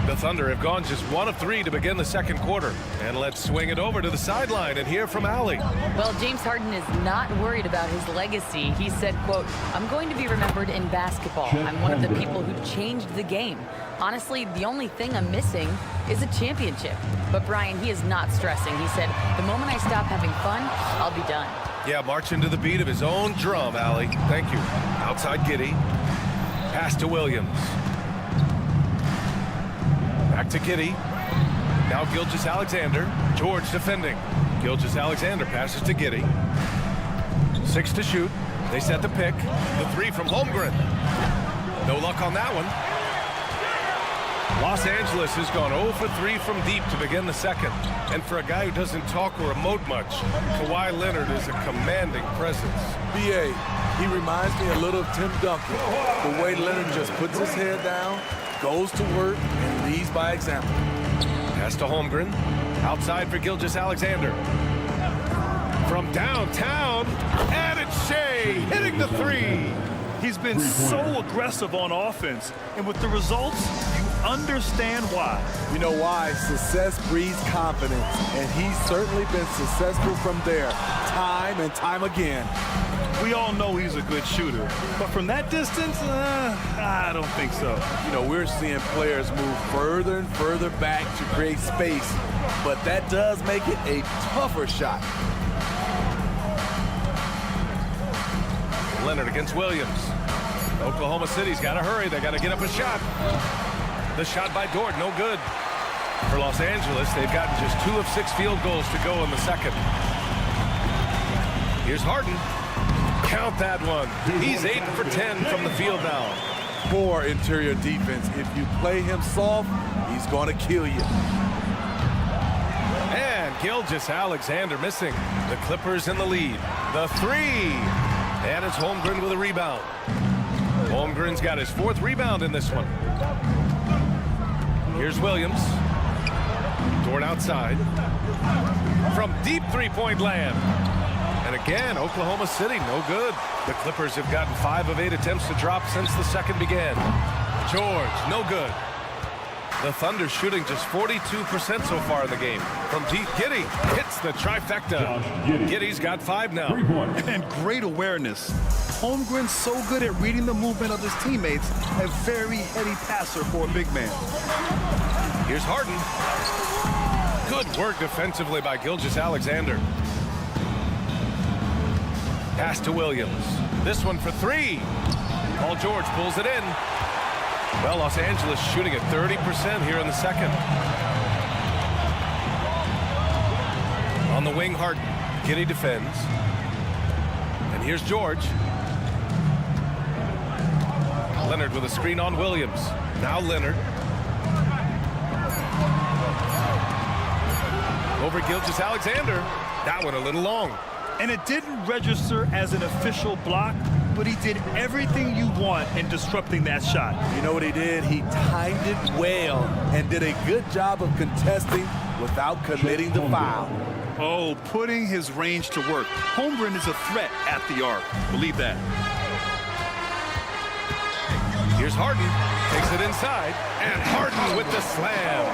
The Thunder have gone just 1 of 3 to begin the second quarter. And let's swing it over to the sideline and hear from Allie. Well, James Harden is not worried about his legacy. He said, quote, "I'm going to be remembered in basketball. I'm one of the people who changed the game. Honestly, the only thing I'm missing is a championship." But Brian, he is not stressing. He said, "The moment I stop having fun, I'll be done." Yeah, marching to the beat of his own drum, Allie. Thank you. Outside Giddey. Pass to Williams. Back to Giddey. Now Gilgeous-Alexander. George defending. Gilgeous-Alexander passes to Giddey. 6 to shoot. They set the pick. The 3 from Holmgren. No luck on that one. Los Angeles has gone 0 for 3 from deep to begin the second. And for a guy who doesn't talk or emote much, Kawhi Leonard is a commanding presence. B.A., he reminds me a little of Tim Duncan. The way Leonard just puts his head down, goes to work, and leads by example. Pass to Holmgren. Outside for Gilgeous-Alexander. From downtown, and it's Shea hitting the 3. He's been so aggressive on offense, and with the results, you understand why. You know why? Success breeds confidence, and he's certainly been successful from there, time and time again. We all know he's a good shooter, but from that distance, I don't think so. You know, we're seeing players move further and further back to create space, but that does make it a tougher shot. Leonard against Williams. Oklahoma City's got to hurry. They got to get up a shot. The shot by Dort, no good. For Los Angeles, they've gotten just 2 of 6 field goals to go in the second. Here's Harden. Count that one. He's 8 for 10 from the field now. Poor interior defense. If you play him soft, he's going to kill you. And Gilgeous-Alexander missing. The Clippers in the lead. The 3. And it's Holmgren with a rebound. Holmgren's got his 4th rebound in this one. Here's Williams. Dort outside. From deep 3-point land. And again, Oklahoma City, no good. The Clippers have gotten 5 of 8 attempts to drop since the second began. George, no good. The Thunder shooting just 42% so far in the game. From deep, Giddey hits the trifecta. Giddey's got 5 now. And great awareness. Holmgren's so good at reading the movement of his teammates. A very heady passer for a big man. Here's Harden. Good work defensively by Gilgeous-Alexander. Pass to Williams. This one for 3. Paul George pulls it in. Well, Los Angeles shooting at 30% here in the second. On the wing, Harden. Giddey defends. And here's George. Leonard with a screen on Williams. Now Leonard. Over Gilgeous-Alexander. That one a little long. And it didn't register as an official block, but he did everything you want in disrupting that shot. You know what he did? He timed it well and did a good job of contesting without committing the foul. Oh, putting his range to work. Holmgren is a threat at the arc. Believe that. Here's Harden. Takes it inside. And Harden with the slam.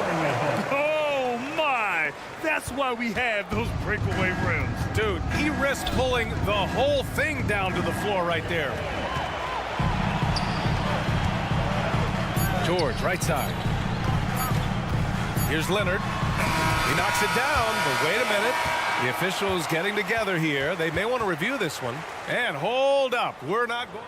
Oh, my. That's why we have those breakaway rims. Dude, he risked pulling the whole thing down to the floor right there. George, right side. Here's Leonard. He knocks it down, but wait a minute. The officials getting together here. They may want to review this one. And hold up. We're not going.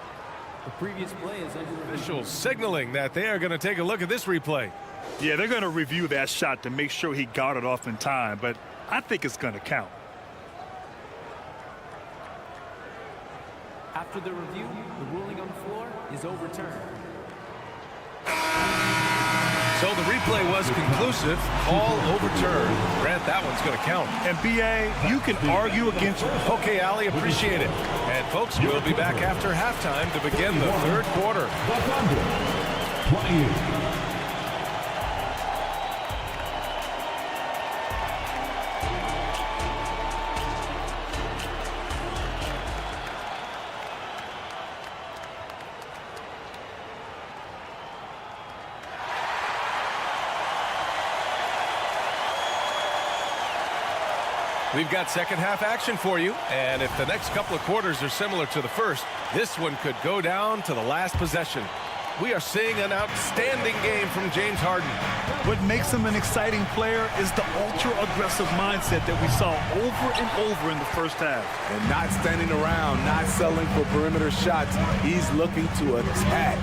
The previous play is under Officials signaling that they are going to take a look at this replay. Yeah, they're going to review that shot to make sure he got it off in time, but I think it's going to count. After the review, the ruling on the floor is overturned. So the replay was conclusive. Call overturned. Grant, that one's going to count. And B.A., you can argue against... Okay, Ali, appreciate it. And folks, we'll be back after halftime to begin the third quarter. 28. We've got second half action for you, and if the next couple of quarters are similar to the first, this one could go down to the last possession. We are seeing an outstanding game from James Harden. What makes him an exciting player is the ultra-aggressive mindset that we saw over and over in the first half. And not standing around, not settling for perimeter shots. He's looking to attack.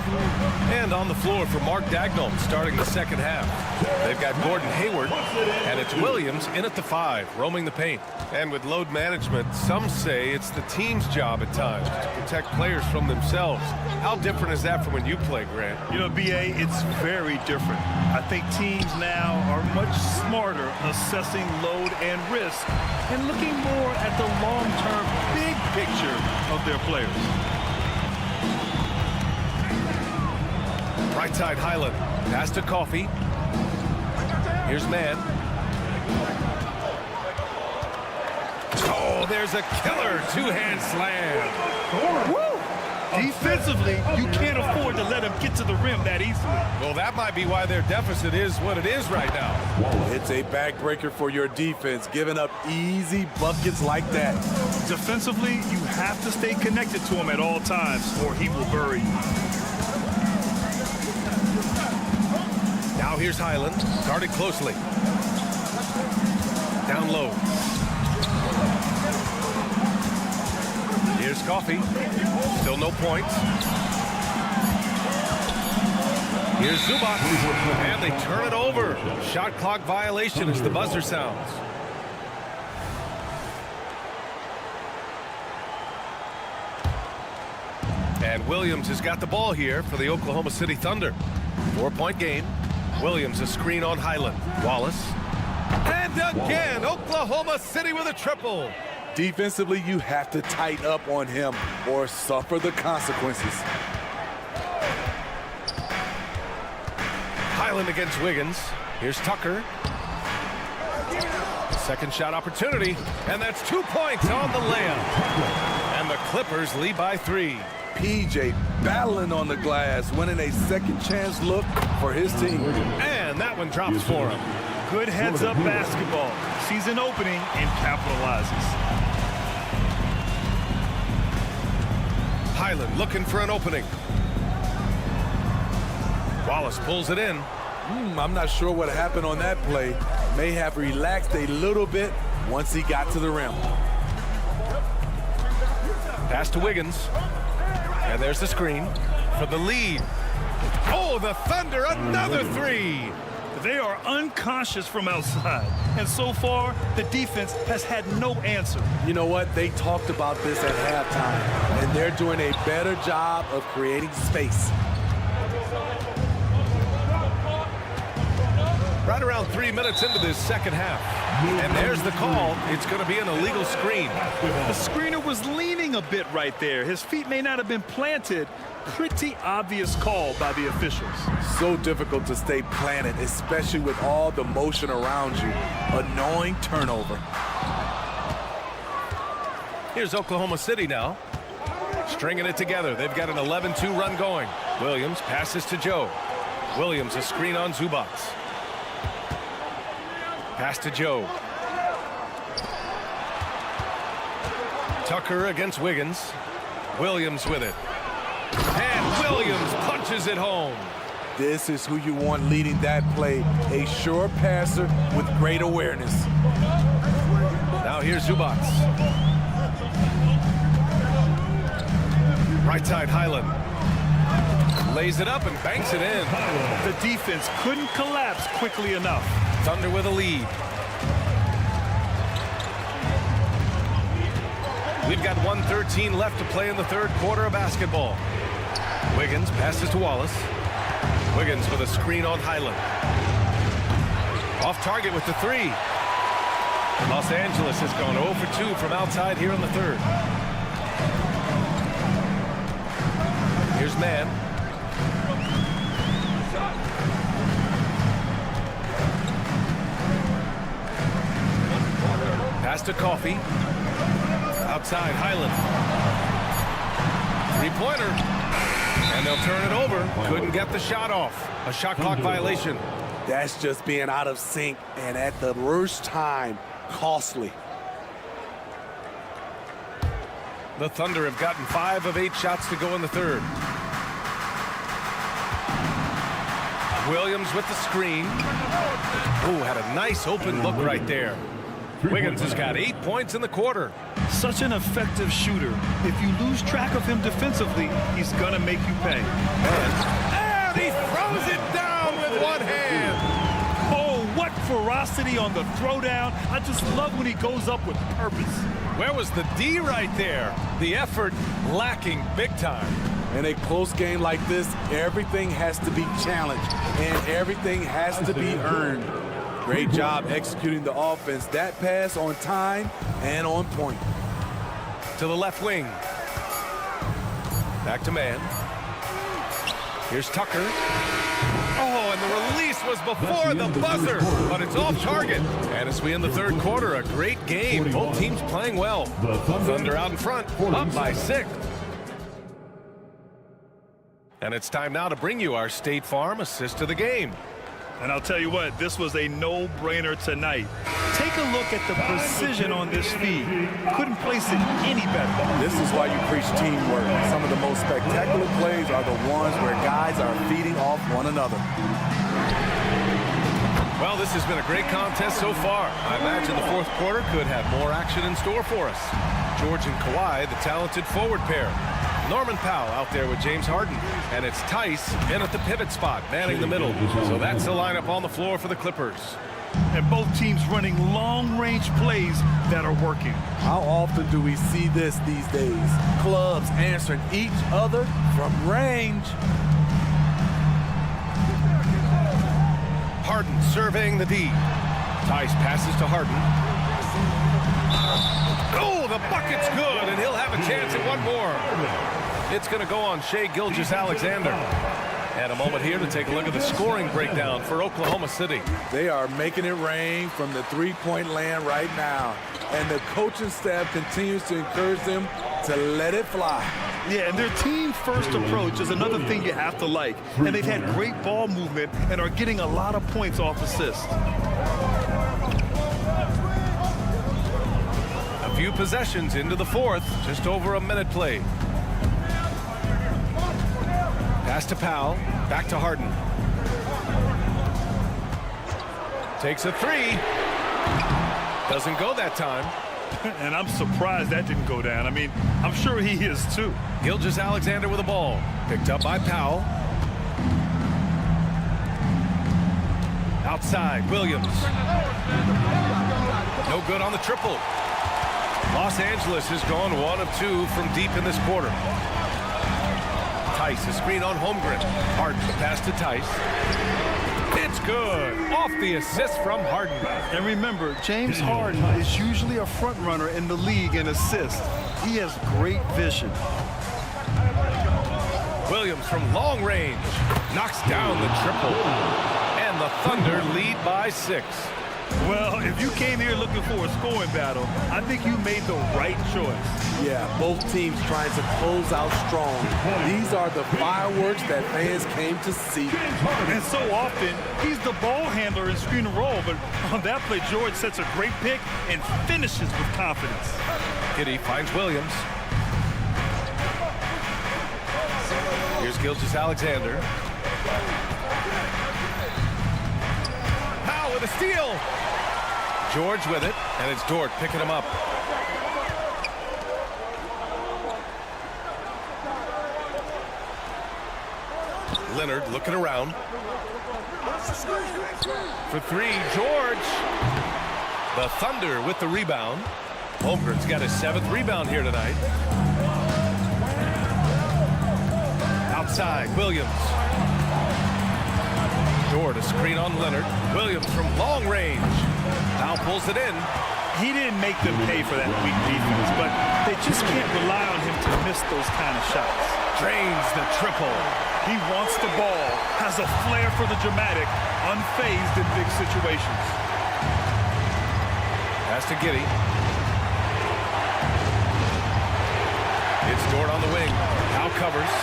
And on the floor for Mark Dagnall starting the second half. They've got Gordon Hayward, and it's Williams in at the 5, roaming the paint. And with load management, some say it's the team's job at times to protect players from themselves. How different is that from when you play, Grant? You know, B.A., it's very different. I think teams now are much smarter assessing load and risk and looking more at the long-term big picture of their players. Right side, Highland. Pass to Coffey. Here's Mann. Oh, there's a killer two-hand slam. Woo! Defensively, you can't afford to let him get to the rim that easily. Well, that might be why their deficit is what it is right now. It's a backbreaker for your defense, giving up easy buckets like that. Defensively, you have to stay connected to him at all times, or he will bury you. Now here's Highland, guarded closely. Down low. Here's Coffey. Still no points. Here's Zubac. And they turn it over. Shot clock violation as the buzzer sounds. And Williams has got the ball here for the Oklahoma City Thunder. 4-point game. Williams a screen on Highland. Wallace. And again, Oklahoma City with a triple. Defensively, you have to tighten up on him or suffer the consequences. Highland against Wiggins. Here's Tucker. Second shot opportunity, and that's 2 points on the layup. And the Clippers lead by 3. PJ battling on the glass, winning a second chance look for his team. And that one drops for him. Good heads-up basketball. Sees an opening and capitalizes. Highland looking for an opening. Wallace pulls it in. I'm not sure what happened on that play. May have relaxed a little bit once he got to the rim. Pass to Wiggins. And there's the screen for the lead. Oh, the Thunder, another three. They are unconscious from outside, and so far, the defense has had no answer. You know what? They talked about this at halftime, and they're doing a better job of creating space. Right around 3 minutes into this second half. And there's the call. It's going to be an illegal screen. The screener was leaning a bit right there. His feet may not have been planted. Pretty obvious call by the officials. So difficult to stay planted, especially with all the motion around you. Annoying turnover. Here's Oklahoma City now. Stringing it together. They've got an 11-2 run going. Williams passes to Joe. Williams a screen on Zubac. Pass to Joe. Tucker against Wiggins. Williams with it. And Williams punches it home. This is who you want leading that play. A sure passer with great awareness. Now here's Zubac. Right side Highland. Lays it up and banks it in. The defense couldn't collapse quickly enough. Thunder with a lead. We've got 1:13 left to play in the third quarter of basketball. Wiggins passes to Wallace. Wiggins with a screen on Highland. Off target with the three. Los Angeles has gone 0 for 2 from outside here in the third. Here's Mann. Pass to Coffey. Outside, Highland. Three-pointer. And they'll turn it over. Couldn't get the shot off. A shot clock violation. That's just being out of sync, and at the worst time, costly. The Thunder have gotten 5 of 8 shots to go in the third. Williams with the screen. Ooh, had a nice open look right there. Wiggins has got 8 points in the quarter. Such an effective shooter. If you lose track of him defensively, he's going to make you pay. And he throws it down with one hand. Oh, what ferocity on the throwdown. I just love when he goes up with purpose. Where was the D right there? The effort lacking big time. In a close game like this, everything has to be challenged, and everything has to be earned. Great job executing the offense. That pass on time and on point. To the left wing. Back to Mann. Here's Tucker. Oh, and the release was before the buzzer, but it's off target. And as we end the third quarter, a great game. Both teams playing well. Thunder out in front, up by 6. And it's time now to bring you our State Farm assist of the game. And I'll tell you what, this was a no-brainer tonight. Take a look at the precision on this feed. Couldn't place it any better. This is why you preach teamwork. Some of the most spectacular plays are the ones where guys are feeding off one another. Well, this has been a great contest so far. I imagine the fourth quarter could have more action in store for us. George and Kawhi, the talented forward pair. Norman Powell out there with James Harden. And it's Tice in at the pivot spot, manning the middle. So that's the lineup on the floor for the Clippers. And both teams running long-range plays that are working. How often do we see this these days? Clubs answering each other from range. Harden surveying the D. Tice passes to Harden. Oh, the bucket's good, and he'll have a chance at one more. It's going to go on Shai Gilgeous-Alexander. And a moment here to take a look at the scoring breakdown for Oklahoma City. They are making it rain from the three-point land right now. And the coaching staff continues to encourage them to let it fly. Yeah, and their team-first approach is another thing you have to like. And they've had great ball movement and are getting a lot of points off assists. A few possessions into the fourth, just over a minute played. Pass to Powell, back to Harden. Takes a three. Doesn't go that time. And I'm surprised that didn't go down. I mean, I'm sure he is too. Gilgeous-Alexander with the ball. Picked up by Powell. Outside, Williams. No good on the triple. Los Angeles has gone 1 of 2 from deep in this quarter. Tice, a screen on Holmgren. Harden, the pass to Tice. It's good. Off the assist from Harden. And remember, James Harden is usually a front runner in the league in assists. He has great vision. Williams from long range knocks down the triple. And the Thunder lead by 6. Well, if you came here looking for a scoring battle, I think you made the right choice. Yeah, both teams trying to close out strong. These are the fireworks that fans came to see. And so often, he's the ball handler in screen and roll, but on that play, George sets a great pick and finishes with confidence. Giddey finds Williams. Here's Gilgeous-Alexander. Powell with a steal. George with it, and it's Dort picking him up. Leonard looking around. For 3, George. The Thunder with the rebound. Holmgren's got his 7th rebound here tonight. Outside, Williams. Dort, a screen on Leonard. Williams from long range. Now pulls it in. He didn't make them pay for that weak defense, but they just can't rely on him to miss those kind of shots. Drains the triple. He wants the ball, has a flair for the dramatic, unfazed in big situations. Pass to Giddey. It's Dort on the wing. Now covers.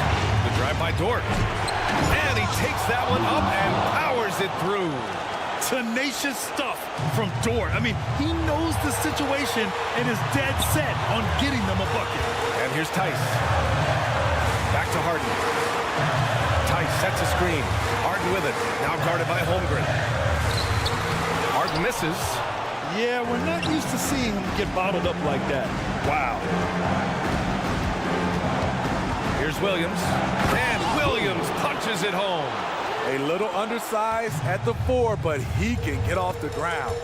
The drive by Dort. And he takes that one up and powers it through. Tenacious stuff from Dort. I mean, he knows the situation and is dead set on getting them a bucket. And here's Tice. Back to Harden. Tice sets a screen. Harden with it. Now guarded by Holmgren. Harden misses. Yeah, we're not used to seeing him get bottled up like that. Wow. Here's Williams. And Williams punches it home. A little undersized at the 4, but he can get off the ground.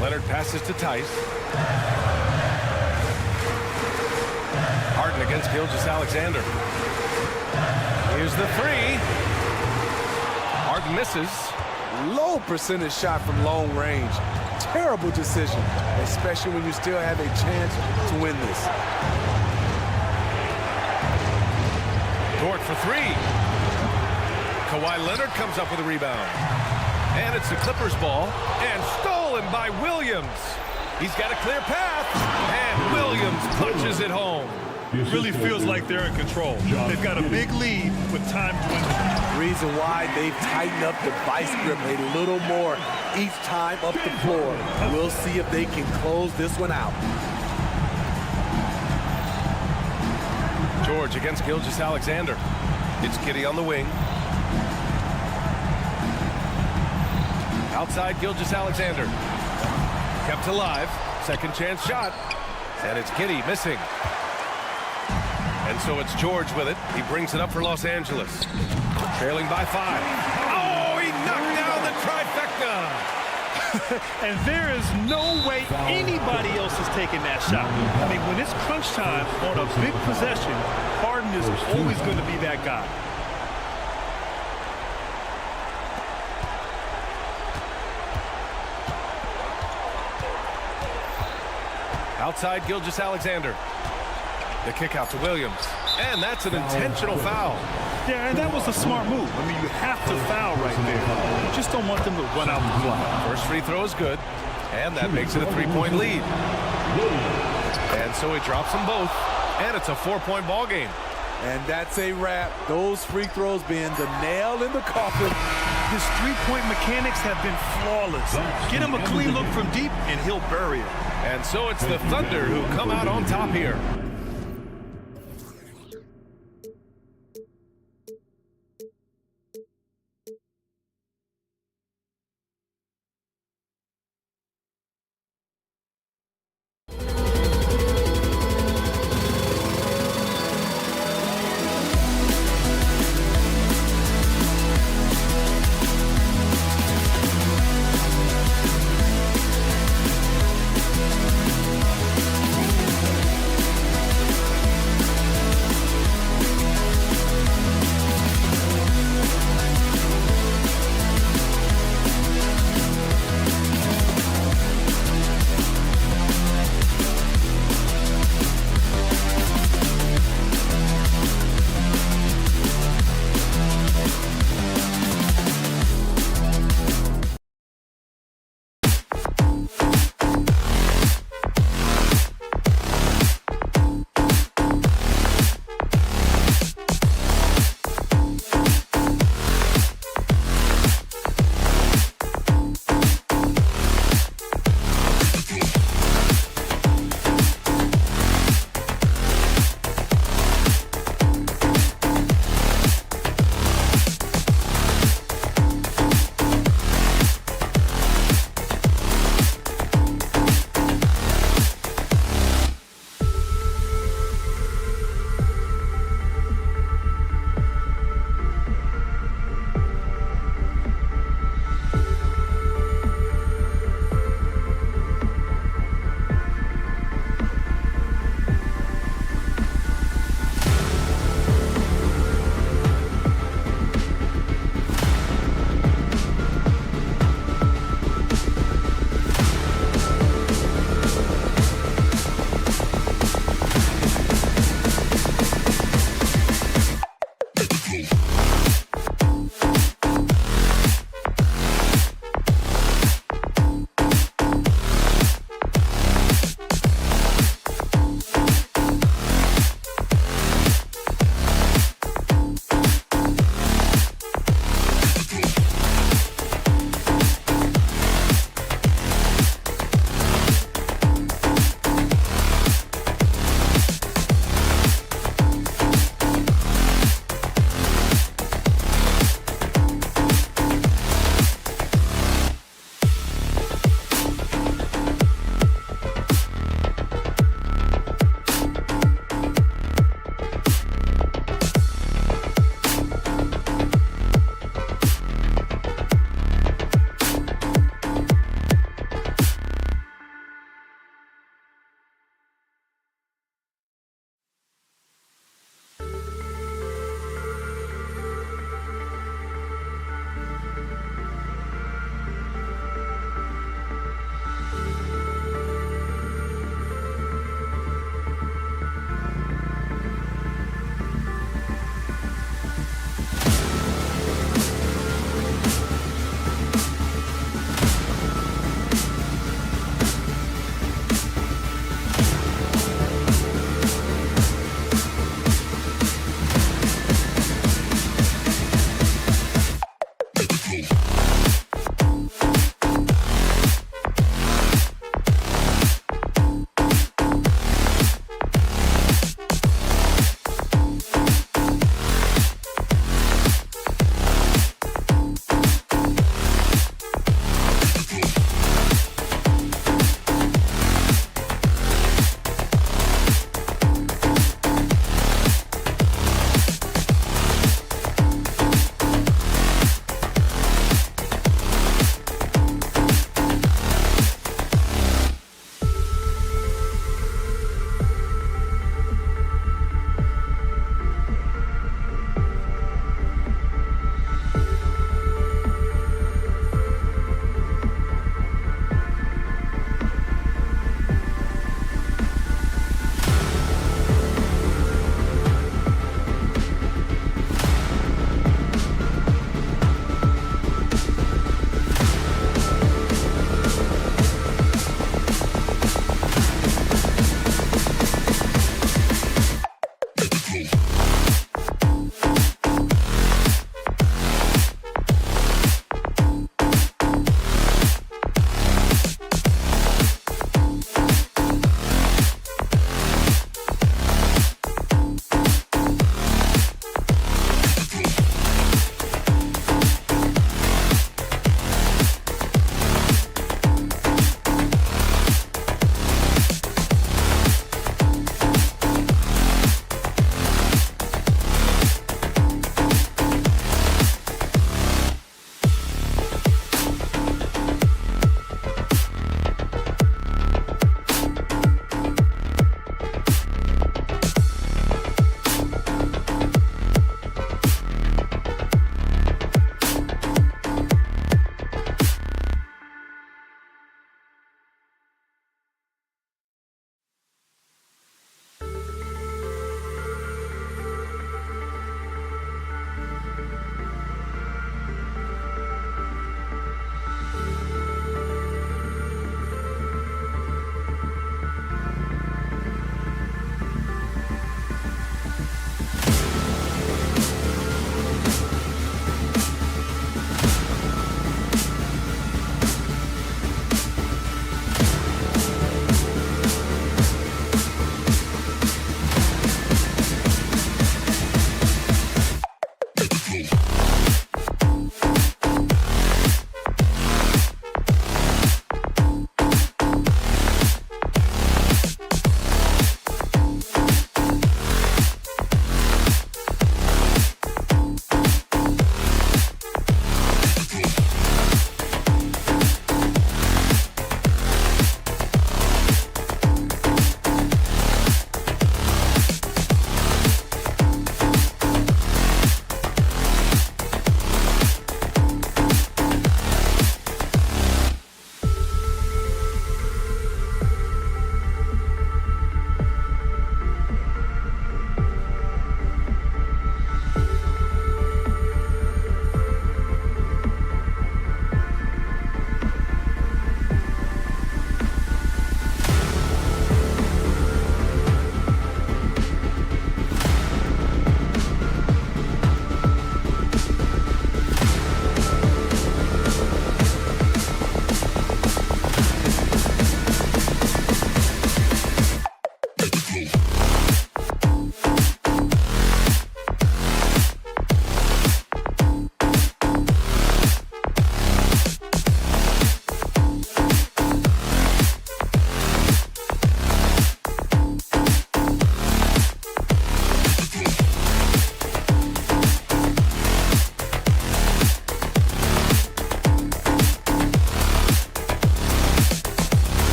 Leonard passes to Tice. Harden against Gilgeous-Alexander. Here's the 3. Harden misses. Low percentage shot from long range. Terrible decision, especially when you still have a chance to win this. Dort for 3. Kawhi Leonard comes up with a rebound. And it's the Clippers ball. And stolen by Williams. He's got a clear path. And Williams punches it home. Really feels like they're in control. They've got a big lead with time dwindling. Reason why they've tightened up the vice grip a little more each time up the floor. We'll see if they can close this one out. George against Gilgeous-Alexander. It's Giddey on the wing. Outside Gilgeous-Alexander. Kept alive. Second chance shot. And it's Giddey missing. And so it's George with it. He brings it up for Los Angeles. Trailing by 5. Oh, he knocked down the trifecta. And there is no way anybody else is taking that shot. I mean, when it's crunch time on a big possession, Harden is always going to be that guy. Outside Gilgeous-Alexander. The kick out to Williams. And that's an intentional foul. Yeah, and that was a smart move. I mean, you have to foul right there. You just don't want them to run out the clock. First free throw is good. And that makes it a 3-point lead. And so he drops them both. And it's a 4-point ball game. And that's a wrap. Those free throws being the nail in the coffin. His three-point mechanics have been flawless. Get him a clean look from deep, and he'll bury it. And so it's the Thunder who come out on top here.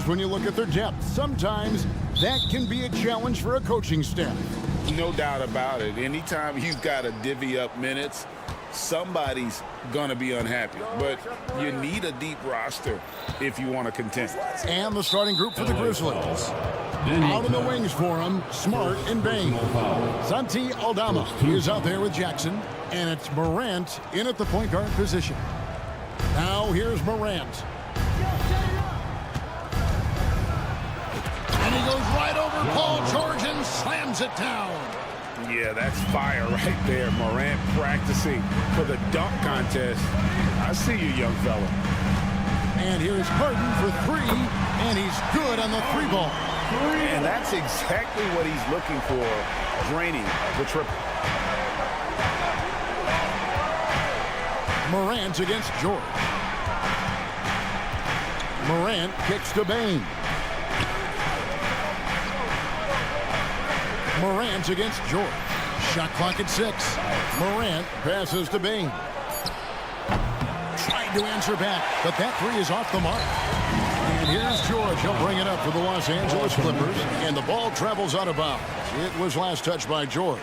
Clippers, when you look at their depth, sometimes that can be a challenge for a coaching staff. No doubt about it. Anytime you've got to divvy up minutes, somebody's going to be unhappy. But you need a deep roster if you want to contend. And the starting group for the Grizzlies. Out in the wings for him, Smart and Bain. Santi Aldama is out there with Jackson. And it's Morant in at the point guard position. Now here's Morant. And he goes right over Paul George and slams it down. Yeah, that's fire right there. Morant practicing for the dunk contest. I see you, young fella. And here's Harden for three, and he's good on the three ball. And that's exactly what he's looking for, draining the triple. Morant against George. Morant kicks to Bain. Morant against George. Shot clock at 6. Morant passes to Bain. Trying to answer back, but that three is off the mark. And here's George. He'll bring it up for the Los Angeles Clippers. And the ball travels out of bounds. It was last touched by George.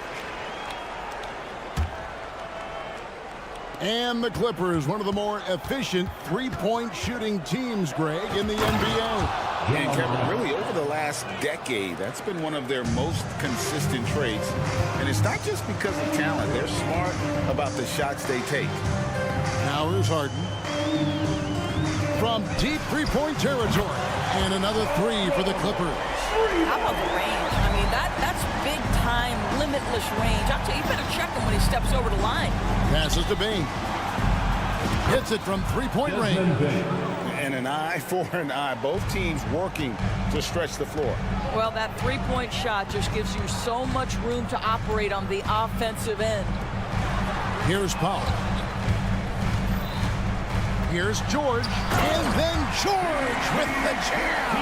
And the Clippers, one of the more efficient three-point shooting teams, Greg, in the NBA. And Kevin, really over the last decade, that's been one of their most consistent traits. And it's not just because of talent. They're smart about the shots they take. Now here's Harden. From deep three-point territory. And another three for the Clippers. How about the range? I mean, that's big-time, limitless range. I'll tell you, you better check him when he steps over the line. Passes to Bain. Hits it from three-point range. And an eye for an eye. Both teams working to stretch the floor. Well, that three-point shot just gives you so much room to operate on the offensive end. Here's Paul. Here's George. And then George with the jam.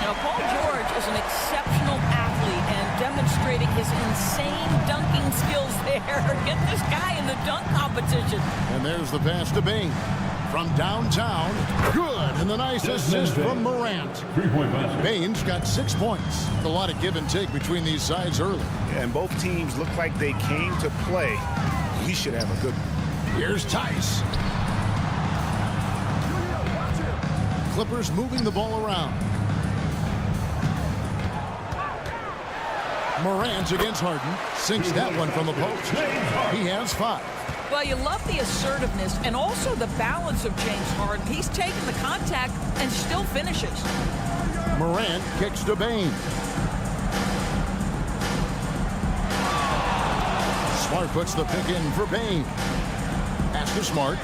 Now, Paul George is an exceptional athlete and demonstrating his insane dunking skills there. Get this guy in the dunk competition. And there's the pass to Bain. From downtown, good, and the nice assist from Morant. Bain's got 6 points. A lot of give and take between these sides early. And both teams look like they came to play. We should have a good one. Here's Tice. Clippers moving the ball around. Morant against Harden. Sinks that one from the post. He has 5. Well, you love the assertiveness and also the balance of James Harden. He's taking the contact and still finishes. Morant kicks to Bain. Smart puts the pick in for Bain. Pass to Smart.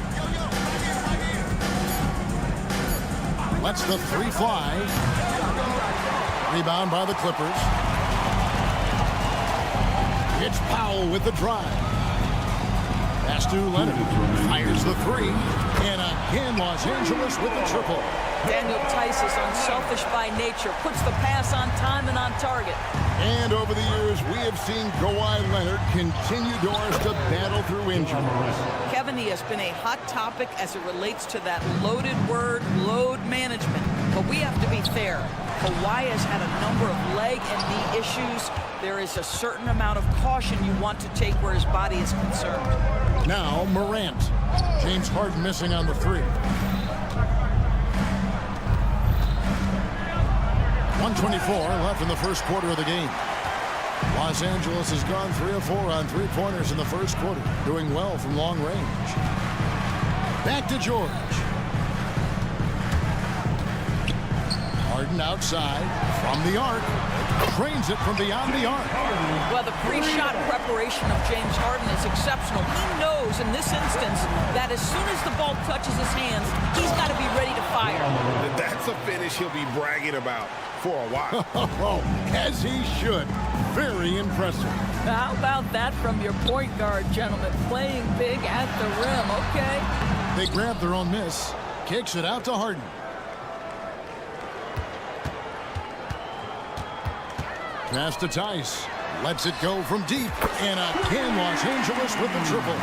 Lets the three fly. Rebound by the Clippers. It's Powell with the drive. Pass to Leonard. Fires the three. And again, Los Angeles with the triple. Daniel Tice is unselfish by nature. Puts the pass on time and on target. And over the years, we have seen Kawhi Leonard continue doors to battle through injuries. Kevin, he has been a hot topic as it relates to that loaded word, load management. But we have to be fair. Kawhi has had a number of leg and knee issues. There is a certain amount of caution you want to take where his body is concerned. Now Morant. James Harden missing on the three. 1:24 left in the first quarter of the game. Los Angeles has gone 3 of 4 on three-pointers in the first quarter, doing well from long range. Back to George. Harden outside from the arc. Trains it from beyond the arc. Well, the pre-shot preparation of James Harden is exceptional. He knows in this instance that as soon as the ball touches his hands, he's got to be ready to fire. That's a finish he'll be bragging about for a while. As he should. Very impressive. How about that from your point guard, gentlemen? Playing big at the rim, okay? They grab their own miss. Kicks it out to Harden. Pass to Tice. Lets it go from deep. And again, Los Angeles with the triple.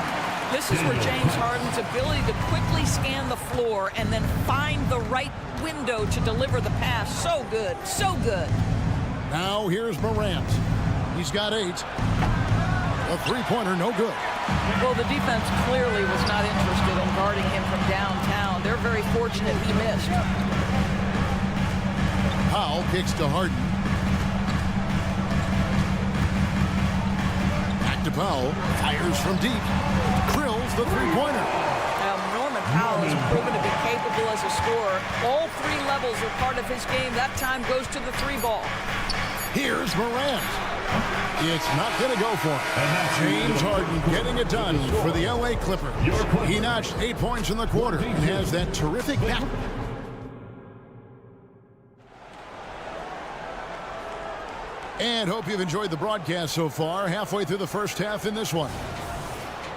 This is where James Harden's ability to quickly scan the floor and then find the right window to deliver the pass. So good, so good. Now here's Morant. He's got 8. A three-pointer, no good. Well, the defense clearly was not interested in guarding him from downtown. They're very fortunate he missed. Powell kicks to Harden. Back to Powell. Fires from deep. Drills the three-pointer. Now, Norman Powell has proven to be capable as a scorer. All 3 levels are part of his game. That time goes to the 3-ball. Here's Morant. It's not going to go for him. James Harden getting it done for the LA Clippers. He notched 8 points in the quarter and has that terrific back. And hope you've enjoyed the broadcast so far. Halfway through the first half in this one.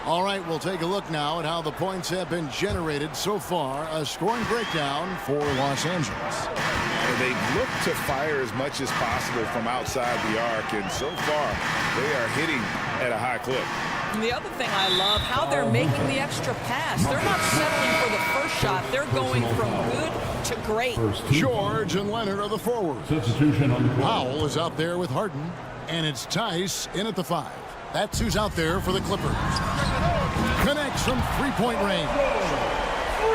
All right, we'll take a look now at how the points have been generated so far. A scoring breakdown for Los Angeles. They look to fire as much as possible from outside the arc, and so far they are hitting at a high clip. And the other thing I love, how they're making the extra pass. They're not settling for the first shot. They're going from good to great. George and Leonard are the forwards. Substitution on the court. Powell is out there with Harden, and it's Tice in at the 5. That's who's out there for the Clippers. Connects from three-point range.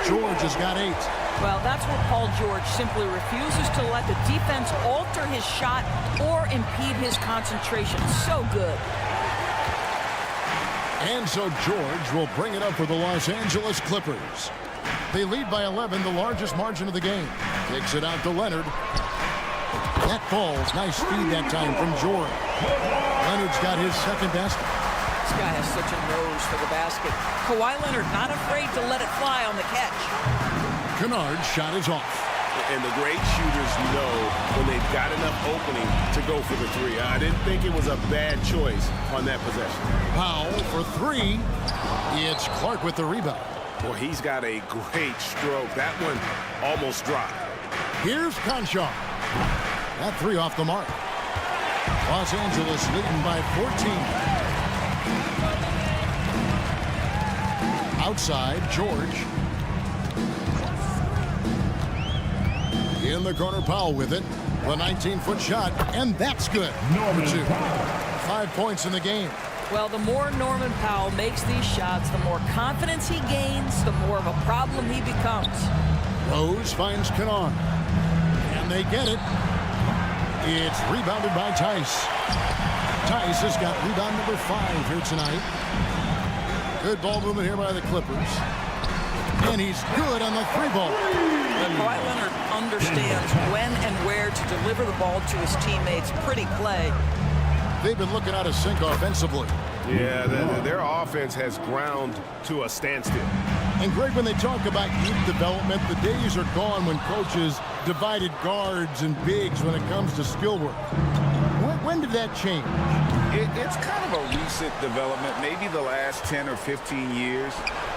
George has got 8. Well, that's where Paul George simply refuses to let the defense alter his shot or impede his concentration. So good. And so George will bring it up for the Los Angeles Clippers. They lead by 11, the largest margin of the game. Takes it out to Leonard. That falls. Nice speed that time from George. Leonard's got his second basket. This guy has such a nose for the basket. Kawhi Leonard not afraid to let it fly on the catch. Kennard's shot is off. And the great shooters know when they've got enough opening to go for the 3. I didn't think it was a bad choice on that possession. Powell for 3. It's Clark with the rebound. Well, he's got a great stroke. That one almost dropped. Here's Conchar. That 3 off the mark. Los Angeles leading by 14. Outside, George. In the corner, Powell with it. The 19-foot shot, and that's good. Number 2. 5 points in the game. Well, the more Norman Powell makes these shots, the more confidence he gains, the more of a problem he becomes. Rose finds Kennard. And they get it. It's rebounded by Tice. Tice has got rebound number 5 here tonight. Good ball movement here by the Clippers. And he's good on the 3-ball. Kawhi Leonard understands when and where to deliver the ball to his teammates. Pretty play. They've been looking out of sync offensively. Yeah, their offense has ground to a standstill. And Greg, when they talk about youth development, the days are gone when coaches divided guards and bigs when it comes to skill work. When did that change? It's kind of a recent development, maybe the last 10 or 15 years,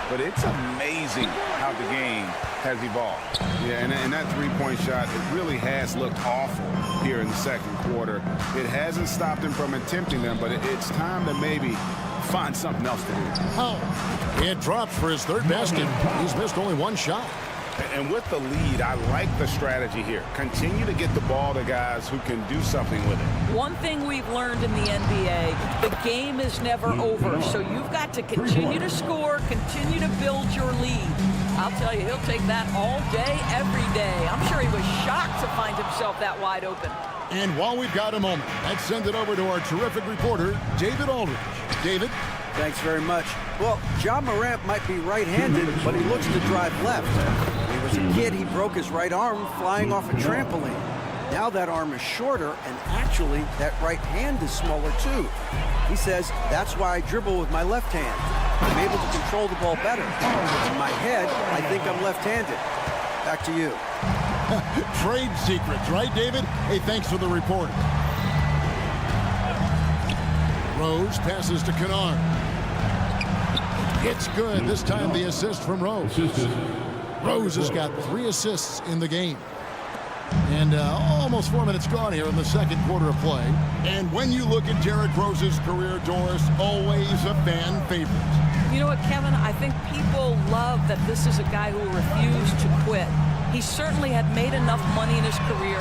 but it's amazing how the game has evolved. Yeah, and that 3-point shot, it really has looked awful here in the second quarter. It hasn't stopped him from attempting them, but it's time to maybe find something else to do. Oh, it drops for his 3rd basket. He's missed only 1 shot. And with the lead, I like the strategy here. Continue to get the ball to guys who can do something with it. One thing we've learned in the NBA, the game is never over. So you've got to continue to score, continue to build your lead. I'll tell you, he'll take that all day, every day. I'm sure he was shocked to find himself that wide open. And while we've got a moment, let's send it over to our terrific reporter, David Aldridge. David? Thanks very much. Well, Ja Morant might be right-handed, but he looks to drive left. When he was a kid, he broke his right arm flying off a trampoline. Now that arm is shorter, and actually, that right hand is smaller too. He says, that's why I dribble with my left hand. I'm able to control the ball better. In my head, I think I'm left-handed. Back to you. Trade secrets, right, David? Hey, thanks for the report. Rose passes to Kennard. It's good. This time the assist from Rose. Rose has got 3 assists in the game. And almost 4 minutes gone here in the second quarter of play. And when you look at Derrick Rose's career, Doris, always a fan favorite. You know what, Kevin? I think people love that this is a guy who refused to quit. He certainly had made enough money in his career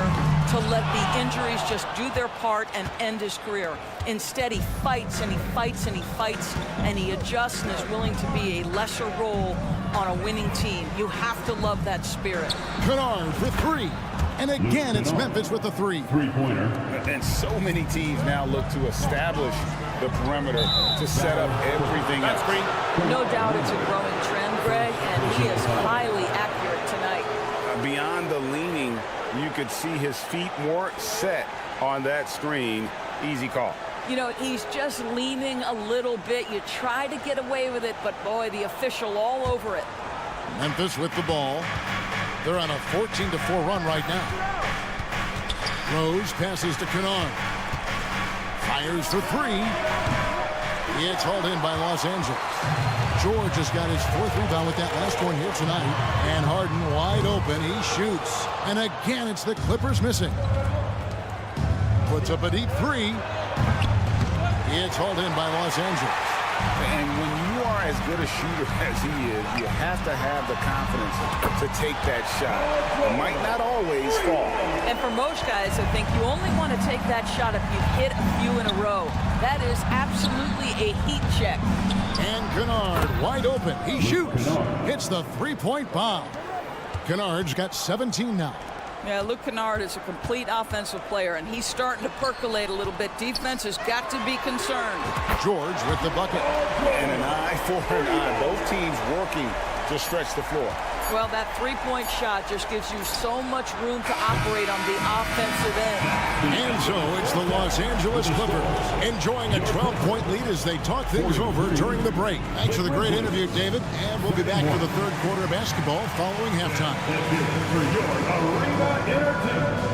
to let the injuries just do their part and end his career. Instead, he fights and he fights and he fights, and he adjusts and is willing to be a lesser role on a winning team. You have to love that spirit. Kennard for three. And again, it's Memphis with the three. Three-pointer. And so many teams now look to establish the perimeter to set up everything else. No doubt it's a growing trend, Greg, and he is highly accurate tonight. Beyond the leaning, you could see his feet more set on that screen. Easy call. You know, he's just leaning a little bit. You try to get away with it, but boy, the official all over it. Memphis with the ball. They're on a 14-4 run right now. Rose passes to Kennard. Fires for three. It's hauled in by Los Angeles. George has got his fourth rebound with that last one here tonight. And Harden wide open. He shoots. And again, it's the Clippers missing. Puts up a deep three. It's hauled in by Los Angeles. And when you are as good a shooter as he is, you have to have the confidence to take that shot. It might not always fall. And for most guys, I think you only want to take that shot if you hit a few in a row. That is absolutely a heat check. And Kennard wide open. He shoots. Hits the three-point bomb. Kennard's got 17 now. Yeah, Luke Kennard is a complete offensive player, and he's starting to percolate a little bit. Defense has got to be concerned. George with the bucket. And an eye for an eye. Both teams working to stretch the floor. Well, that three-point shot just gives you so much room to operate on the offensive end. And so it's the Los Angeles Clippers enjoying a 12-point lead as they talk things over during the break. Thanks for the great interview, David. And we'll be back for the third quarter of basketball following halftime. For your Arena Entertainment.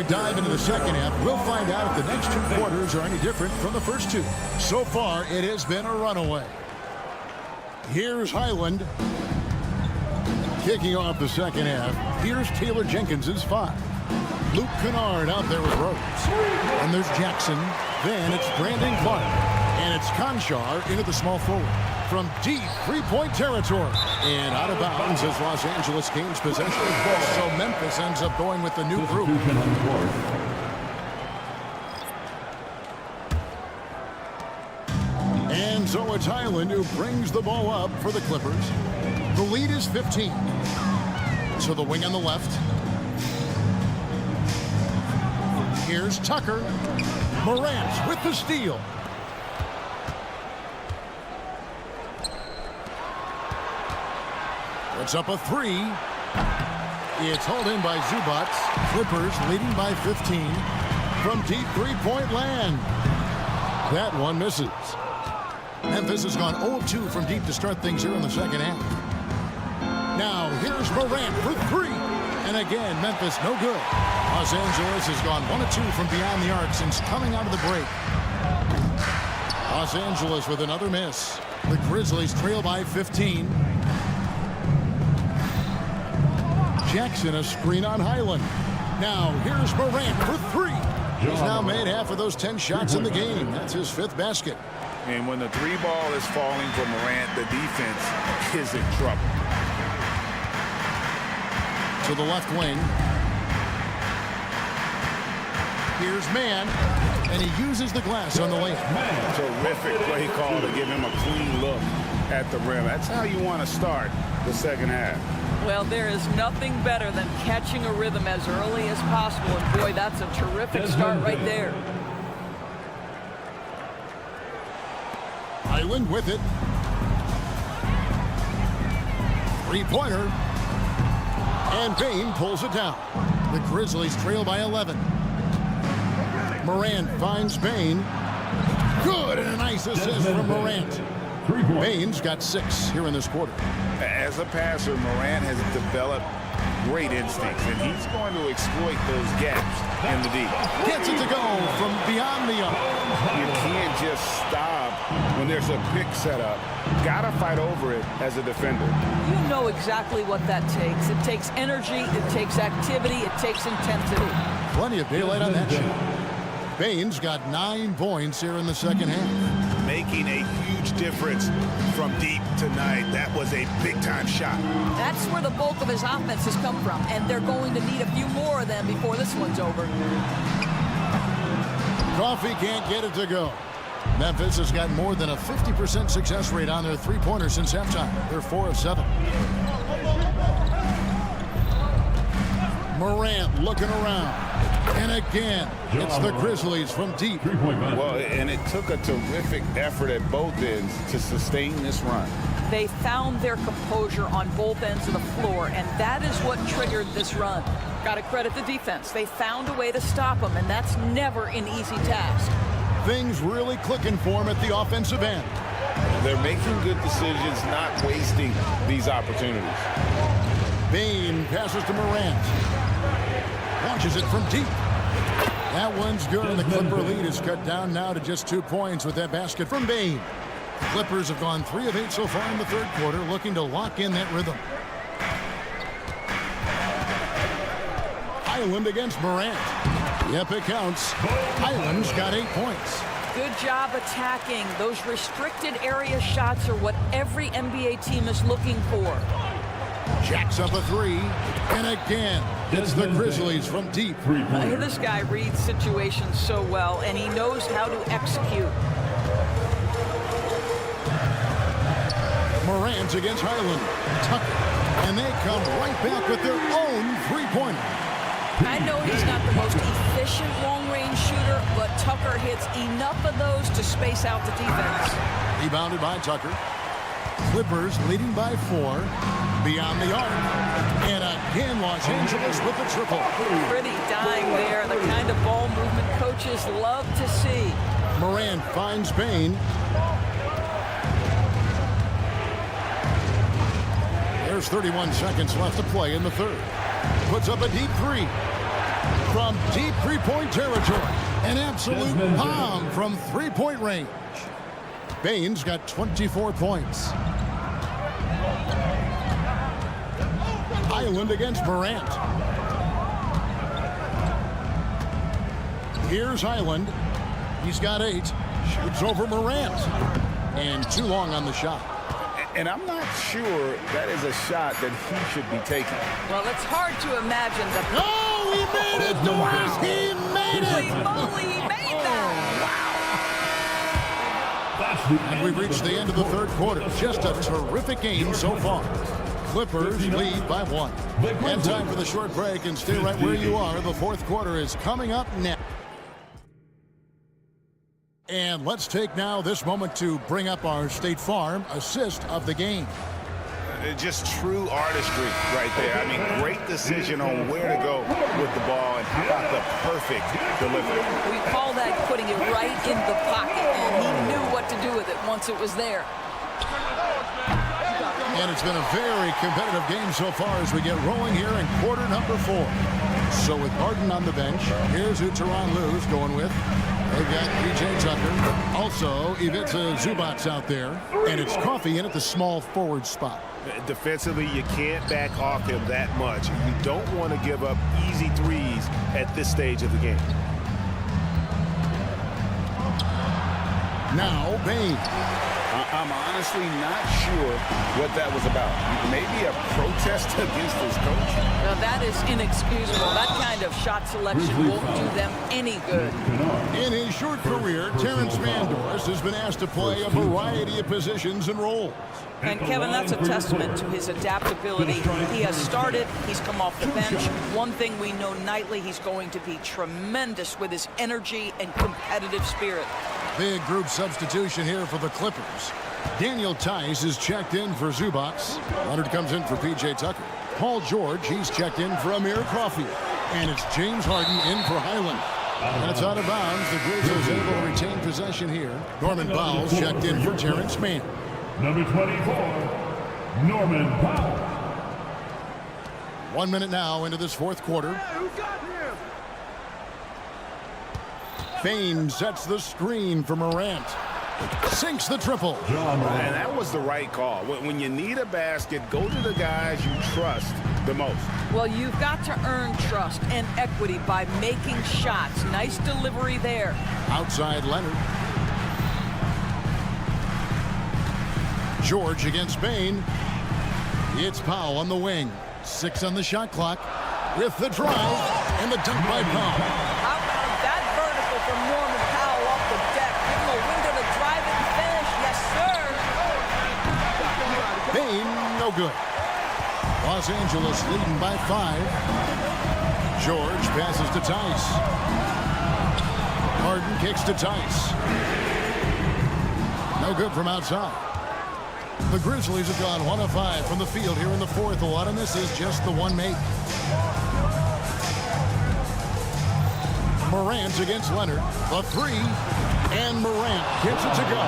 Dive into the second half, we'll find out if the next two quarters are any different from the first two. So far, it has been a runaway. Here's Highland kicking off the second half. Here's Taylor Jenkins's five. Luke Kennard out there with Rose. And there's Jackson. Then it's Brandon Clark. And it's Conchar into the small forward. From deep three-point territory. And out of bounds as Los Angeles gains possession. So Memphis ends up going with the new group. And so it's Highland who brings the ball up for the Clippers. The lead is 15. So the wing on the left. Here's Tucker. Morant with the steal. Puts up a three. It's hauled in by Zubac. Clippers leading by 15 from deep three-point land. That one misses. Memphis has gone 0-2 from deep to start things here in the second half. Now here's Morant for three. And again, Memphis no good. Los Angeles has gone 1-2 from beyond the arc since coming out of the break. Los Angeles with another miss. The Grizzlies trail by 15. Jackson a screen on Highland. Now here's Morant for three. He's now made half of those 10 shots in the game. That's his fifth basket. And when the three ball is falling for Morant, the defense is in trouble. To the left wing. Here's Mann. And he uses the glass on the layup. Terrific play call to give him a clean look at the rim. That's how you want to start the second half. Well, there is nothing better than catching a rhythm as early as possible. And boy, that's a terrific start right there. Highland with it. Three-pointer. And Bain pulls it down. The Grizzlies trail by 11. Morant finds Bain. Good, and a nice assist from Morant. Bain's got 6 here in this quarter. As a passer, Morant has developed great instincts, and he's going to exploit those gaps in the deep. Gets it to go from beyond the arc. You can't just stop when there's a pick set up. Got to fight over it as a defender. You know exactly what that takes. It takes energy, it takes activity, it takes intensity. Plenty of daylight on that shot. Baines got 9 points here in the second half. Making a huge difference from deep tonight. That was a big-time shot. That's where the bulk of his offense has come from, and they're going to need a few more of them before this one's over. Coffee can't get it to go. Memphis has got more than a 50% success rate on their three-pointers since halftime. They're 4 of 7. Morant looking around. And again, it's the Grizzlies from deep. Well, and it took a terrific effort at both ends to sustain this run. They found their composure on both ends of the floor, and that is what triggered this run. Got to credit the defense. They found a way to stop them, and that's never an easy task. Things really clicking for them at the offensive end. They're making good decisions, not wasting these opportunities. Bain passes to Morant. Launches it from deep. That one's good, and the Clipper lead is cut down now to just 2 points with that basket from Bain. Clippers have gone 3 of 8 so far in the third quarter, looking to lock in that rhythm. Highland against Morant. Yep, it counts. Highland's got 8 points. Good job attacking. Those restricted area shots are what every NBA team is looking for. Jacks up a 3, and again, it's the Grizzlies from deep. This guy reads situations so well, and he knows how to execute. Morant against Highland. Tucker, and they come right back with their own three-pointer. I know he's not the most efficient long-range shooter, but Tucker hits enough of those to space out the defense. Rebounded by Tucker. Clippers leading by 4. Beyond the arc. And again, Los Angeles with a triple. Pretty dime there. The kind of ball movement coaches love to see. Morant finds Bain. There's 31 seconds left to play in the third. Puts up a deep 3. From deep three-point territory. An absolute bomb from three-point range. Bain's got 24 points. Highland against Morant. Here's Highland. He's got 8. Shoots over Morant. And too long on the shot. And I'm not sure that is a shot that he should be taking. Well, it's hard to imagine that. Oh, he made it, Doris! He made it! Holy moly, he made that! And we've reached the end of the third quarter. Just a terrific game so far. Clippers lead by 1. And time for the short break, and stay right where you are. The fourth quarter is coming up next. And let's take now this moment to bring up our State Farm assist of the game. Just true artistry right there. I mean, great decision on where to go with the ball, and how about the perfect delivery. We call that putting it right in the pocket, and he knew what to do with it once it was there. And it's been a very competitive game so far as we get rolling here in quarter number 4. So with Barton on the bench, here's who Teron Lou's going with. They've got P.J. Tucker. Also, Ivica Zubac out there. And it's Coffee in at the small forward spot. Defensively, you can't back off him that much. You don't want to give up easy threes at this stage of the game. Now, Bain. I'm honestly not sure what that was about. Maybe a protest against his coach. Now, that is inexcusable. That kind of shot selection won't do them any good. In his short career, Terrence Mandors has been asked to play a variety of positions and roles. And, Kevin, that's a testament to his adaptability. He has started. He's come off the bench. One thing we know nightly, he's going to be tremendous with his energy and competitive spirit. Big group substitution here for the Clippers. Daniel Tice is checked in for Zubac. Leonard comes in for P.J. Tucker. Paul George, he's checked in for Amir Coffey. And it's James Harden in for Highland. And it's out of bounds. The Grizzlies able to retain possession here. Norman Powell's checked in for Terrence Mann. Number 24, Norman Powell. 1 minute now into this fourth quarter. Bain sets the screen for Morant. Sinks the triple. And that was the right call. When you need a basket, go to the guys you trust the most. Well, you've got to earn trust and equity by making shots. Nice delivery there. Outside Leonard. George against Bain. It's Powell on the wing. 6 on the shot clock. With the drive and the dunk by Powell. How about that vertical from Norman Powell off the deck? Give him a window to drive it and finish. Yes, sir. Bain, no good. Los Angeles leading by 5. George passes to Tice. Harden kicks to Tice. No good from outside. The Grizzlies have gone 1 of 5 from the field here in the fourth. A lot of this is just the one make. Morant against Leonard. The 3. And Morant gets it to go.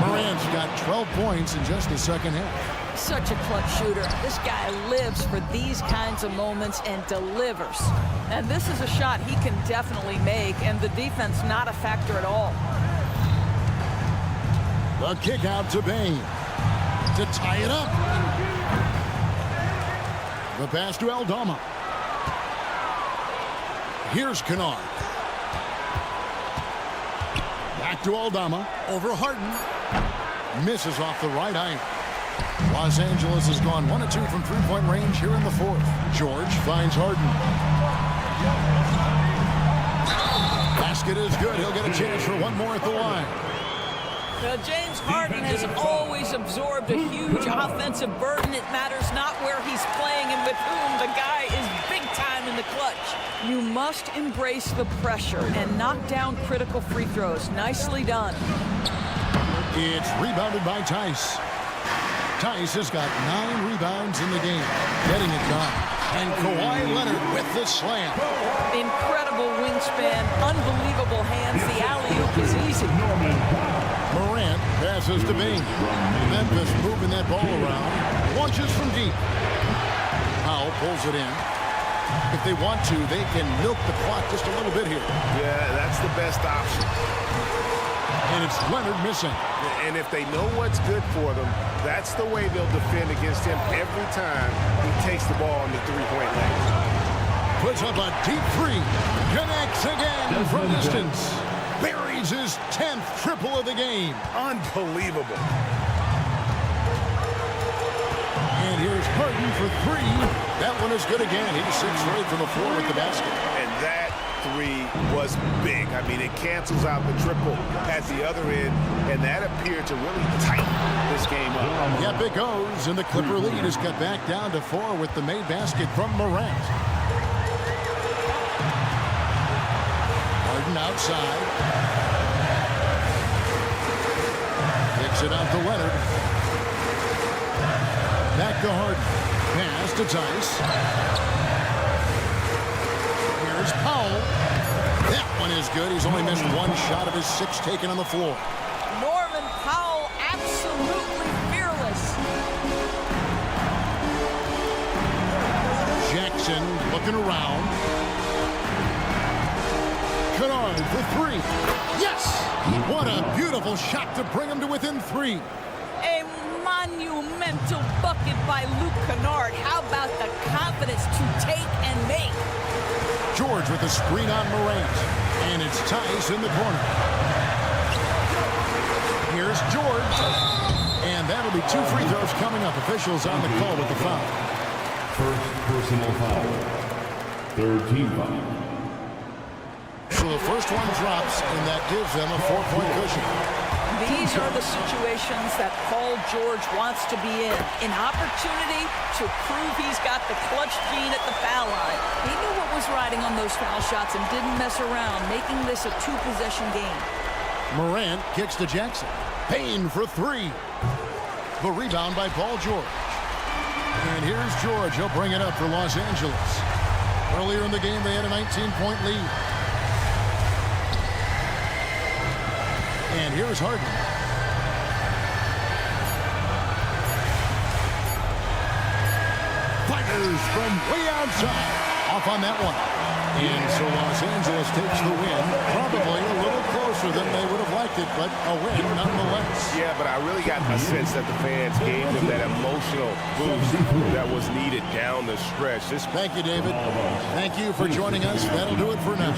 Morant's got 12 points in just the second half. Such a clutch shooter. This guy lives for these kinds of moments and delivers. And this is a shot he can definitely make, and the defense not a factor at all. The kick out to Bain to tie it up. The pass to Aldama. Here's Kennard. Back to Aldama. Over Harden. Misses off the right iron. Los Angeles has gone 1 of 2 from three-point range here in the fourth. George finds Harden. Basket is good. He'll get a chance for one more at the line. Well, James Harden has always absorbed a huge offensive burden. It matters not where he's playing and with whom. The guy is big time in the clutch. You must embrace the pressure and knock down critical free throws. Nicely done. It's rebounded by Tice. Tice has got 9 rebounds in the game. Getting it done. And Kawhi Leonard with the slam. Incredible wingspan, unbelievable hands. The alley-oop is easy. Morant passes to Bain. Memphis moving that ball around. Launches from deep. Powell pulls it in. If they want to, they can milk the clock just a little bit here. Yeah, that's the best option. And it's Leonard missing. And if they know what's good for them, that's the way they'll defend against him every time he takes the ball in the three-point lane. Puts up a deep 3. Connects again from distance. Buries his 10th triple of the game. Unbelievable. And here's Harden for 3. That one is good again. He's 6 straight from the floor with the basket. And that 3 was big. I mean, it cancels out the triple at the other end, and that appeared to really tighten this game up. Yep, it goes, and the Clipper lead is cut back down to 4 with the made basket from Morant. Harden outside. Kicks it out to Leonard. Back to Harden. Pass to Tice. Here's Powell. That one is good. He's only missed 1 shot of his 6 taken on the floor. Norman Powell, absolutely fearless. Jackson looking around. Kennard for 3. Yes! What a beautiful shot to bring him to within 3. A monumental bucket by Luke Kennard. How about the confidence to take and make? George with the screen on Morant. And it's Tice in the corner. Here's George. And that'll be 2 free throws coming up. Officials on the call with the foul. First personal foul. Third team foul. So the first one drops, and that gives them a 4-point cushion. These are the situations that Paul George wants to be in. An opportunity to prove he's got the clutch gene at the foul line. He knew what was riding on those foul shots and didn't mess around, making this a 2-possession game. Morant kicks to Jackson. Payne for 3. The rebound by Paul George. And here's George. He'll bring it up for Los Angeles. Earlier in the game, they had a 19-point lead. And here's Harden. Fires Sanders from way outside. Off on that one. And so Los Angeles takes the win. Probably a little closer than they would have liked it, but a win nonetheless. Yeah, but I really got a sense that the fans gave them that emotional boost that was needed down the stretch. Thank you, David. Thank you for joining us. That'll do it for now.